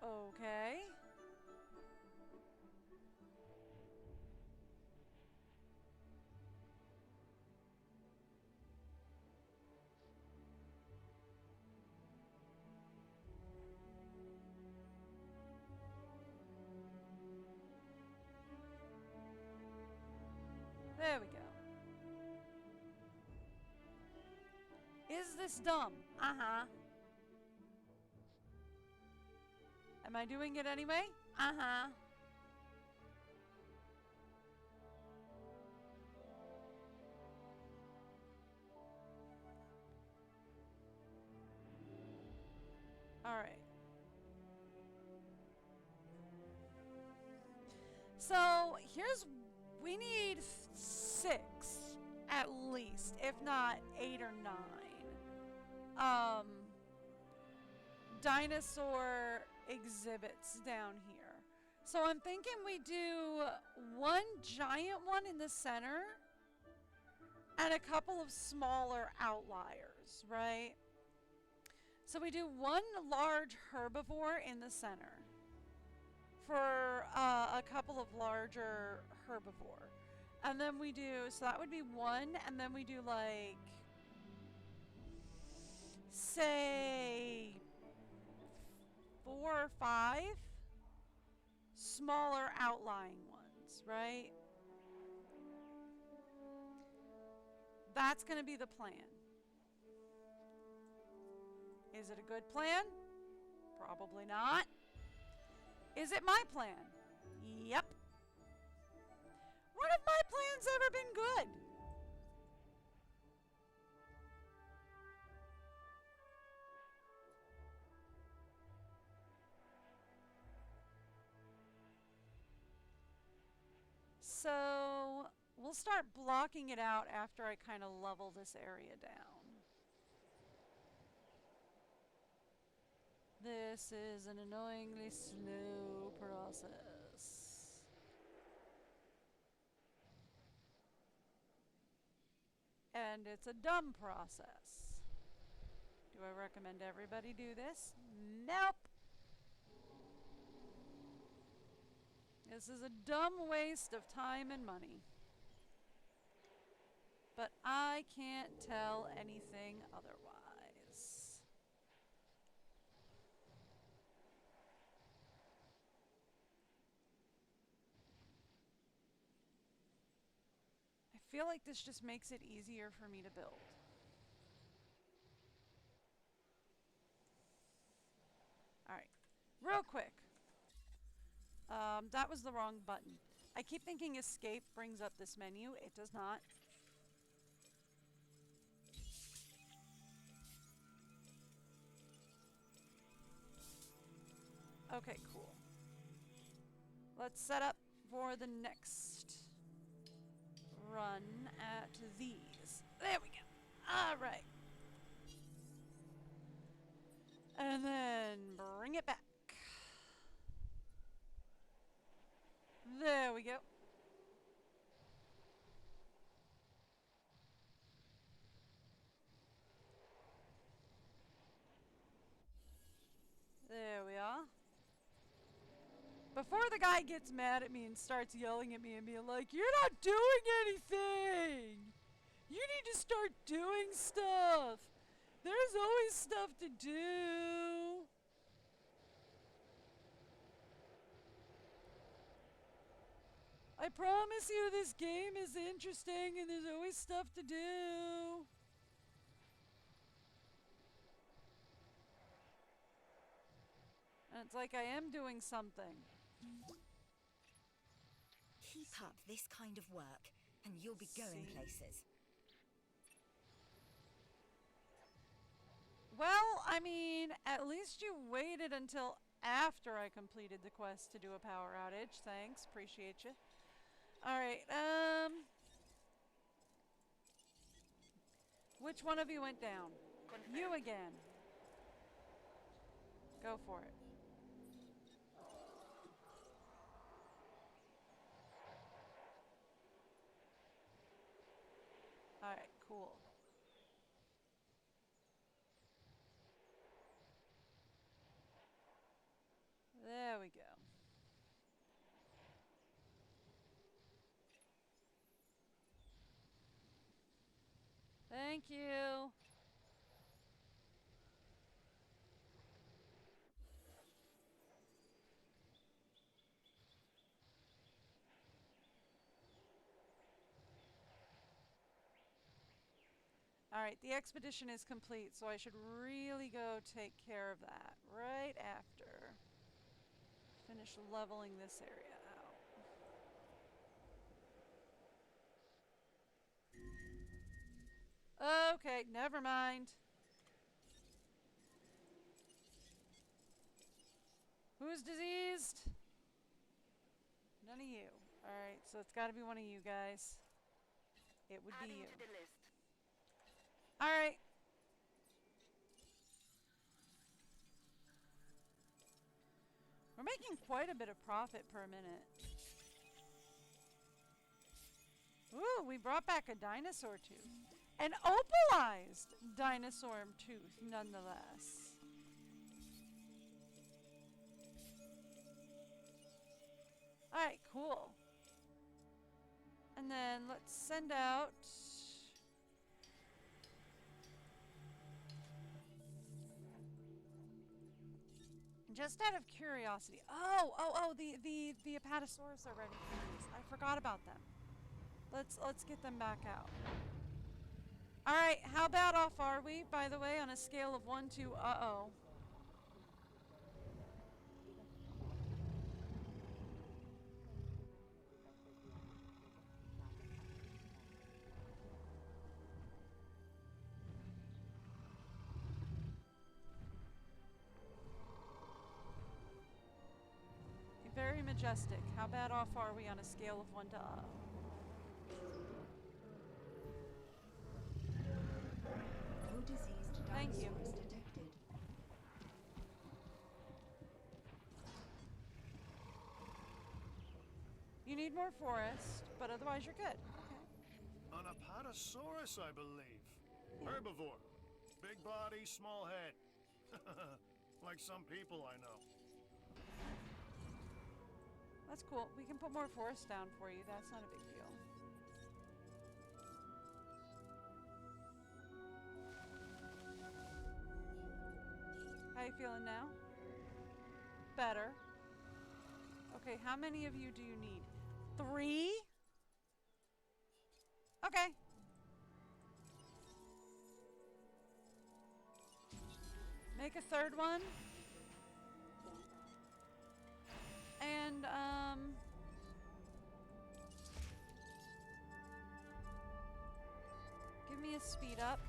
Speaker 1: Okay. There we go. Is this dumb? Uh-huh. Am I doing it anyway? Uh-huh. All right. So we need 6 at least, if not 8 or 9. Dinosaur exhibits down here. So I'm thinking we do one giant one in the center and a couple of smaller outliers, right? So we do one large herbivore in the center for a couple of larger herbivore. And then we do, so that would be one, and then we do like, say, 4 or 5 smaller outlying ones, right? That's going to be the plan. Is it a good plan? Probably not. Is it my plan? Yep. When have my plans ever been good? So we'll start blocking it out after I kind of level this area down. This is an annoyingly slow process. And it's a dumb process. Do I recommend everybody do this? Nope. This is a dumb waste of time and money. But I can't tell anything otherwise. I feel like this just makes it easier for me to build. All right, real quick. That was the wrong button. I keep thinking escape brings up this menu. It does not. Okay, cool. Let's set up for the next run at these. There we go. All right. And then bring it back. There we go. There we are. Before the guy gets mad at me and starts yelling at me and being like, "You're not doing anything! You need to start doing stuff! There's always stuff to do!" I promise you this game is interesting and there's always stuff to do. And it's like I am doing something.
Speaker 6: Keep up this kind of work and you'll be going places.
Speaker 1: Well, I mean, at least you waited until after I completed the quest to do a power outage. Thanks, appreciate you. Alright, which one of you went down?
Speaker 4: Confirmed.
Speaker 1: You again. Go for it. Alright, cool. There we go. Thank you. Alright, the expedition is complete, so I should really go take care of that right after. finish leveling this area out. Okay, never mind. Who's diseased? None of you. Alright, so it's gotta be one of you guys. It would be
Speaker 4: Adding
Speaker 1: you.
Speaker 4: to the list.
Speaker 1: Alright. We're making quite a bit of profit per minute. Ooh, we brought back a dinosaur tooth. An opalized dinosaur tooth, nonetheless. Alright, cool. And then let's send out... Just out of curiosity. The Apatosaurus are ready for these. I forgot about them. Let's get them back out. Alright, how bad off are we, by the way, on a scale of 1 to uh-oh? Very majestic. How bad off are we on a scale of 1 to
Speaker 12: No diseased
Speaker 1: Thank you.
Speaker 12: dinosaurs detected.
Speaker 1: You need more forest, but otherwise you're good. Okay.
Speaker 2: An Apatosaurus, I believe. Herbivore. Big body, small head. Like some people I know.
Speaker 1: That's cool. We can put more forest down for you. That's not a big deal. How you feeling now? Better. Okay, how many of you do you need? 3? Okay. Make a third one. And, give me a speed up.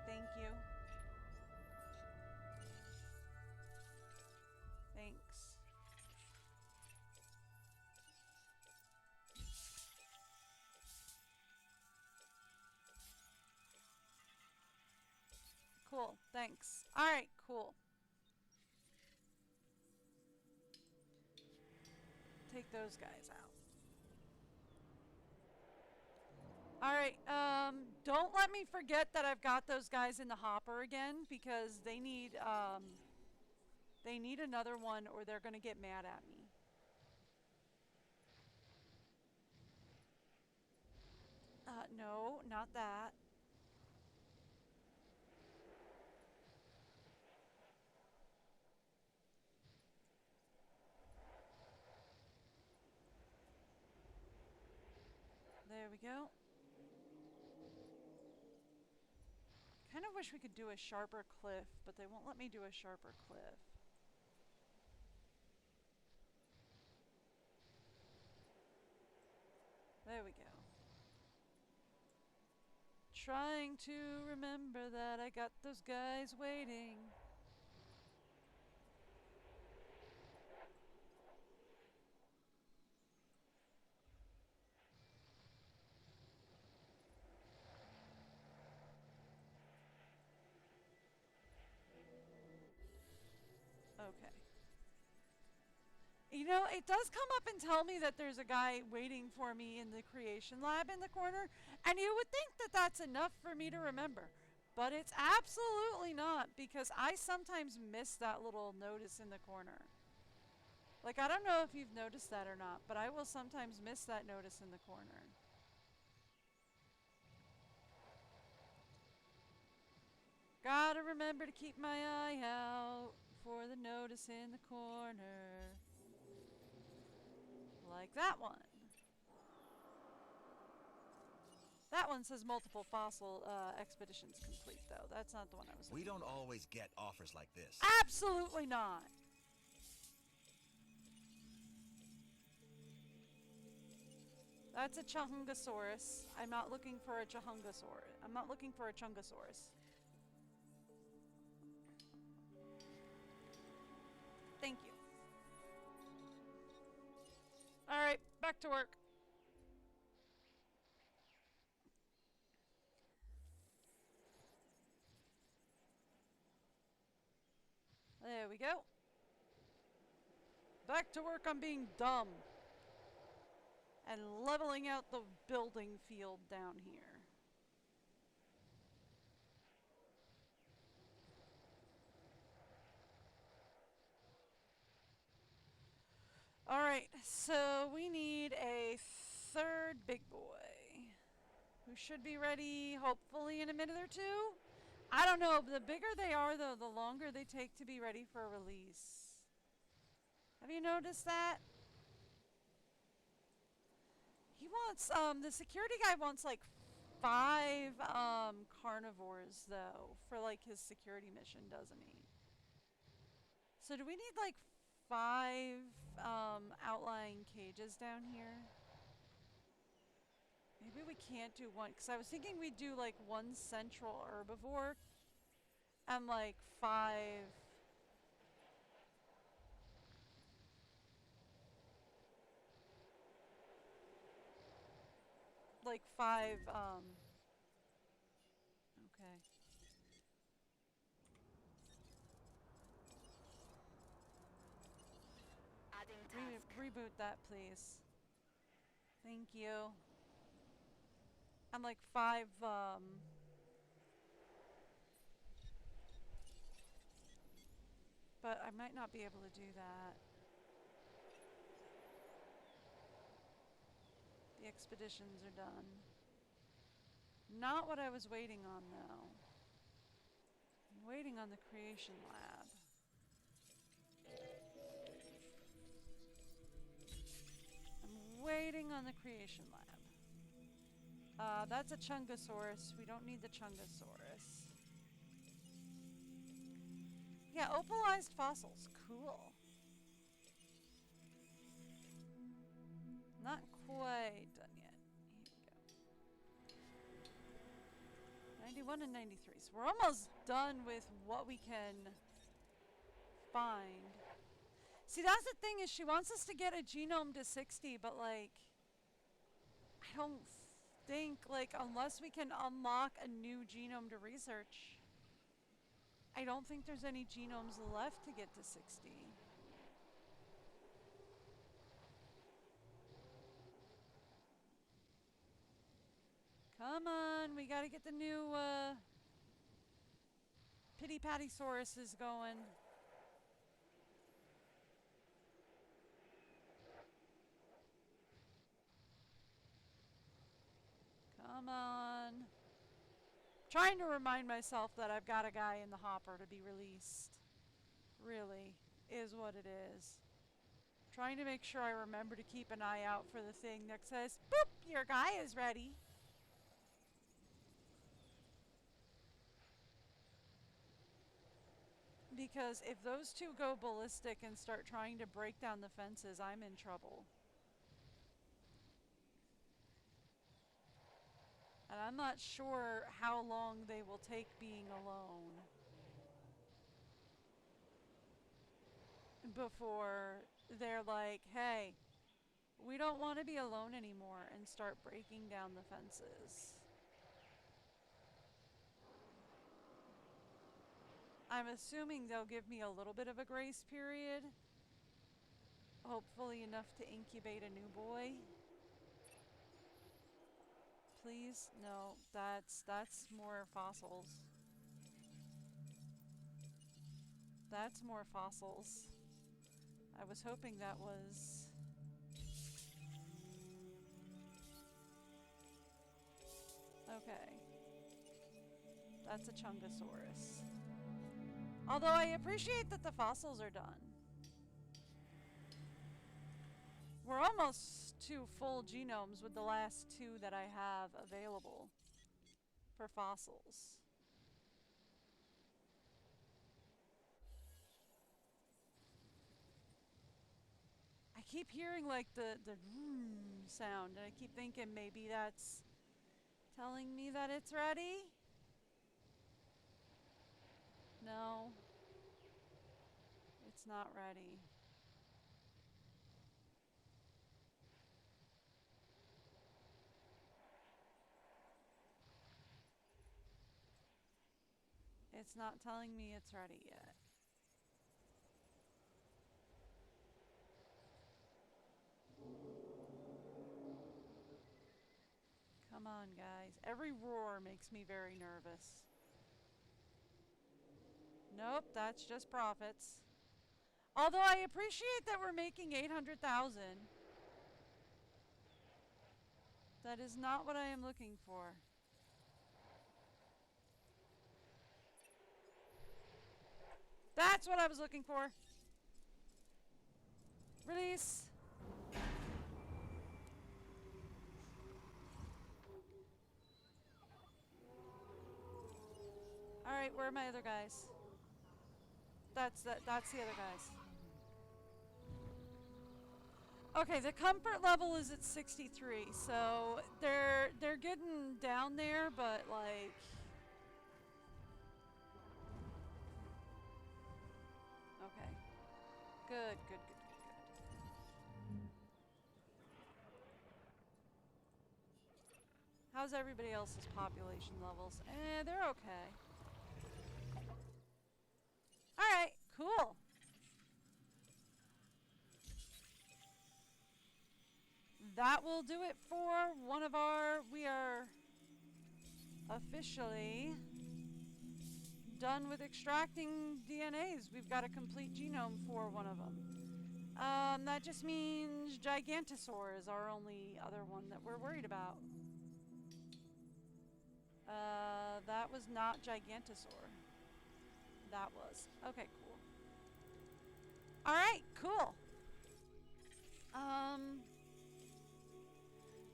Speaker 1: Thank you. Thanks. Cool, thanks. Alright, cool. Take those guys out. Alright, don't let me forget that I've got those guys in the hopper again, because they need another one or they're gonna get mad at me. No, not that. There we go. Kind of wish we could do a sharper cliff, but they won't let me do a sharper cliff. There we go. Trying to remember that I got those guys waiting. Okay. You know, it does come up and tell me that there's a guy waiting for me in the creation lab in the corner, and you would think that that's enough for me to remember. But it's absolutely not, because I sometimes miss that little notice in the corner. Like, I don't know if you've noticed that or not, but I will sometimes miss that notice in the corner. Gotta remember to keep my eye out for the notice in the corner. Like that one. That one says multiple fossil expeditions complete, though. That's not the one I was looking
Speaker 3: We don't
Speaker 1: for.
Speaker 3: always get offers like this.
Speaker 1: Absolutely not. That's a Chungasaurus. I'm not looking for a Chungasaurus. I'm not looking for a Chungasaurus. Thank you. Alright, back to work. There we go. Back to work on being dumb. And leveling out the building field down here. Alright, so we need a third big boy. Who should be ready hopefully in a minute or two. I don't know, the bigger they are though, the longer they take to be ready for release. Have you noticed that? He wants, the security guy wants like 5 carnivores though for like his security mission, doesn't he? So do we need like 5 outlying cages down here? Maybe we can't do one, because I was thinking we'd do like 1 central herbivore and like 5 okay.
Speaker 4: Adding task.
Speaker 1: Reboot that, please. Thank you. And like 5, but I might not be able to do that. The expeditions are done. Not what I was waiting on, though. I'm waiting on the creation lab. I'm waiting on the creation lab. That's a Chungasaurus. We don't need the Chungasaurus. Yeah, opalized fossils. Cool. Not quite done yet. Here we go. 91 and 93. So we're almost done with what we can find. See, that's the thing, is she wants us to get a genome to 60, but like, I don't think, like, unless we can unlock a new genome to research, I don't think there's any genomes left to get to 60. Come on, we gotta get the new Pity Patty Sauruses going. Come on. Trying to remind myself that I've got a guy in the hopper to be released. Really, is what it is. Trying to make sure I remember to keep an eye out for the thing that says, boop, your guy is ready. Because if those two go ballistic and start trying to break down the fences, I'm in trouble. And I'm not sure how long they will take being alone before they're like, hey, we don't want to be alone anymore, and start breaking down the fences. I'm assuming they'll give me a little bit of a grace period. Hopefully enough to incubate a new boy. Please? No, that's more fossils. That's more fossils. I was hoping that was... Okay. That's a Chungasaurus. Although I appreciate that the fossils are done. We're almost to full genomes with the last 2 that I have available for fossils. I keep hearing like the sound, and I keep thinking maybe that's telling me that it's ready. No, it's not ready. It's not telling me it's ready yet. Come on, guys. Every roar makes me very nervous. Nope, that's just profits. Although I appreciate that we're making 800,000. That is not what I am looking for. That's what I was looking for. Release. Alright, where are my other guys? That's the other guys. Okay, the comfort level is at 63, so they're getting down there, but like okay. Good, good, good, good, good. How's everybody else's population levels? They're okay. Alright, cool. That will do it for one of our... We are officially done with extracting DNAs. We've got a complete genome for one of them. That just means Gigantosaur is our only other one that we're worried about. That was not Gigantosaur. That was. Okay, cool. Alright, cool.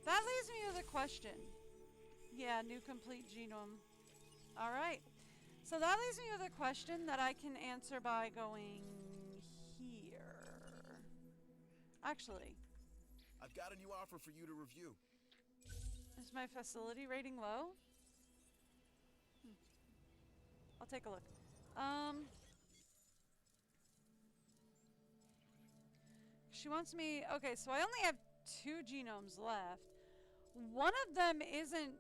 Speaker 1: That leaves me with a question. Yeah, new complete genome. Alright. So that leaves me with a question that I can answer by going here. Actually.
Speaker 5: I've got a new offer for you to review.
Speaker 1: Is my facility rating low? I'll take a look. She wants me... Okay, so I only have 2 genomes left. One of them isn't...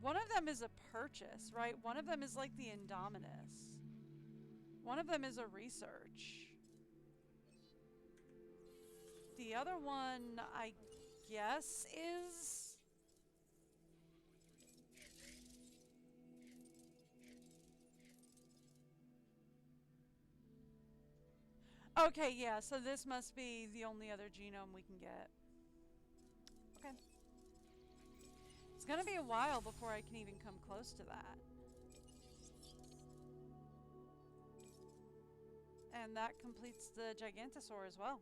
Speaker 1: one of them is a purchase, right? One of them is like the Indominus. One of them is a research. The other one, I guess, is... Okay, yeah, so this must be the only other genome we can get. Okay. It's gonna be a while before I can even come close to that. And that completes the Gigantosaur as well.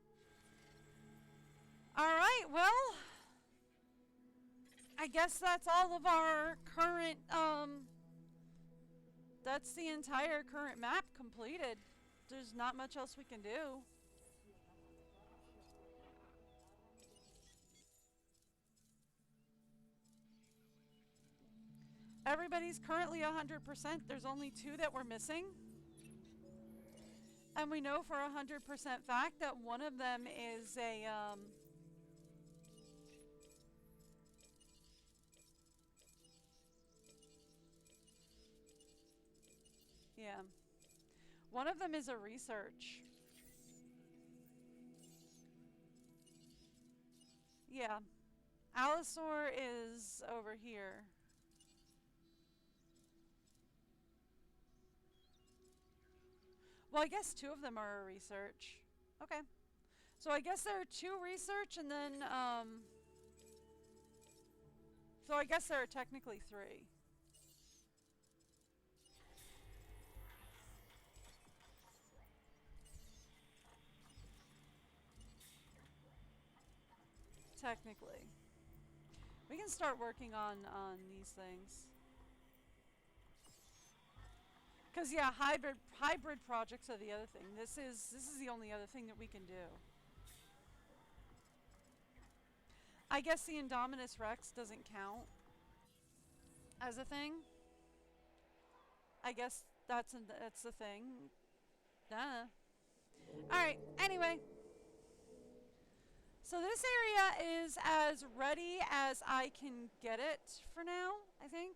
Speaker 1: Alright, well... I guess that's all of our current, that's the entire current map completed. There's not much else we can do. Everybody's currently 100%. There's only 2 that we're missing. And we know for 100% fact that one of them is a, yeah. One of them is a research. Yeah. Allosaur is over here. Well, I guess 2 of them are a research. Okay. So I guess there are 2 research and then, so I guess there are technically 3. Technically. We can start working on these things. Cause yeah, hybrid projects are the other thing. This is the only other thing that we can do. I guess the Indominus Rex doesn't count as a thing. I guess that's the thing. Duh. Alright, anyway. So this area is as ready as I can get it for now, I think.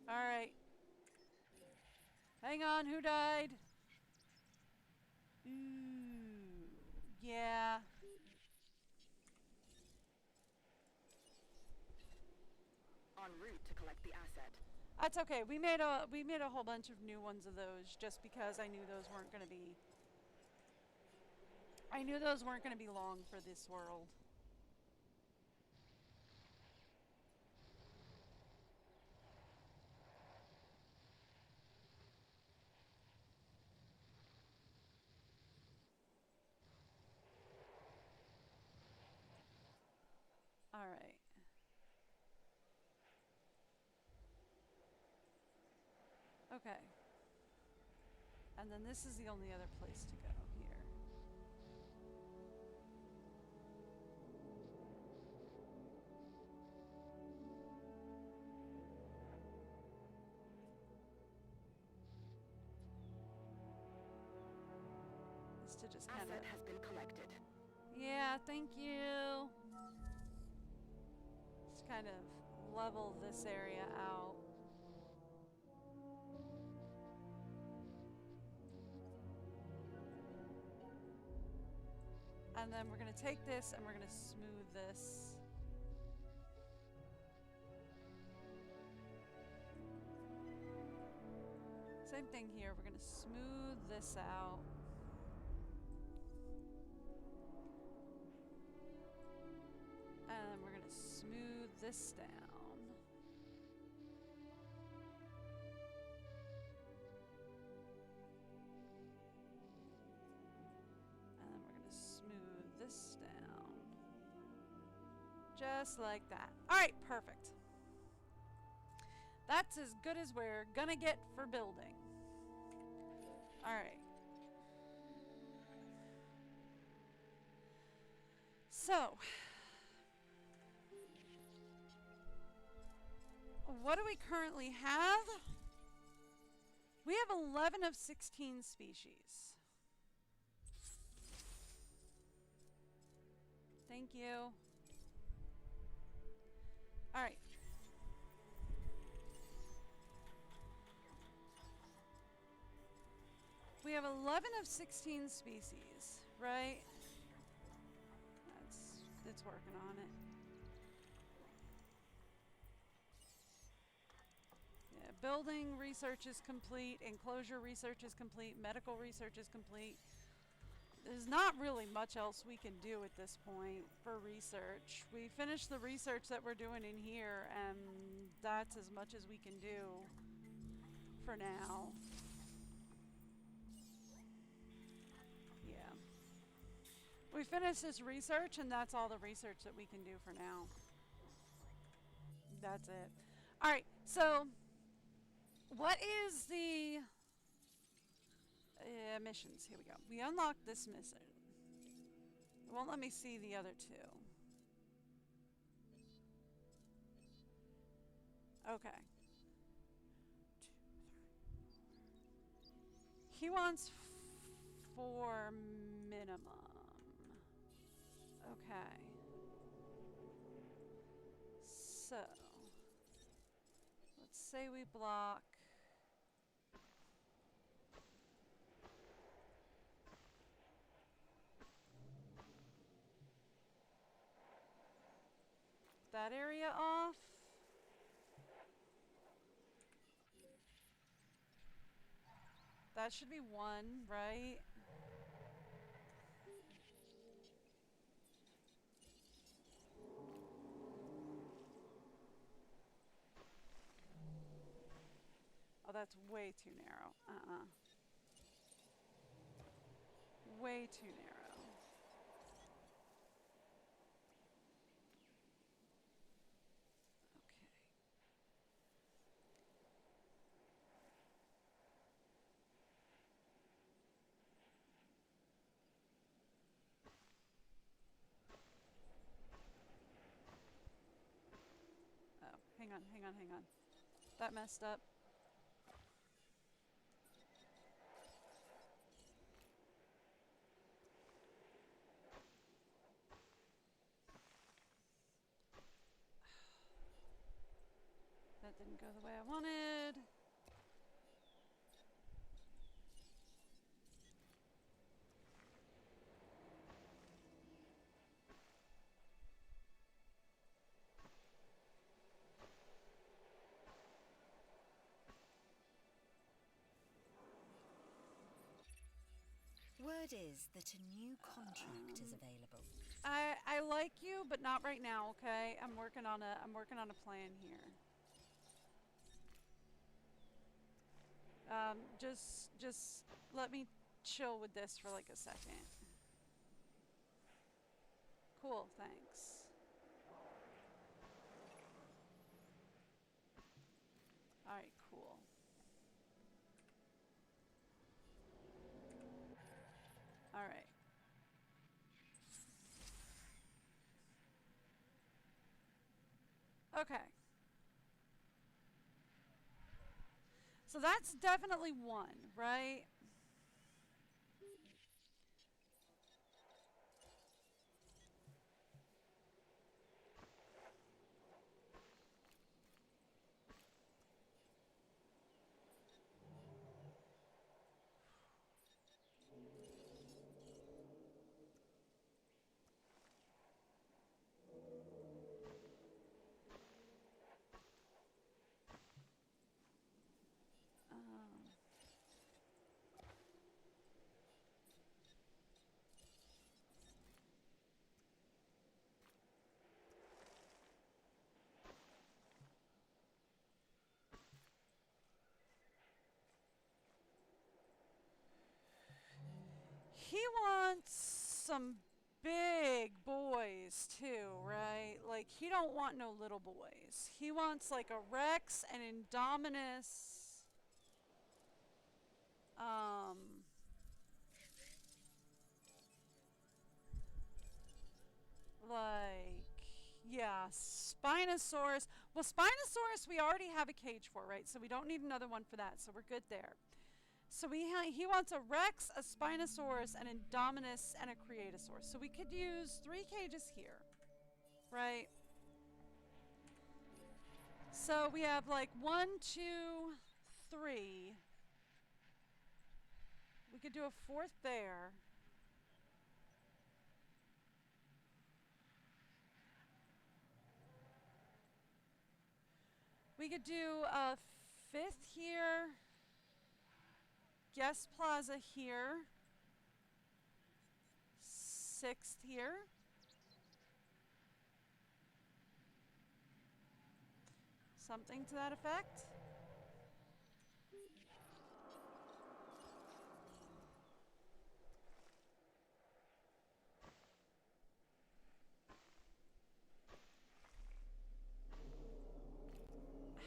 Speaker 1: Alright. Hang on, who died? Ooh, yeah.
Speaker 4: En route to collect the asset.
Speaker 1: That's okay. We made a whole bunch of new ones of those just because I knew those weren't going to be long for this world. All right. Okay. And then this is the only other place to go here. Is to just kind of...
Speaker 4: Asset has been collected.
Speaker 1: Yeah, thank you. Just kind of level this area out. And then we're going to take this and we're going to smooth this. Same thing here. We're going to smooth this out. And we're going to smooth this down. This down. Just like that. Alright, perfect. That's as good as we're gonna get for building. Alright. So, what do we currently have? We have 11 of 16 species. Thank you. All right. We have 11 of 16 species, right? It's working on it. Yeah, building research is complete, enclosure research is complete, medical research is complete. There's not really much else we can do at this point for research. We finished the research that we're doing in here, and that's as much as we can do for now. Yeah. We finished this research, and that's all the research that we can do for now. That's it. Alright, so what is the... missions. Here we go. We unlocked this mission. It won't let me see the other two. Okay. He wants 4 minimum. Okay. So, let's say we block. That area off. That should be 1, right? Oh, that's way too narrow. Way too narrow. hang on. That messed up. That didn't go the way I wanted.
Speaker 6: Word is that a new contract is available.
Speaker 1: I like you, but not right now, okay? I'm working on a plan here. Just let me chill with this for like a second. Cool, thanks. Alright, cool. Alright. Okay. So that's definitely one, right? He wants some big boys too, right? Like he don't want no little boys. He wants like a Rex, an Indominus. Like yeah, Spinosaurus. Well, Spinosaurus we already have a cage for, right? So we don't need another one for that. So we're good there. So he wants a Rex, a Spinosaurus, an Indominus, and a Creatosaurus. So we could use 3 cages here, right? So we have like 1, 2, 3. We could do a 4th there. We could do a 5th here. Guest Plaza here. 6th here. Something to that effect.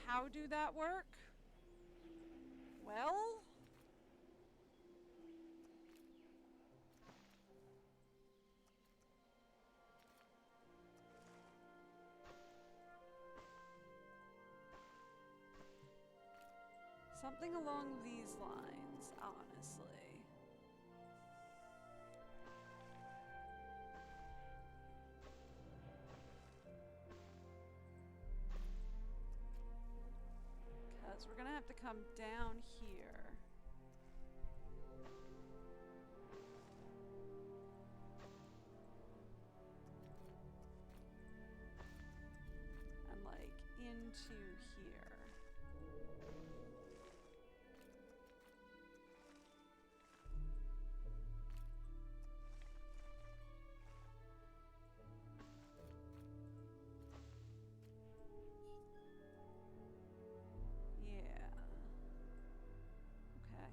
Speaker 1: How do that work? Well, something along these lines, honestly. Because we're going to have to come down here. And like into here. Yeah. Okay.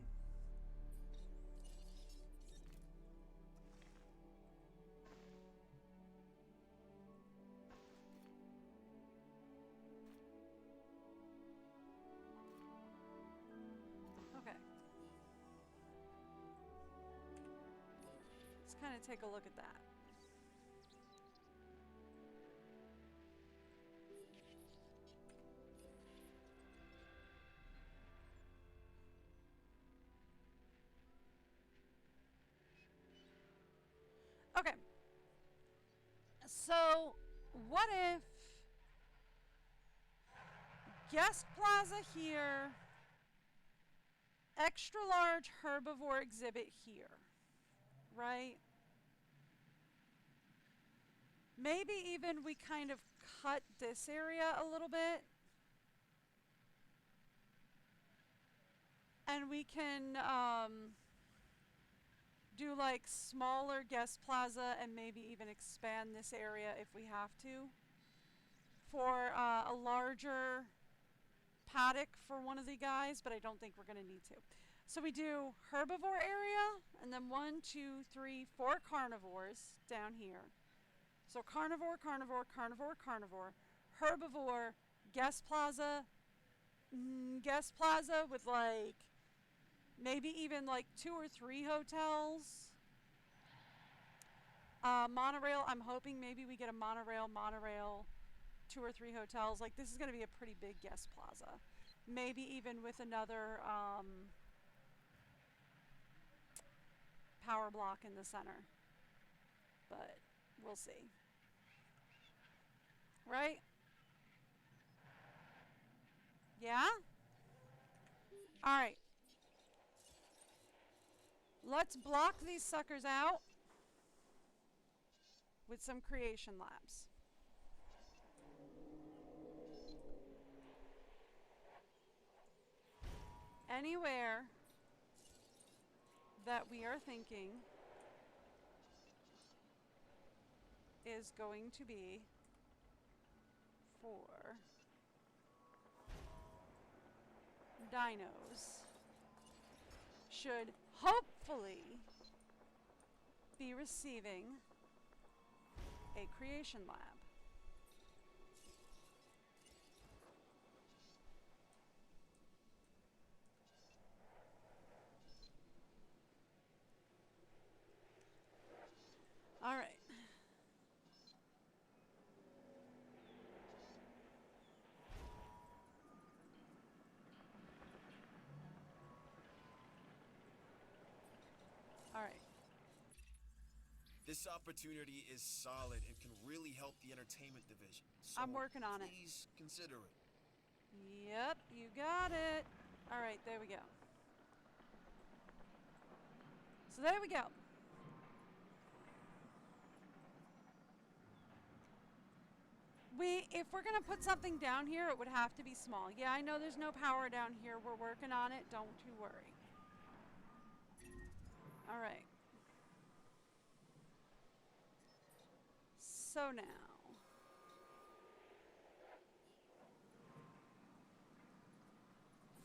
Speaker 1: Okay. Let's kind of take a look at that. So, what if guest plaza here, extra large herbivore exhibit here, right? Maybe even we kind of cut this area a little bit. And we can do like smaller guest plaza and maybe even expand this area if we have to for a larger paddock for one of the guys, but I don't think we're going to need to. So we do herbivore area and then 1, 2, 3, 4 carnivores down here. So carnivore, carnivore, carnivore, carnivore, herbivore, guest plaza with like maybe even like 2 or 3 hotels. Monorail, I'm hoping maybe we get a monorail, 2 or 3 hotels. Like this is going to be a pretty big guest plaza. Maybe even with another power block in the center. But we'll see. Right? Yeah? All right. Let's block these suckers out with some creation labs. Anywhere that we are thinking is going to be for dinos should hopefully be receiving a creation lab. All right. All right.
Speaker 5: This opportunity is solid and can really help the entertainment division. So
Speaker 1: I'm working on it.
Speaker 5: Please consider it.
Speaker 1: Yep, you got it. All right, there we go. So there we go. If we're going to put something down here, it would have to be small. Yeah, I know there's no power down here. We're working on it. Don't you worry. All right. So now.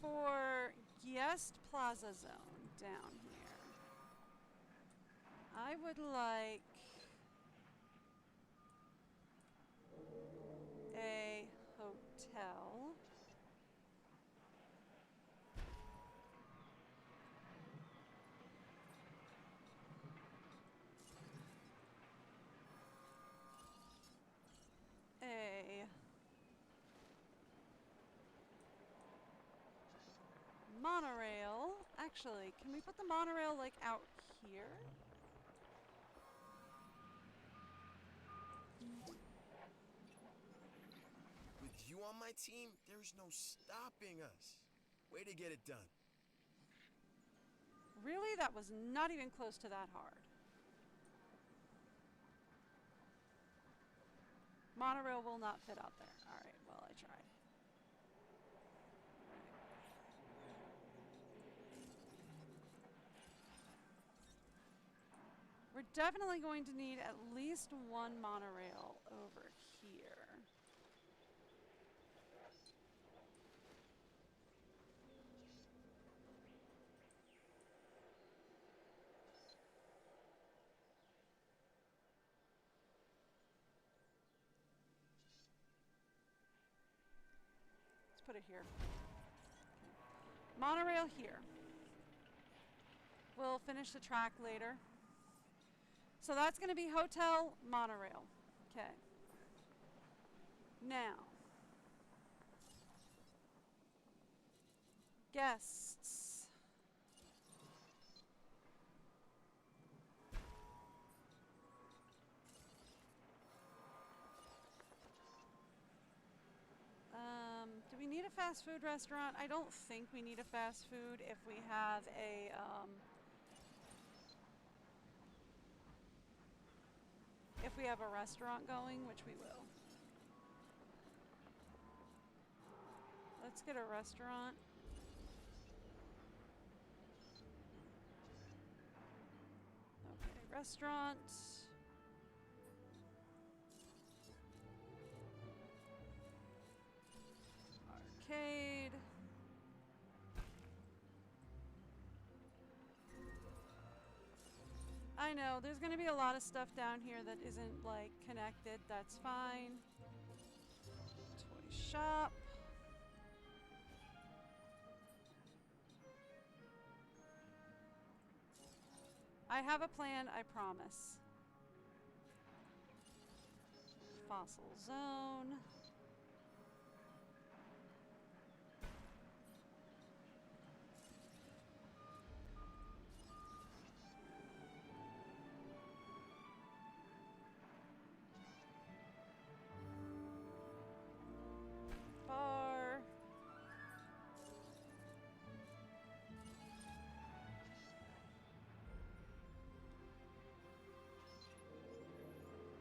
Speaker 1: For guest plaza zone down here, I would like a hotel. A monorail. Actually, can we put the monorail like out here?
Speaker 5: With you on my team, there's no stopping us. Way to get it done.
Speaker 1: Really? That was not even close to that hard. Monorail will not fit out there. All right, well, I tried. We're definitely going to need at least one monorail over here. Let's put it here. Monorail here. We'll finish the track later. So that's going to be hotel, monorail. Okay. Now, guests. fast food restaurant. I don't think we need a fast food if we have a, if we have a restaurant going, which we will. Let's get a restaurant. Okay, restaurant. Arcade. I know, there's gonna be a lot of stuff down here that isn't, like, connected. That's fine. Toy shop. I have a plan, I promise. Fossil zone. Bar.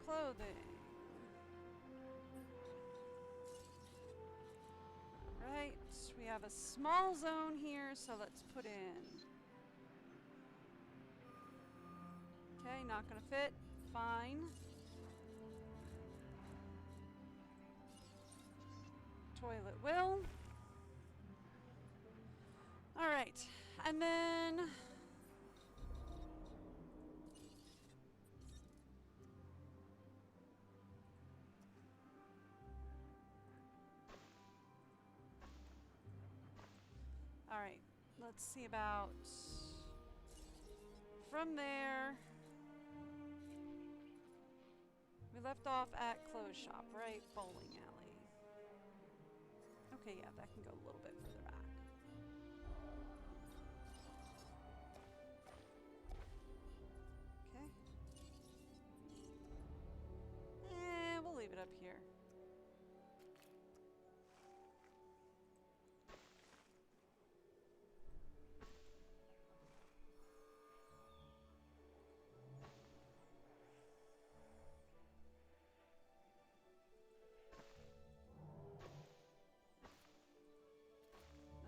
Speaker 1: Clothing. Right, we have a small zone here, so let's put in. Okay, not gonna fit. Fine. Toilet will. All right, and then all right, let's see about from there. We left off at clothes shop, right? Bowling alley. Okay, yeah, that can go a little bit further back. Okay. We'll leave it up here.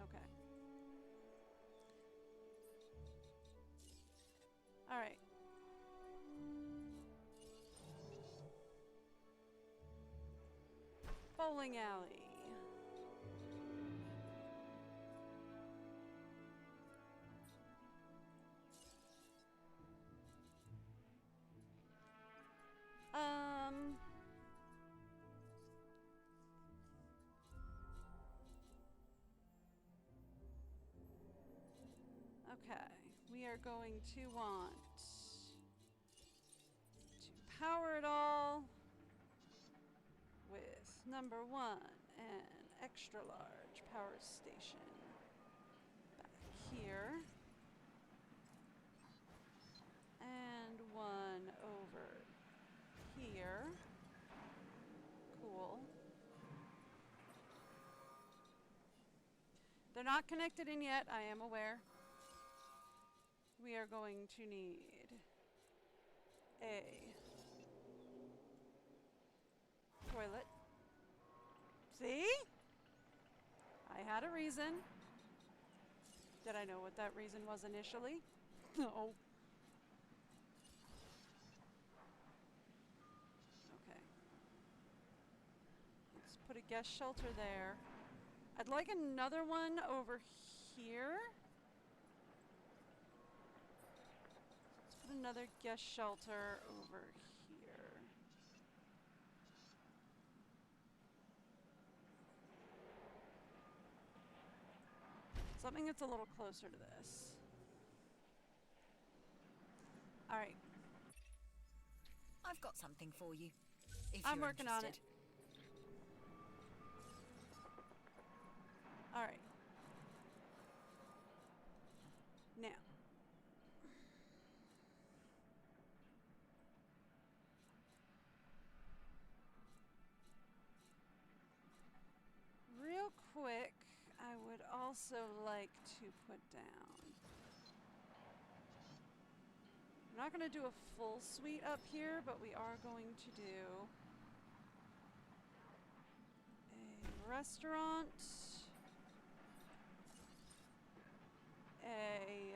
Speaker 1: Okay. All right. Bowling alley. Okay, we are going to want to power it all with number 1 and extra large power station back here. And one over here. Cool. They're not connected in yet, I am aware. We are going to need a toilet. See? I had a reason. Did I know what that reason was initially? No. Okay. Let's put a guest shelter there. I'd like another one over here. Let's put another guest shelter over here. Something that's a little closer to this. All right.
Speaker 6: I've got something for you. If
Speaker 1: I'm
Speaker 6: you're
Speaker 1: working on it.
Speaker 6: interested.
Speaker 1: All right. Now. Real quick. also like to put down. I'm not going to do a full suite up here, but we are going to do a restaurant, a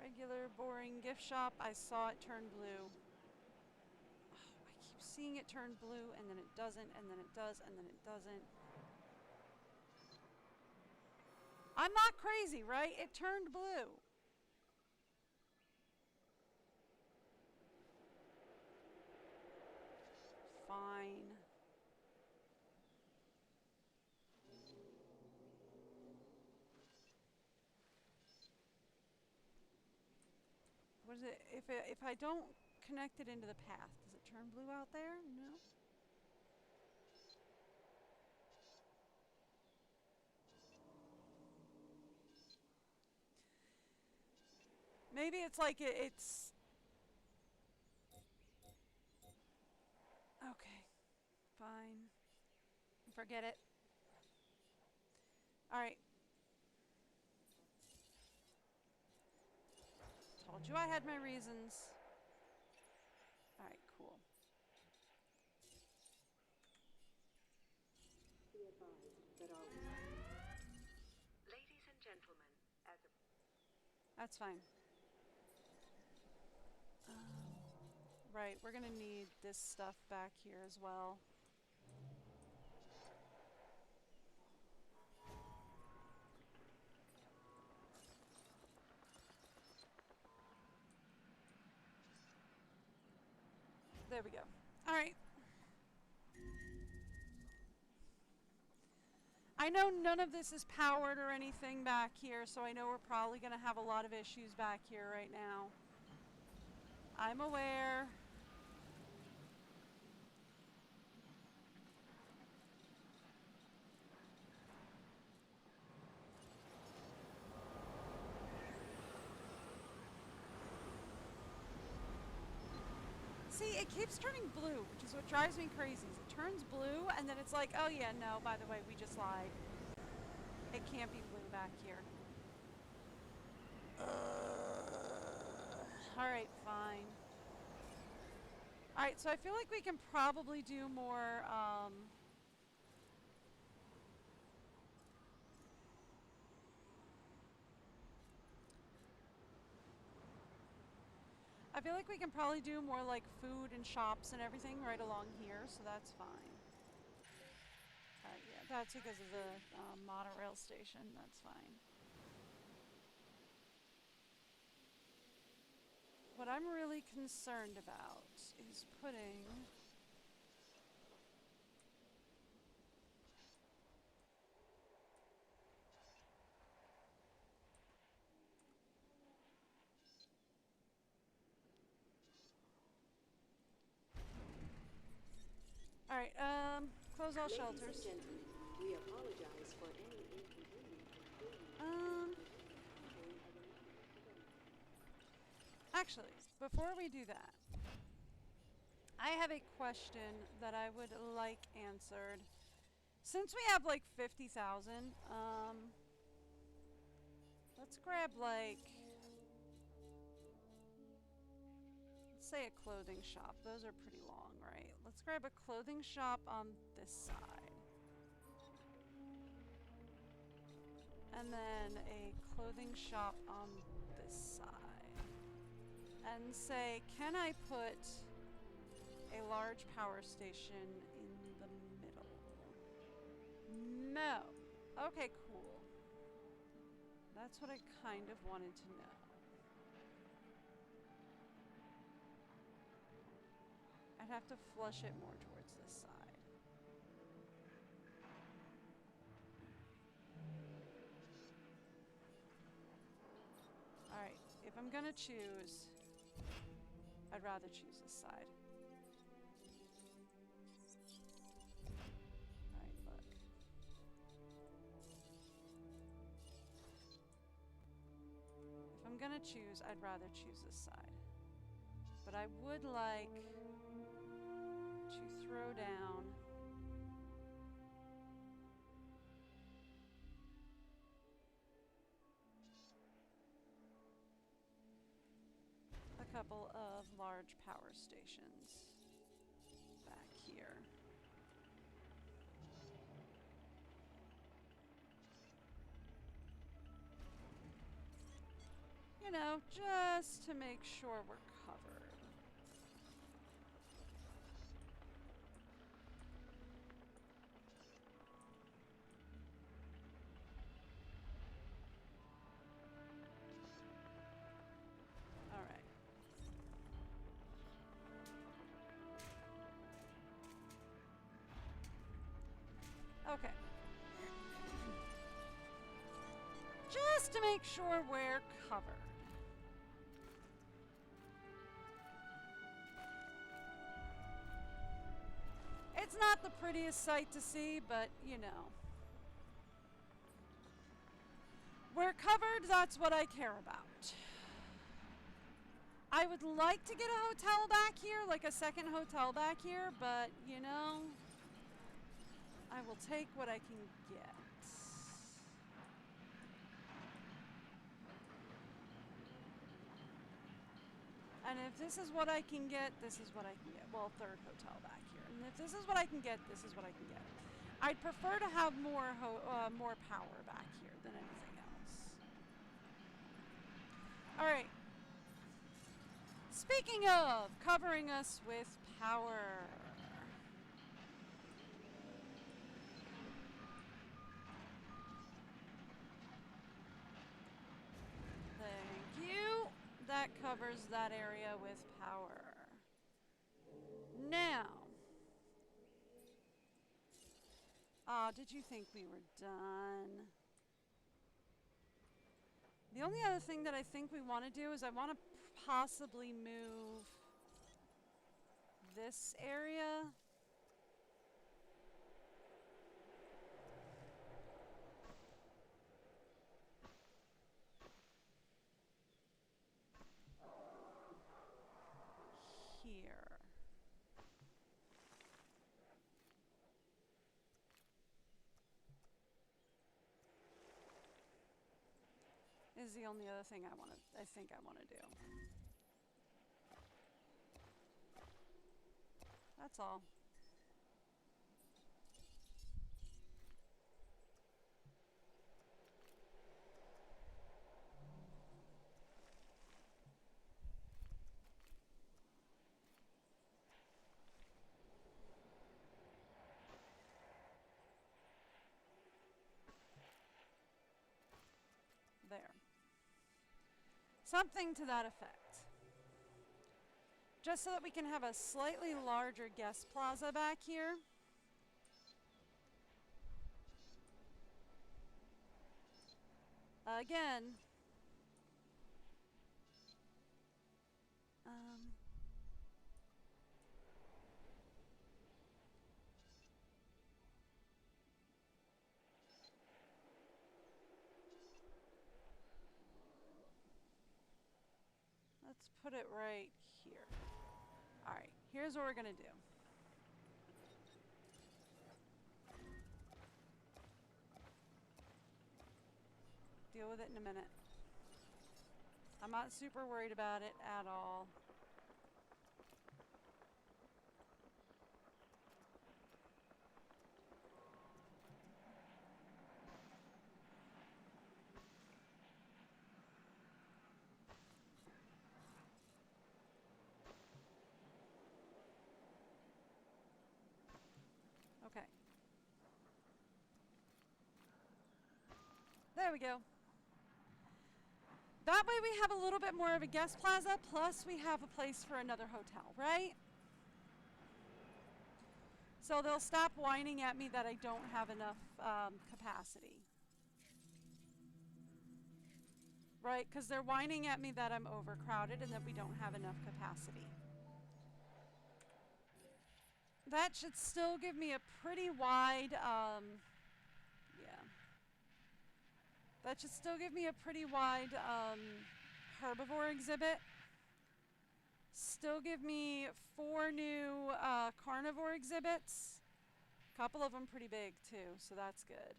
Speaker 1: regular boring gift shop. I saw it turn blue. Oh, I keep seeing it turn blue and then it doesn't, and then it does, and then it doesn't. I'm not crazy, right? It turned blue. Fine. What is it? If I don't connect it into the path, does it turn blue out there? No. Maybe it's like it's okay. Fine. Forget it. All right. Told you I had my reasons. All right, cool.
Speaker 7: Be advised that our
Speaker 9: Ladies and gentlemen, as a
Speaker 1: That's fine. Right, we're gonna need this stuff back here as well. There we go. All right. I know none of this is powered or anything back here, so I know we're probably going to have a lot of issues back here right now. I'm aware. See, it keeps turning blue, which is what drives me crazy. It turns blue, and then it's like, oh yeah, no, by the way, we just lied. It can't be blue back here. Alright, fine. Alright, so I feel like we can probably do more, I feel like we can probably do more like food and shops and everything right along here, so that's fine. Yeah, that's because of the monorail station, that's fine. What I'm really concerned about is putting Alright, close all shelters.
Speaker 7: Ladies and gentlemen, we apologize for any inconvenience.
Speaker 1: Actually, before we do that, I have a question that I would like answered. Since we have like 50,000, let's grab like, let's say a clothing shop. Those are pretty long, right? Let's grab a clothing shop on this side. And then a clothing shop on this side. And say, can I put a large power station in the middle? No. Okay, cool. That's what I kind of wanted to know. I'd have to flush it more towards this side. Alright, if I'm gonna choose, I'd rather choose this side. Alright, look. If I'm gonna choose, I'd rather choose this side. But I would like to throw down a couple of large power stations back here. You know, just to make sure we're covered. All right. Okay. Just to make sure we're covered. It's not the prettiest sight to see, but you know. We're covered, that's what I care about. I would like to get a hotel back here, like a second hotel back here, but you know, I will take what I can get. And if this is what I can get, this is what I can get. Well, third hotel back here. And if this is what I can get, this is what I can get. I'd prefer to have more power back here than anything else. All right. Speaking of covering us with power. Thank you. That covers that area with power. Now. Did you think we were done? The only other thing that I think we want to do is I want to possibly move this area. Here. Is the only other thing I think I want to do. That's all. There. Something to that effect. Just so that we can have a slightly larger guest plaza back here. Again. Let's put it right here. All right, here's what we're gonna do. Deal with it in a minute. I'm not super worried about it at all. Okay. There we go. That way we have a little bit more of a guest plaza, plus we have a place for another hotel, right? So they'll stop whining at me that I don't have enough capacity. Right? Because they're whining at me that I'm overcrowded and that we don't have enough capacity. That should still give me a pretty wide, that should still give me a pretty wide herbivore exhibit. Still give me 4 new carnivore exhibits. A couple of them pretty big too, so that's good.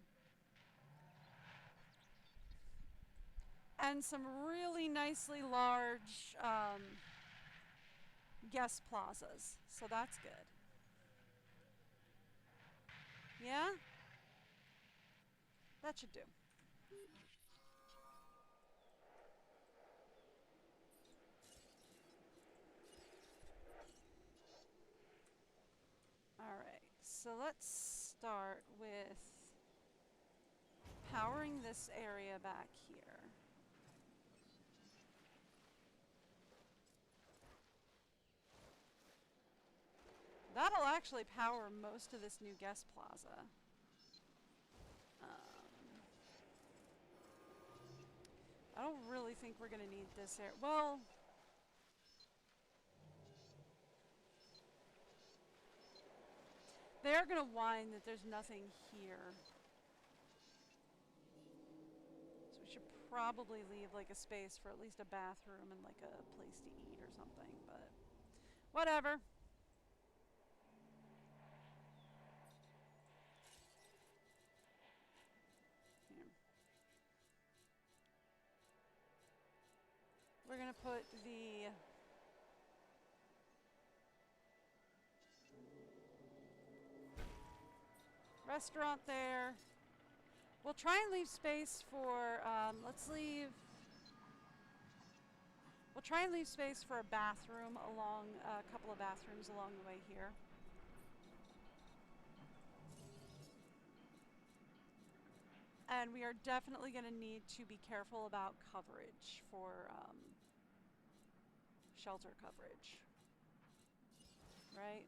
Speaker 1: And some really nicely large guest plazas, so that's good. Yeah? That should do. Alright, so let's start with powering this area back here. That'll actually power most of this new guest plaza. I don't really think we're gonna need this area. Well, they're gonna whine that there's nothing here. So we should probably leave like a space for at least a bathroom and like a place to eat or something, but whatever. We're gonna put the restaurant there. We'll try and leave space for, we'll try and leave space for a bathroom along, a couple of bathrooms along the way here. And we are definitely going to need to be careful about coverage for shelter coverage. Right?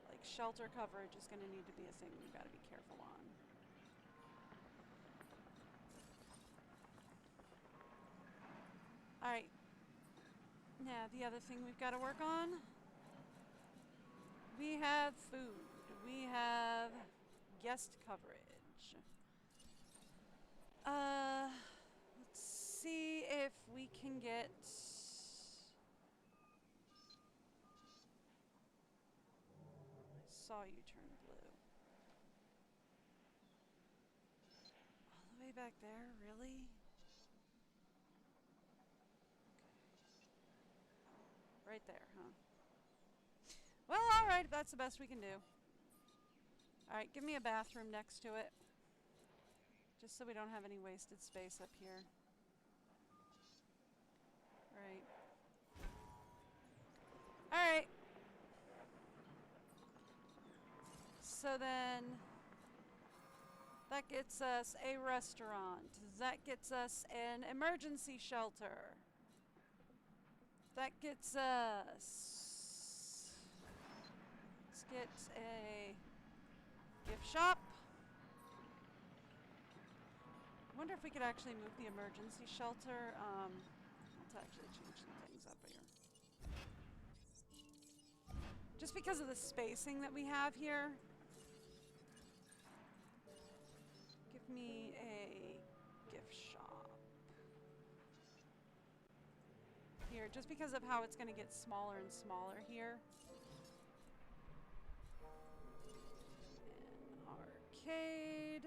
Speaker 1: Like shelter coverage is going to need to be a thing we've got to be careful on. Alright. Now, the other thing we've got to work on. We have food. We have guest coverage. Let's see if we can get... I saw you turn blue. All the way back there? Really? Okay. Right there, huh? Well, alright, that's the best we can do. Alright, give me a bathroom next to it. Just so we don't have any wasted space up here. Right. Alright. So then... that gets us a restaurant. That gets us an emergency shelter. That gets us... let's get a gift shop. I wonder if we could actually move the emergency shelter. Let's actually change some things up here. Just because of the spacing that we have here. Give me a gift shop. Here, just because of how it's going to get smaller and smaller here. And arcade.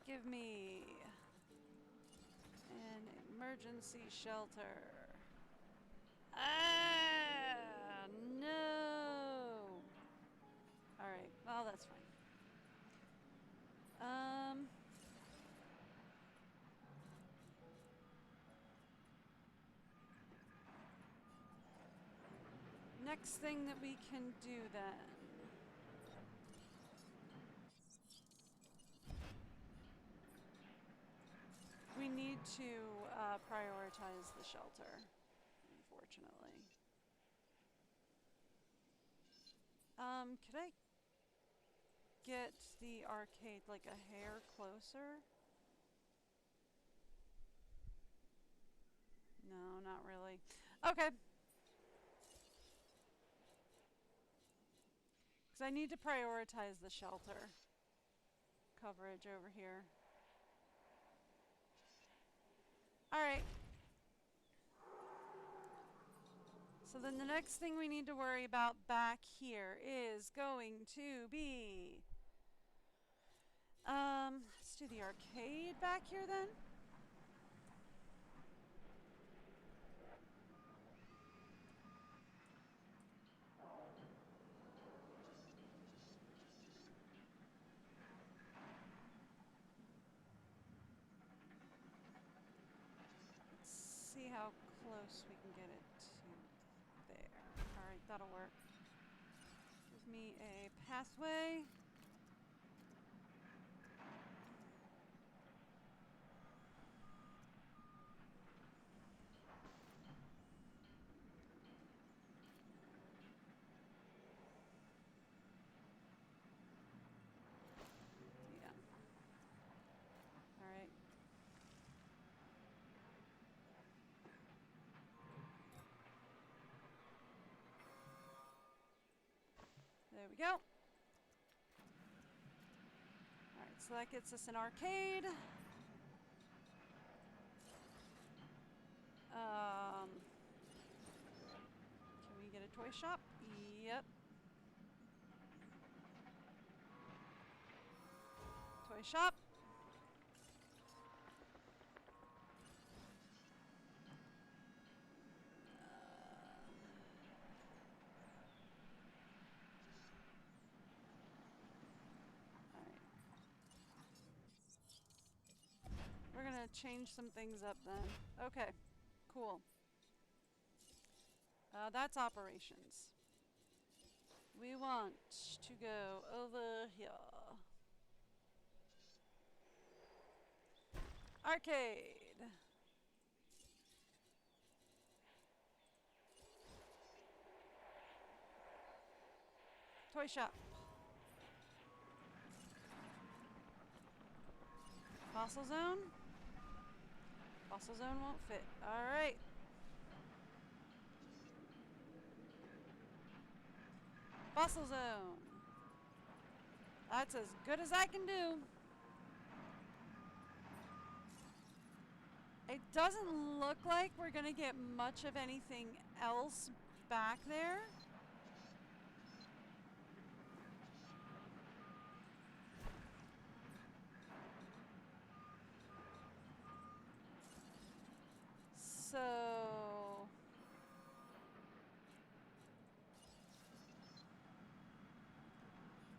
Speaker 1: Give me an emergency shelter. Ah, no. All right. Well, that's fine. Next thing that we can do then. We need to prioritize the shelter, unfortunately. Could I get the arcade like a hair closer? No, not really. Okay. Because I need to prioritize the shelter coverage over here. Alright. So then the next thing we need to worry about back here is going to be... let's do the arcade back here then. See how close we can get it to there. Alright, that'll work. Give me a pathway. Yeah. Alright. There we go. Alright, so that gets us an arcade. Can we get a toy shop? Yep. Toy shop. We're gonna change some things up then. Okay, cool. That's operations. We want to go over here. Arcade. Toy shop. Fossil zone? Fossil zone won't fit. Alright. Fossil zone. That's as good as I can do. It doesn't look like we're gonna get much of anything else back there. So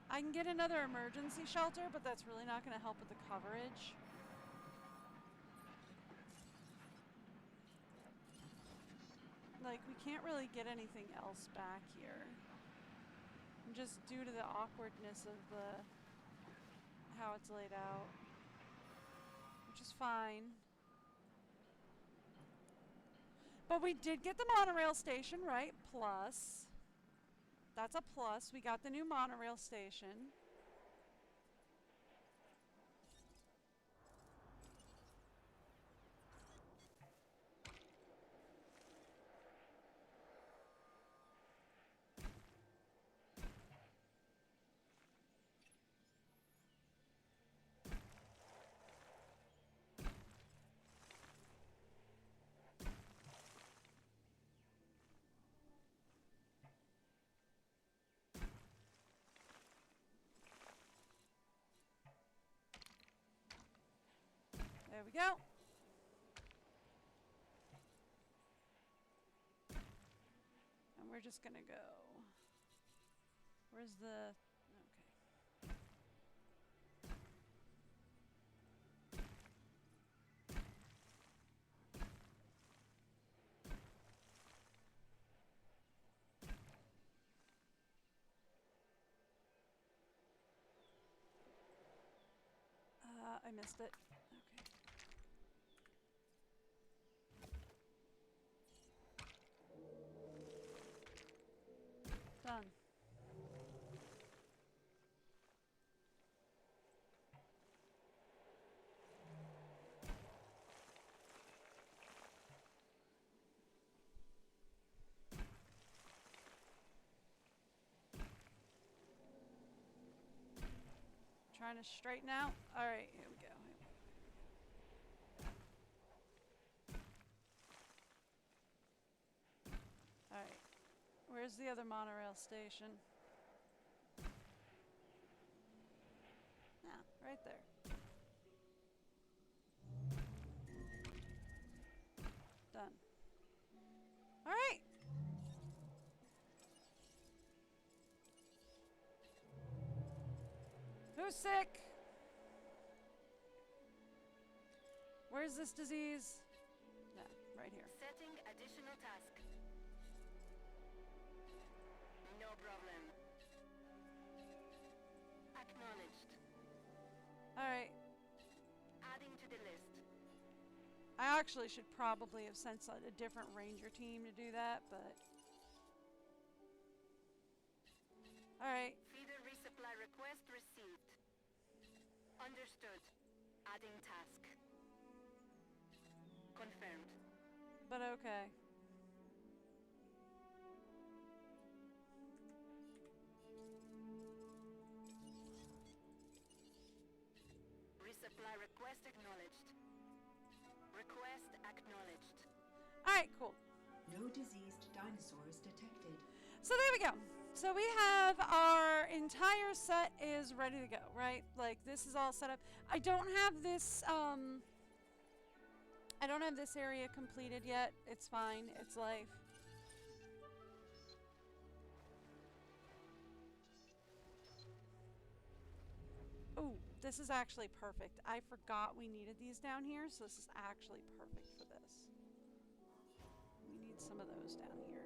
Speaker 1: I can get another emergency shelter, but that's really not going to help with the coverage. Like, we can't really get anything else back here. Just due to the awkwardness of the how it's laid out. Which is fine. But we did get the monorail station, right? Plus. That's a plus. We got the new monorail station. There we go. And we're just gonna go. Where's the... Okay. I missed it. Okay. Done. trying to straighten out. Alright, here we go. Alright. Where's the other monorail station? Yeah, right there. Done. Alright. Who's sick? Where's this disease? Yeah, right here.
Speaker 4: Setting additional task. No problem. Acknowledged.
Speaker 1: Alright.
Speaker 4: Adding to the list.
Speaker 1: I actually should probably have sent a different ranger team to do that, but... Alright.
Speaker 4: Feeder resupply request received. Understood. Adding task. Confirmed.
Speaker 1: But okay.
Speaker 4: Resupply request acknowledged. Request acknowledged.
Speaker 1: Alright, cool.
Speaker 12: No diseased dinosaurs detected.
Speaker 1: So there we go. So we have our entire set is ready to go, right? Like, this is all set up. I don't have this, I don't have this area completed yet. It's fine. It's life. Ooh, this is actually perfect. I forgot we needed these down here, so this is actually perfect for this. We need some of those down here.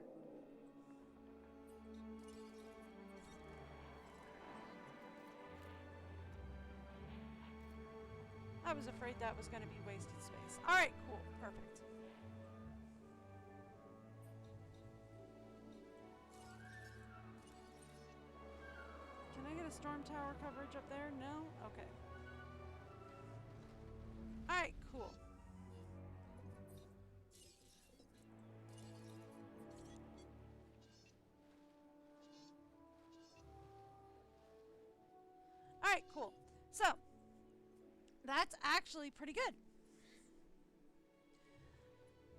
Speaker 1: I was afraid that was going to be wasted space. Alright, cool. Perfect. Can I get a storm tower coverage up there? No? Okay. Alright, cool. Alright, cool. So, that's actually pretty good.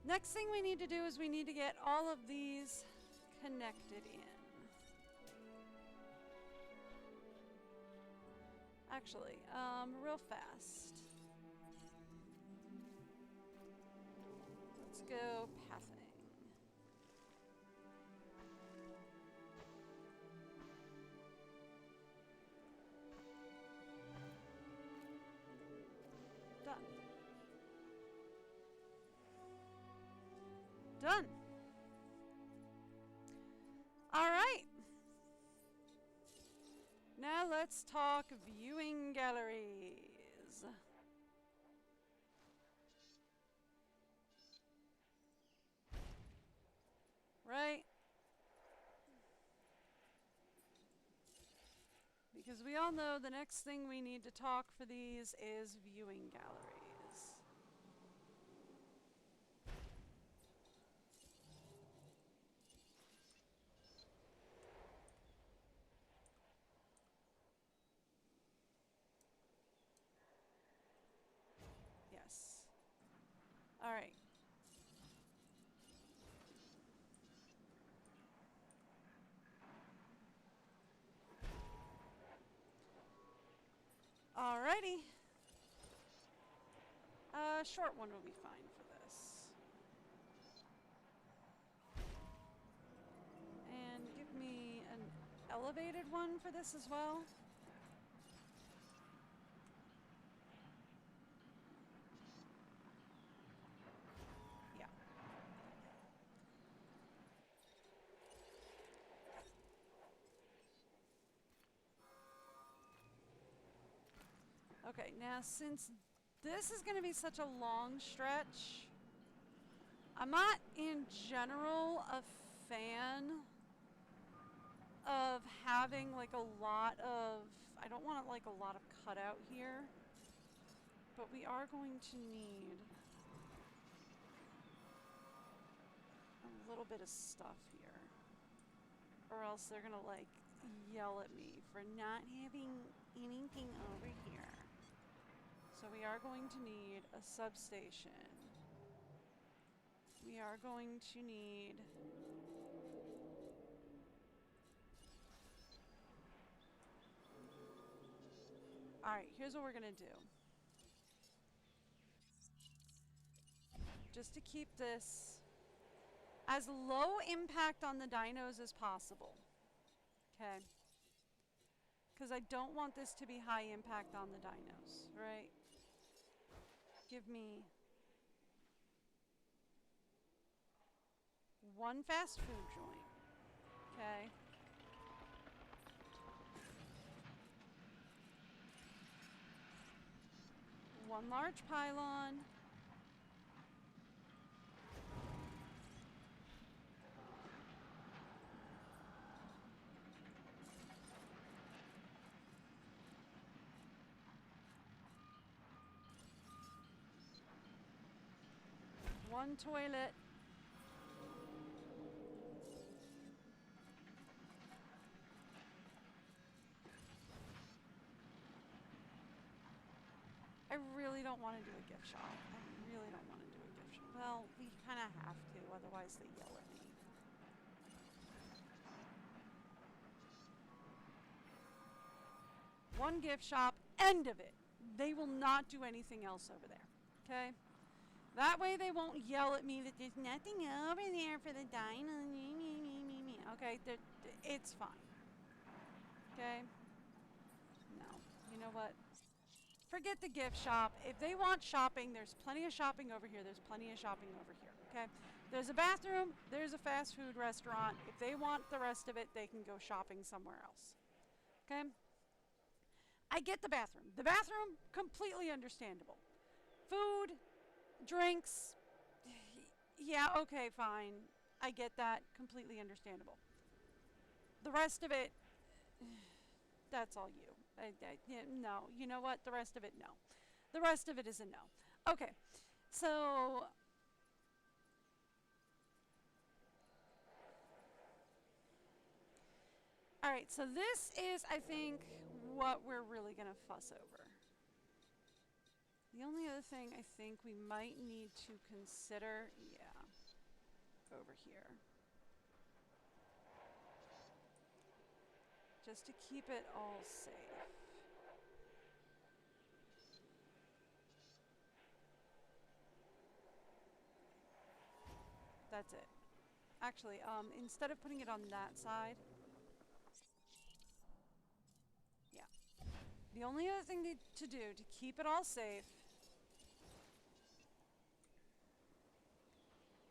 Speaker 1: Next thing we need to do is we need to get all of these connected in. Actually, real fast. Let's go pathing. Done. All right. Now let's talk viewing galleries. Right? Because we all know the next thing we need to talk for these is viewing galleries. Yes. All right. Alrighty. Short one will be fine for this. And give me an elevated one for this as well. Yeah. Okay, now since this is going to be such a long stretch, I'm not in general a fan of having like a lot of, I don't want like a lot of cutout here, but we are going to need a little bit of stuff here, or else they're going to like yell at me for not having anything over here. So we are going to need a substation. We are going to need... Alright, here's what we're gonna do. Just to keep this as low impact on the dinos as possible. Okay? Because I don't want this to be high impact on the dinos, right? Give me one fast food joint. Okay? One large pylon. One toilet. I really don't want to do a gift shop. I really don't want to do a gift shop. Well, we kind of have to, otherwise they yell at me. One gift shop, end of it. They will not do anything else over there. Okay? That way they won't yell at me that there's nothing over there for the dino. Okay, it's fine. Okay? No. You know what? Forget the gift shop. If they want shopping, there's plenty of shopping over here. There's plenty of shopping over here. Okay? There's a bathroom. There's a fast food restaurant. If they want the rest of it, they can go shopping somewhere else. Okay? I get the bathroom. The bathroom, completely understandable. Food, drinks, yeah, okay, fine. I get that. Completely understandable. The rest of it, that's all you. No, you know what? The rest of it, no. The rest of it is a no. Okay, so... Alright, so this is, I think, what we're really going to fuss over. The only other thing I think we might need to consider, yeah, over here. Just to keep it all safe. That's it. Actually, instead of putting it on that side, yeah. The only other thing to do to keep it all safe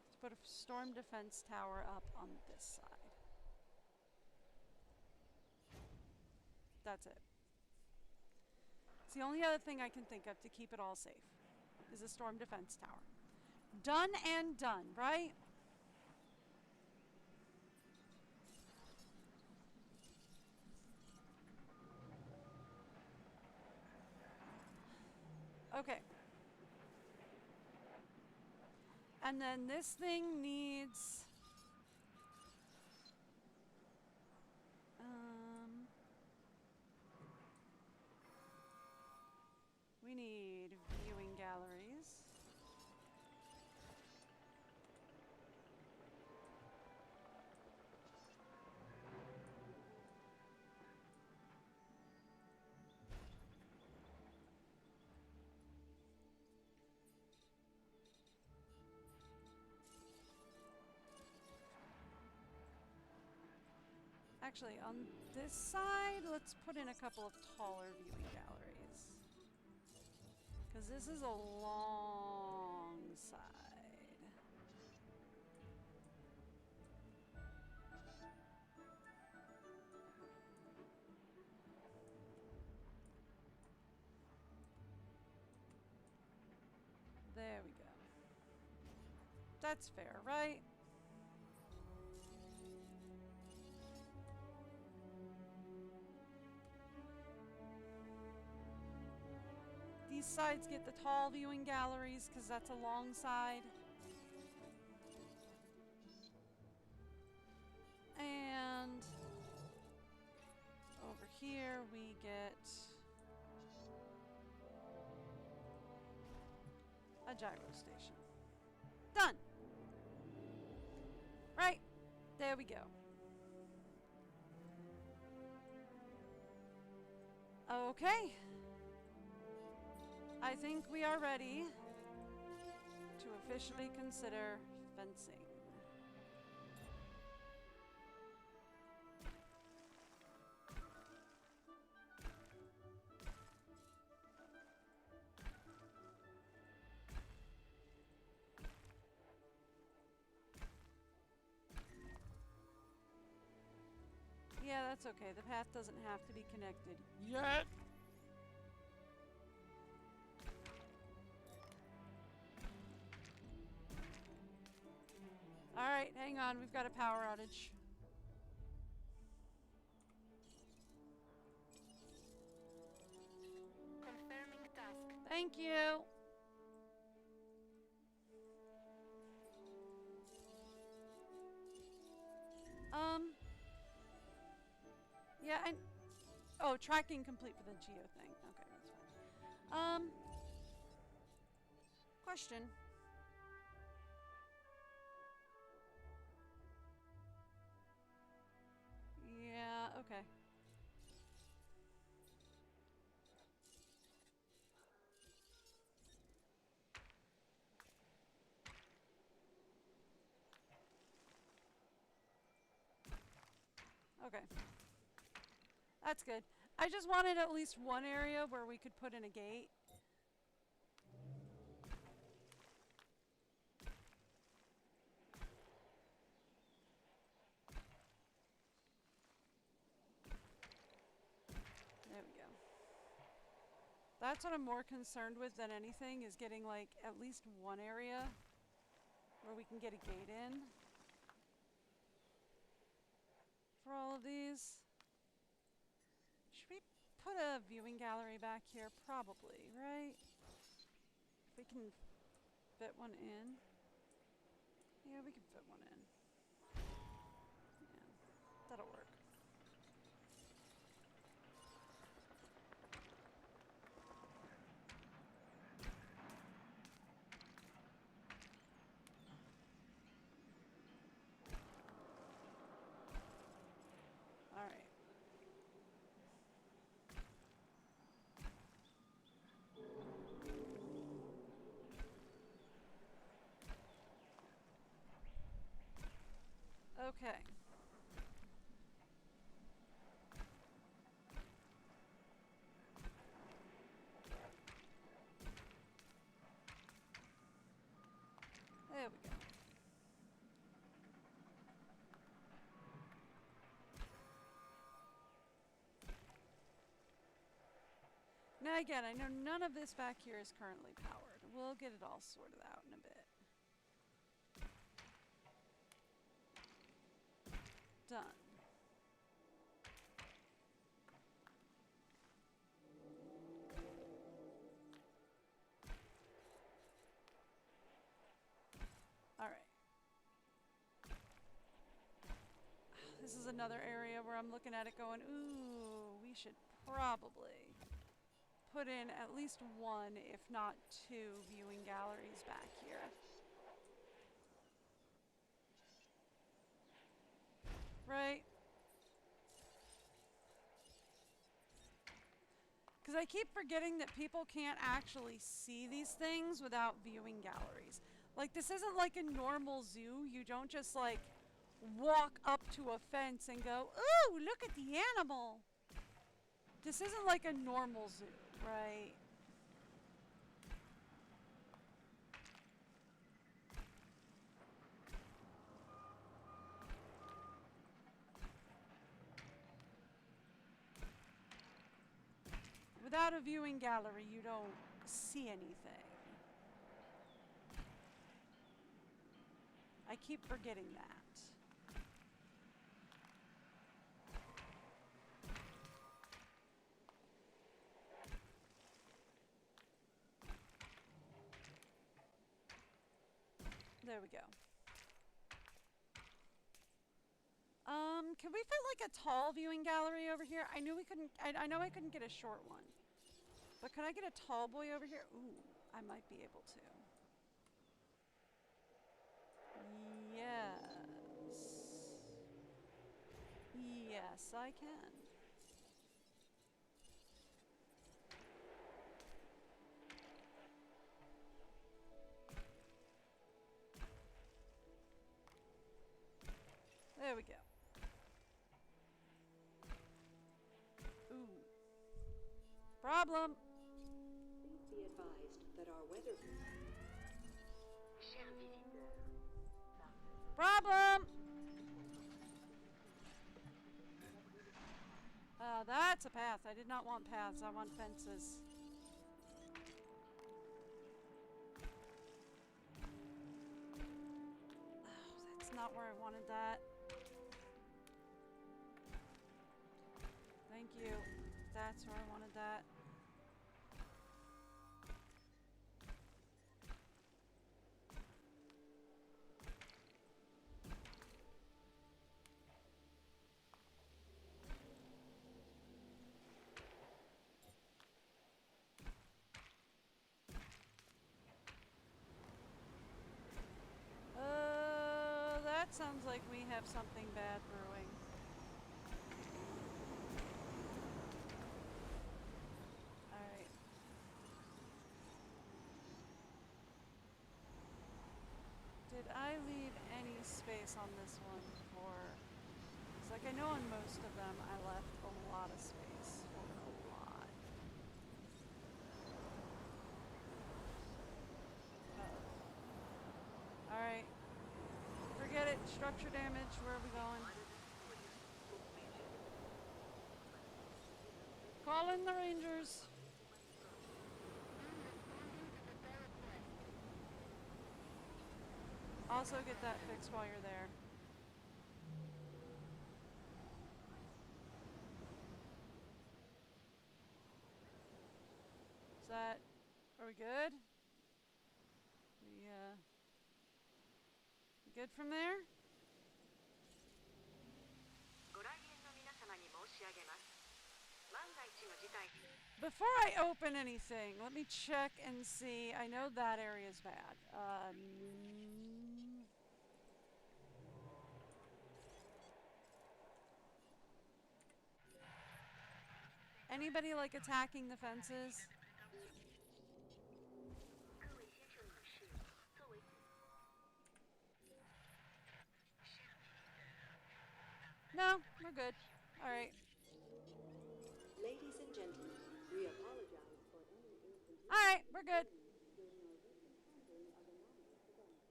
Speaker 1: is put a storm defense tower up on this side. That's it. It's the only other thing I can think of to keep it all safe is a storm defense tower. Done and done, right? Okay. And then this thing needs... we need viewing galleries. Actually, on this side, let's put in a couple of taller viewing galleries. Because this is a long side. There we go. That's fair, right? These sides get the tall viewing galleries because that's a long side. And over here we get a gyro station. Done. Right. There we go. Okay. I think we are ready to officially consider fencing. Yeah, that's okay. The path doesn't have to be connected yet. Alright, hang on. We've got a power outage.
Speaker 4: Confirming task.
Speaker 1: Thank you. Yeah, oh, tracking complete for the geo thing. Okay, that's fine. Question. Yeah, okay. Okay. That's good. I just wanted at least one area where we could put in a gate. There we go. That's what I'm more concerned with than anything, is getting like at least one area where we can get a gate in for all of these. Should we put a viewing gallery back here? Probably, right? If we can fit one in. Yeah, we can fit one in. Yeah, that'll work. All right. Okay. There we go. Now again, I know none of this back here is currently powered. We'll get it all sorted out in a bit. Done. All right. This is another area where I'm looking at it going, ooh, we should probably put in at least one, if not two, viewing galleries back here. Right? Because I keep forgetting that people can't actually see these things without viewing galleries. Like, this isn't like a normal zoo. You don't just, like, walk up to a fence and go, ooh, look at the animal. This isn't like a normal zoo, right? Without a viewing gallery, you don't see anything. I keep forgetting that. There we go. Can we fit like a tall viewing gallery over here? I knew we couldn't, I know I couldn't get a short one. But could I get a tall boy over here? Ooh, I might be able to. Yes, I can. There we go. Ooh. Problem.
Speaker 7: Please be advised that our weather.
Speaker 9: Cher visiteur.
Speaker 1: Problem. That's a path. I did not want paths. I want fences. Oh, that's not where I wanted that. Thank you. That's where I wanted that. That sounds like we have something bad brewing. Alright. Did I leave any space on this one for... It's like I know on most of them I left a lot of space for a lot. Alright. Forget it. Structure damage. Where are we going? Call in the Rangers. Also get that fixed while you're there. Is that... Are we good? We good from there? Before I open anything, let me check and see. I know that area is bad. Anybody like attacking the fences? No, we're good. All right.
Speaker 7: Ladies and gentlemen, we apologize for any inconvenience.
Speaker 1: All right, we're good.
Speaker 7: During our recent handling of anomalous events.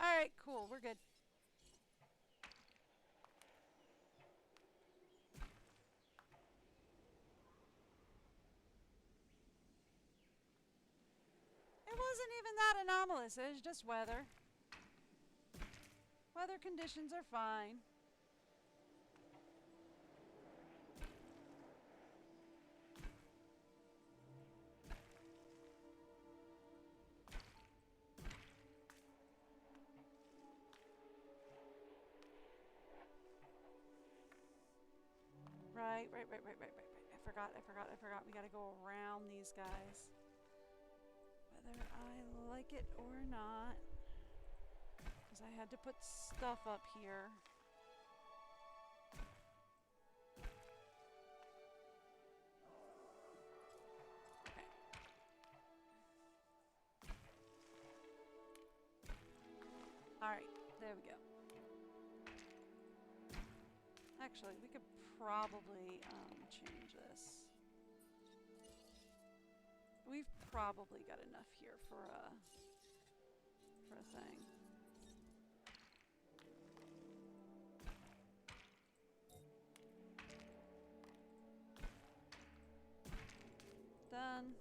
Speaker 1: All right, cool. We're good. It wasn't even that anomalous. It was just weather. Weather conditions are fine. Right. I forgot. We gotta go around these guys. Whether I like it or not. Because I had to put stuff up here. Okay. Alright, there we go. Actually, we could probably change this. We've probably got enough here for a thing. Done.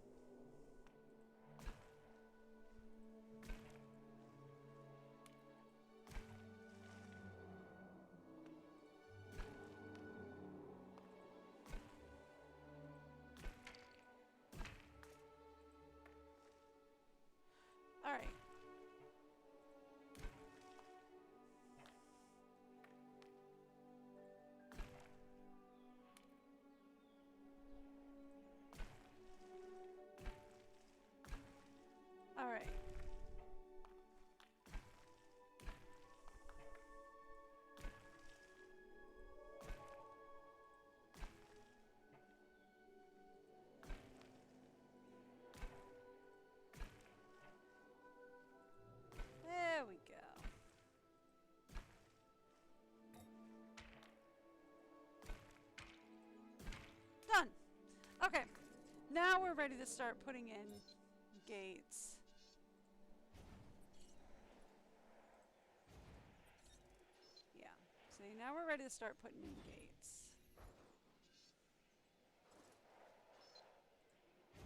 Speaker 1: All right. we're ready to start putting in gates. Yeah. See, now we're ready to start putting in gates.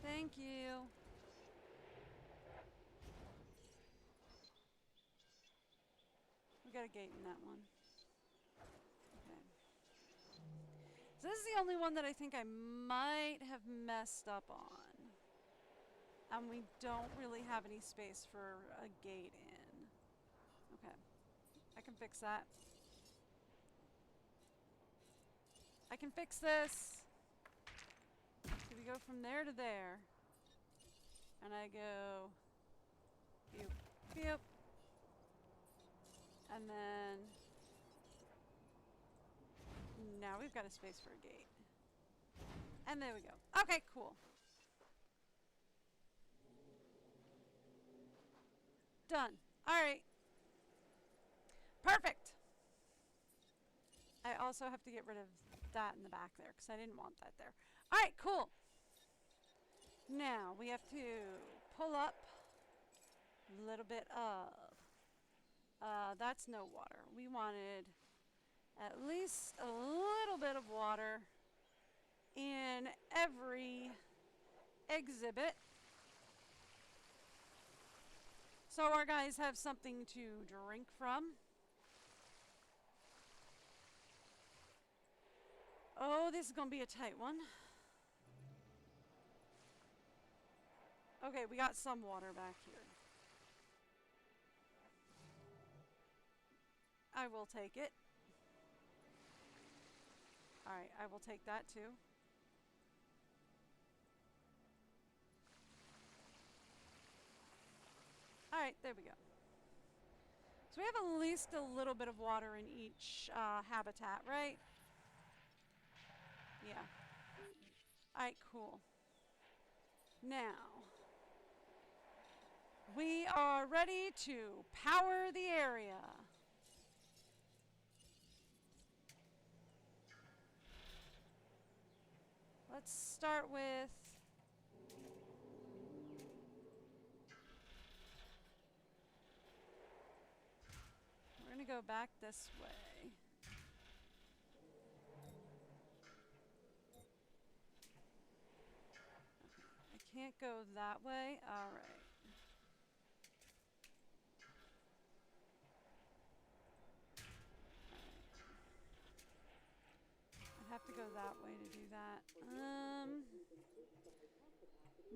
Speaker 1: Thank you. We got a gate in that one. Okay. So this is the only one that I think I might have messed up on. And we don't really have any space for a gate in. Okay. I can fix that. I can fix this. So we go from there to there. And I go... Pew, pew. And then... Now we've got a space for a gate. And there we go. Okay, cool. Done. Alright. Perfect. I also have to get rid of that in the back there because I didn't want that there. Alright, cool. Now we have to pull up a little bit of... that's no water. We wanted at least a little bit of water in every exhibit. So our guys have something to drink from. Oh, this is going to be a tight one. Okay, we got some water back here. I will take it. Alright, I will take that too. Alright, there we go. So we have at least a little bit of water in each habitat, right? Yeah. Alright, cool. Now, we are ready to power the area. Let's start with... We're going to go back this way. I can't go that way. All right. I have to go that way to do that.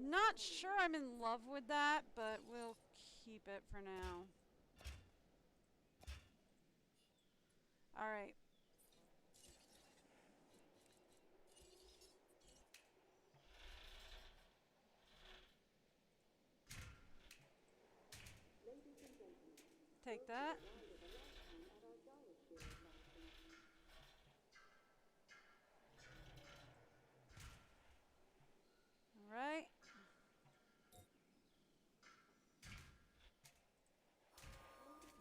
Speaker 1: Not sure I'm in love with that, but we'll keep it for now. All right. Take that. All right.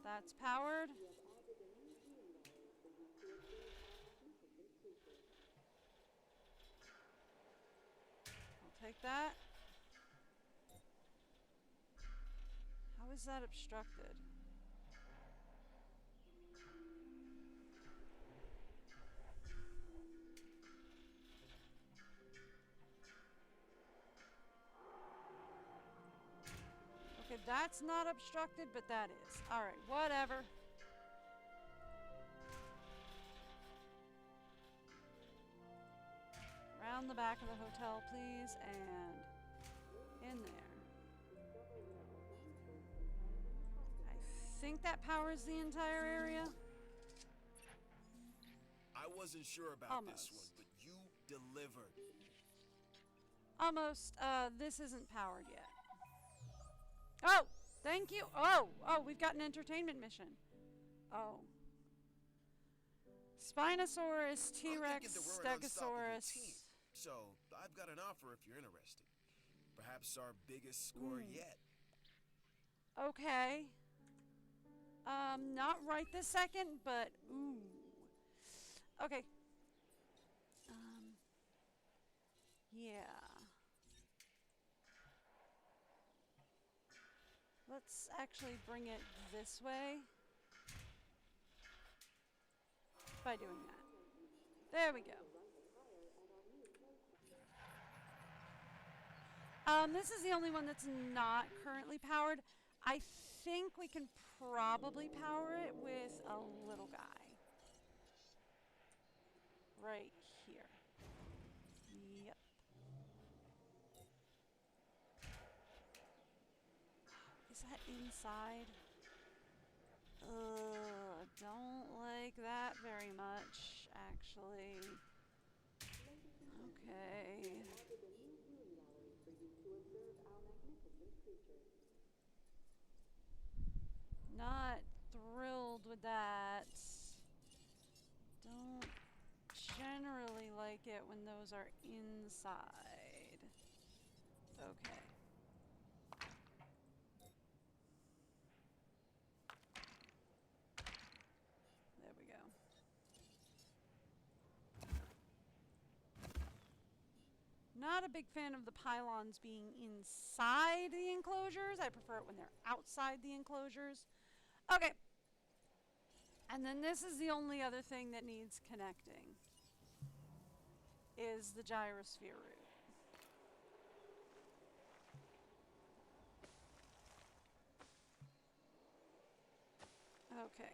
Speaker 1: That's powered. I'll take that. How is that obstructed? Okay, that's not obstructed, but that is. All right, whatever. Around the back of the hotel, please, and in there. I think that powers the entire area.
Speaker 5: I wasn't sure about this one, but you delivered.
Speaker 1: Almost. This isn't powered yet. Oh, thank you. Oh, we've got an entertainment mission. Oh. Spinosaurus, T-Rex, Stegosaurus.
Speaker 5: So, I've got an offer if you're interested. Perhaps our biggest score yet.
Speaker 1: Okay. Not right this second, but ooh. Okay. Yeah. Let's actually bring it this way by doing that. There we go. This is the only one that's not currently powered. I think we can probably power it with a little guy. Right here. Yep. Is that inside? Don't like that very much, actually. Okay. Not thrilled with that. Don't generally like it when those are inside. Okay. There we go. Not a big fan of the pylons being inside the enclosures. I prefer it when they're outside the enclosures. Okay. And then this is the only other thing that needs connecting. Is the gyrosphere root. Okay.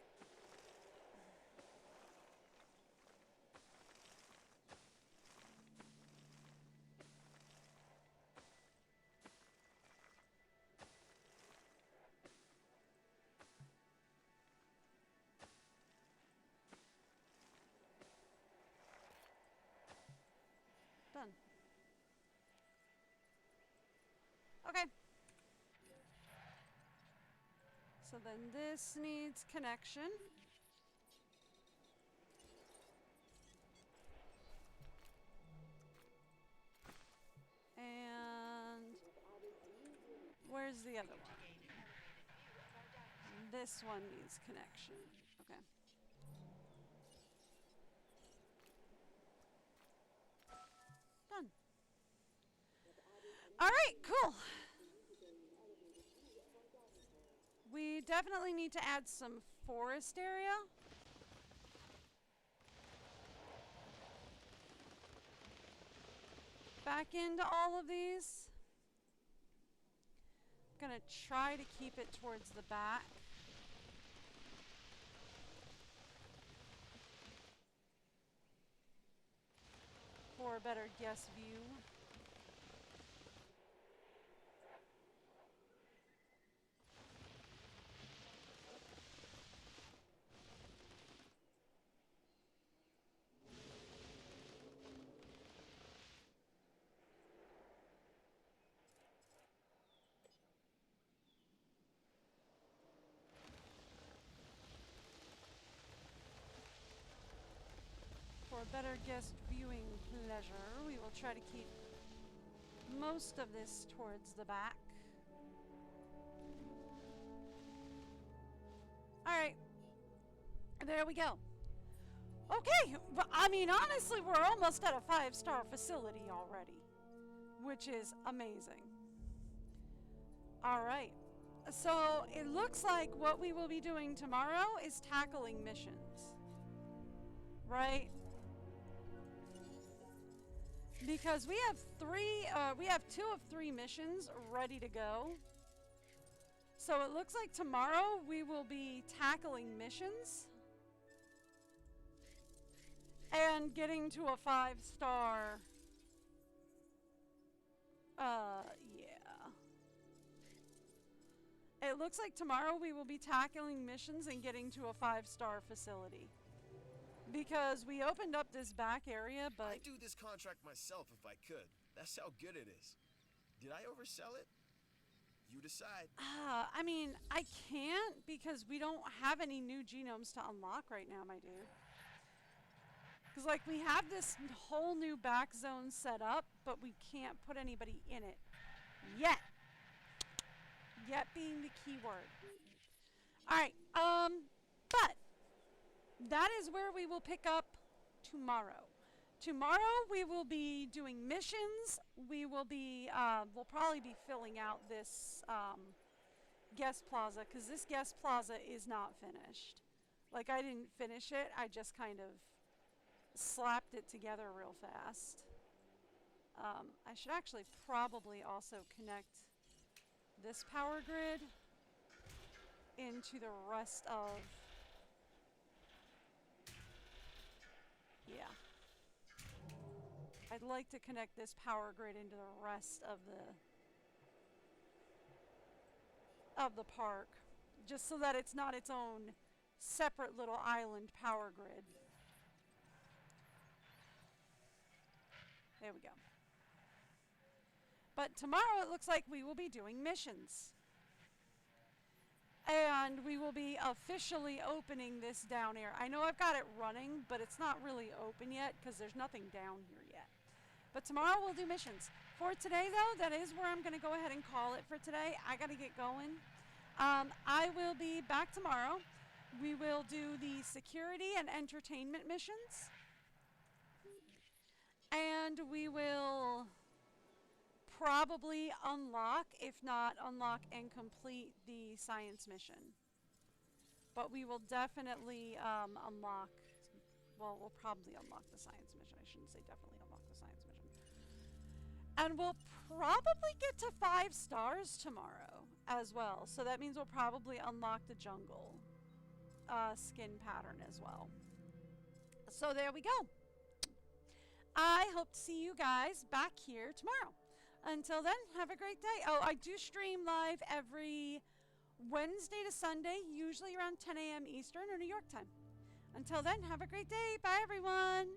Speaker 1: Done. Okay. So then this needs connection. And where's the other one? This one needs connection. Okay. Done. All right, cool. We definitely need to add some forest area. Back into all of these. I'm gonna try to keep it towards the back. For a better guest view. For a better guest viewing pleasure, we will try to keep most of this towards the back. Alright. There we go. Okay, well, I mean, honestly, we're almost at a 5-star facility already, which is amazing. Alright. So, it looks like what we will be doing tomorrow is tackling missions. Right? Because we have two of three missions ready to go. So it looks like tomorrow we will be tackling missions and getting to a 5-star. Yeah. It looks like tomorrow we will be tackling missions and getting to a 5-star facility. Because we opened up this back area, but...
Speaker 5: I'd do this contract myself if I could. That's how good it is. Did I oversell it? You decide.
Speaker 1: I mean, I can't because we don't have any new genomes to unlock right now, my dude. Because, like, we have this whole new back zone set up, but we can't put anybody in it. Yet. Yet being the key word. Alright, but... that is where we will pick up tomorrow. Tomorrow we will be doing missions. We will be, we'll probably be filling out this, guest plaza, because this guest plaza is not finished. Like, I didn't finish it, I just kind of slapped it together real fast. I should actually probably also connect this power grid into the rest of... Yeah. I'd like to connect this power grid into the rest of the park, just so that it's not its own separate little island power grid. There we go. But tomorrow it looks like we will be doing missions. And we will be officially opening this down here. I know I've got it running, but it's not really open yet because there's nothing down here yet. But tomorrow we'll do missions. For today, though, that is where I'm going to go ahead and call it for today. I got to get going. I will be back tomorrow. We will do the security and entertainment missions. And we will probably unlock, if not unlock and complete, the science mission. But we will definitely unlock, well, we'll probably unlock the science mission. I shouldn't say definitely unlock the science mission. And we'll probably get to 5 stars tomorrow as well. So that means we'll probably unlock the jungle skin pattern as well. So there we go. I hope to see you guys back here tomorrow. Until then, have a great day. Oh, I do stream live every Wednesday to Sunday, usually around 10 a.m. Eastern or New York time. Until then, have a great day. Bye, everyone.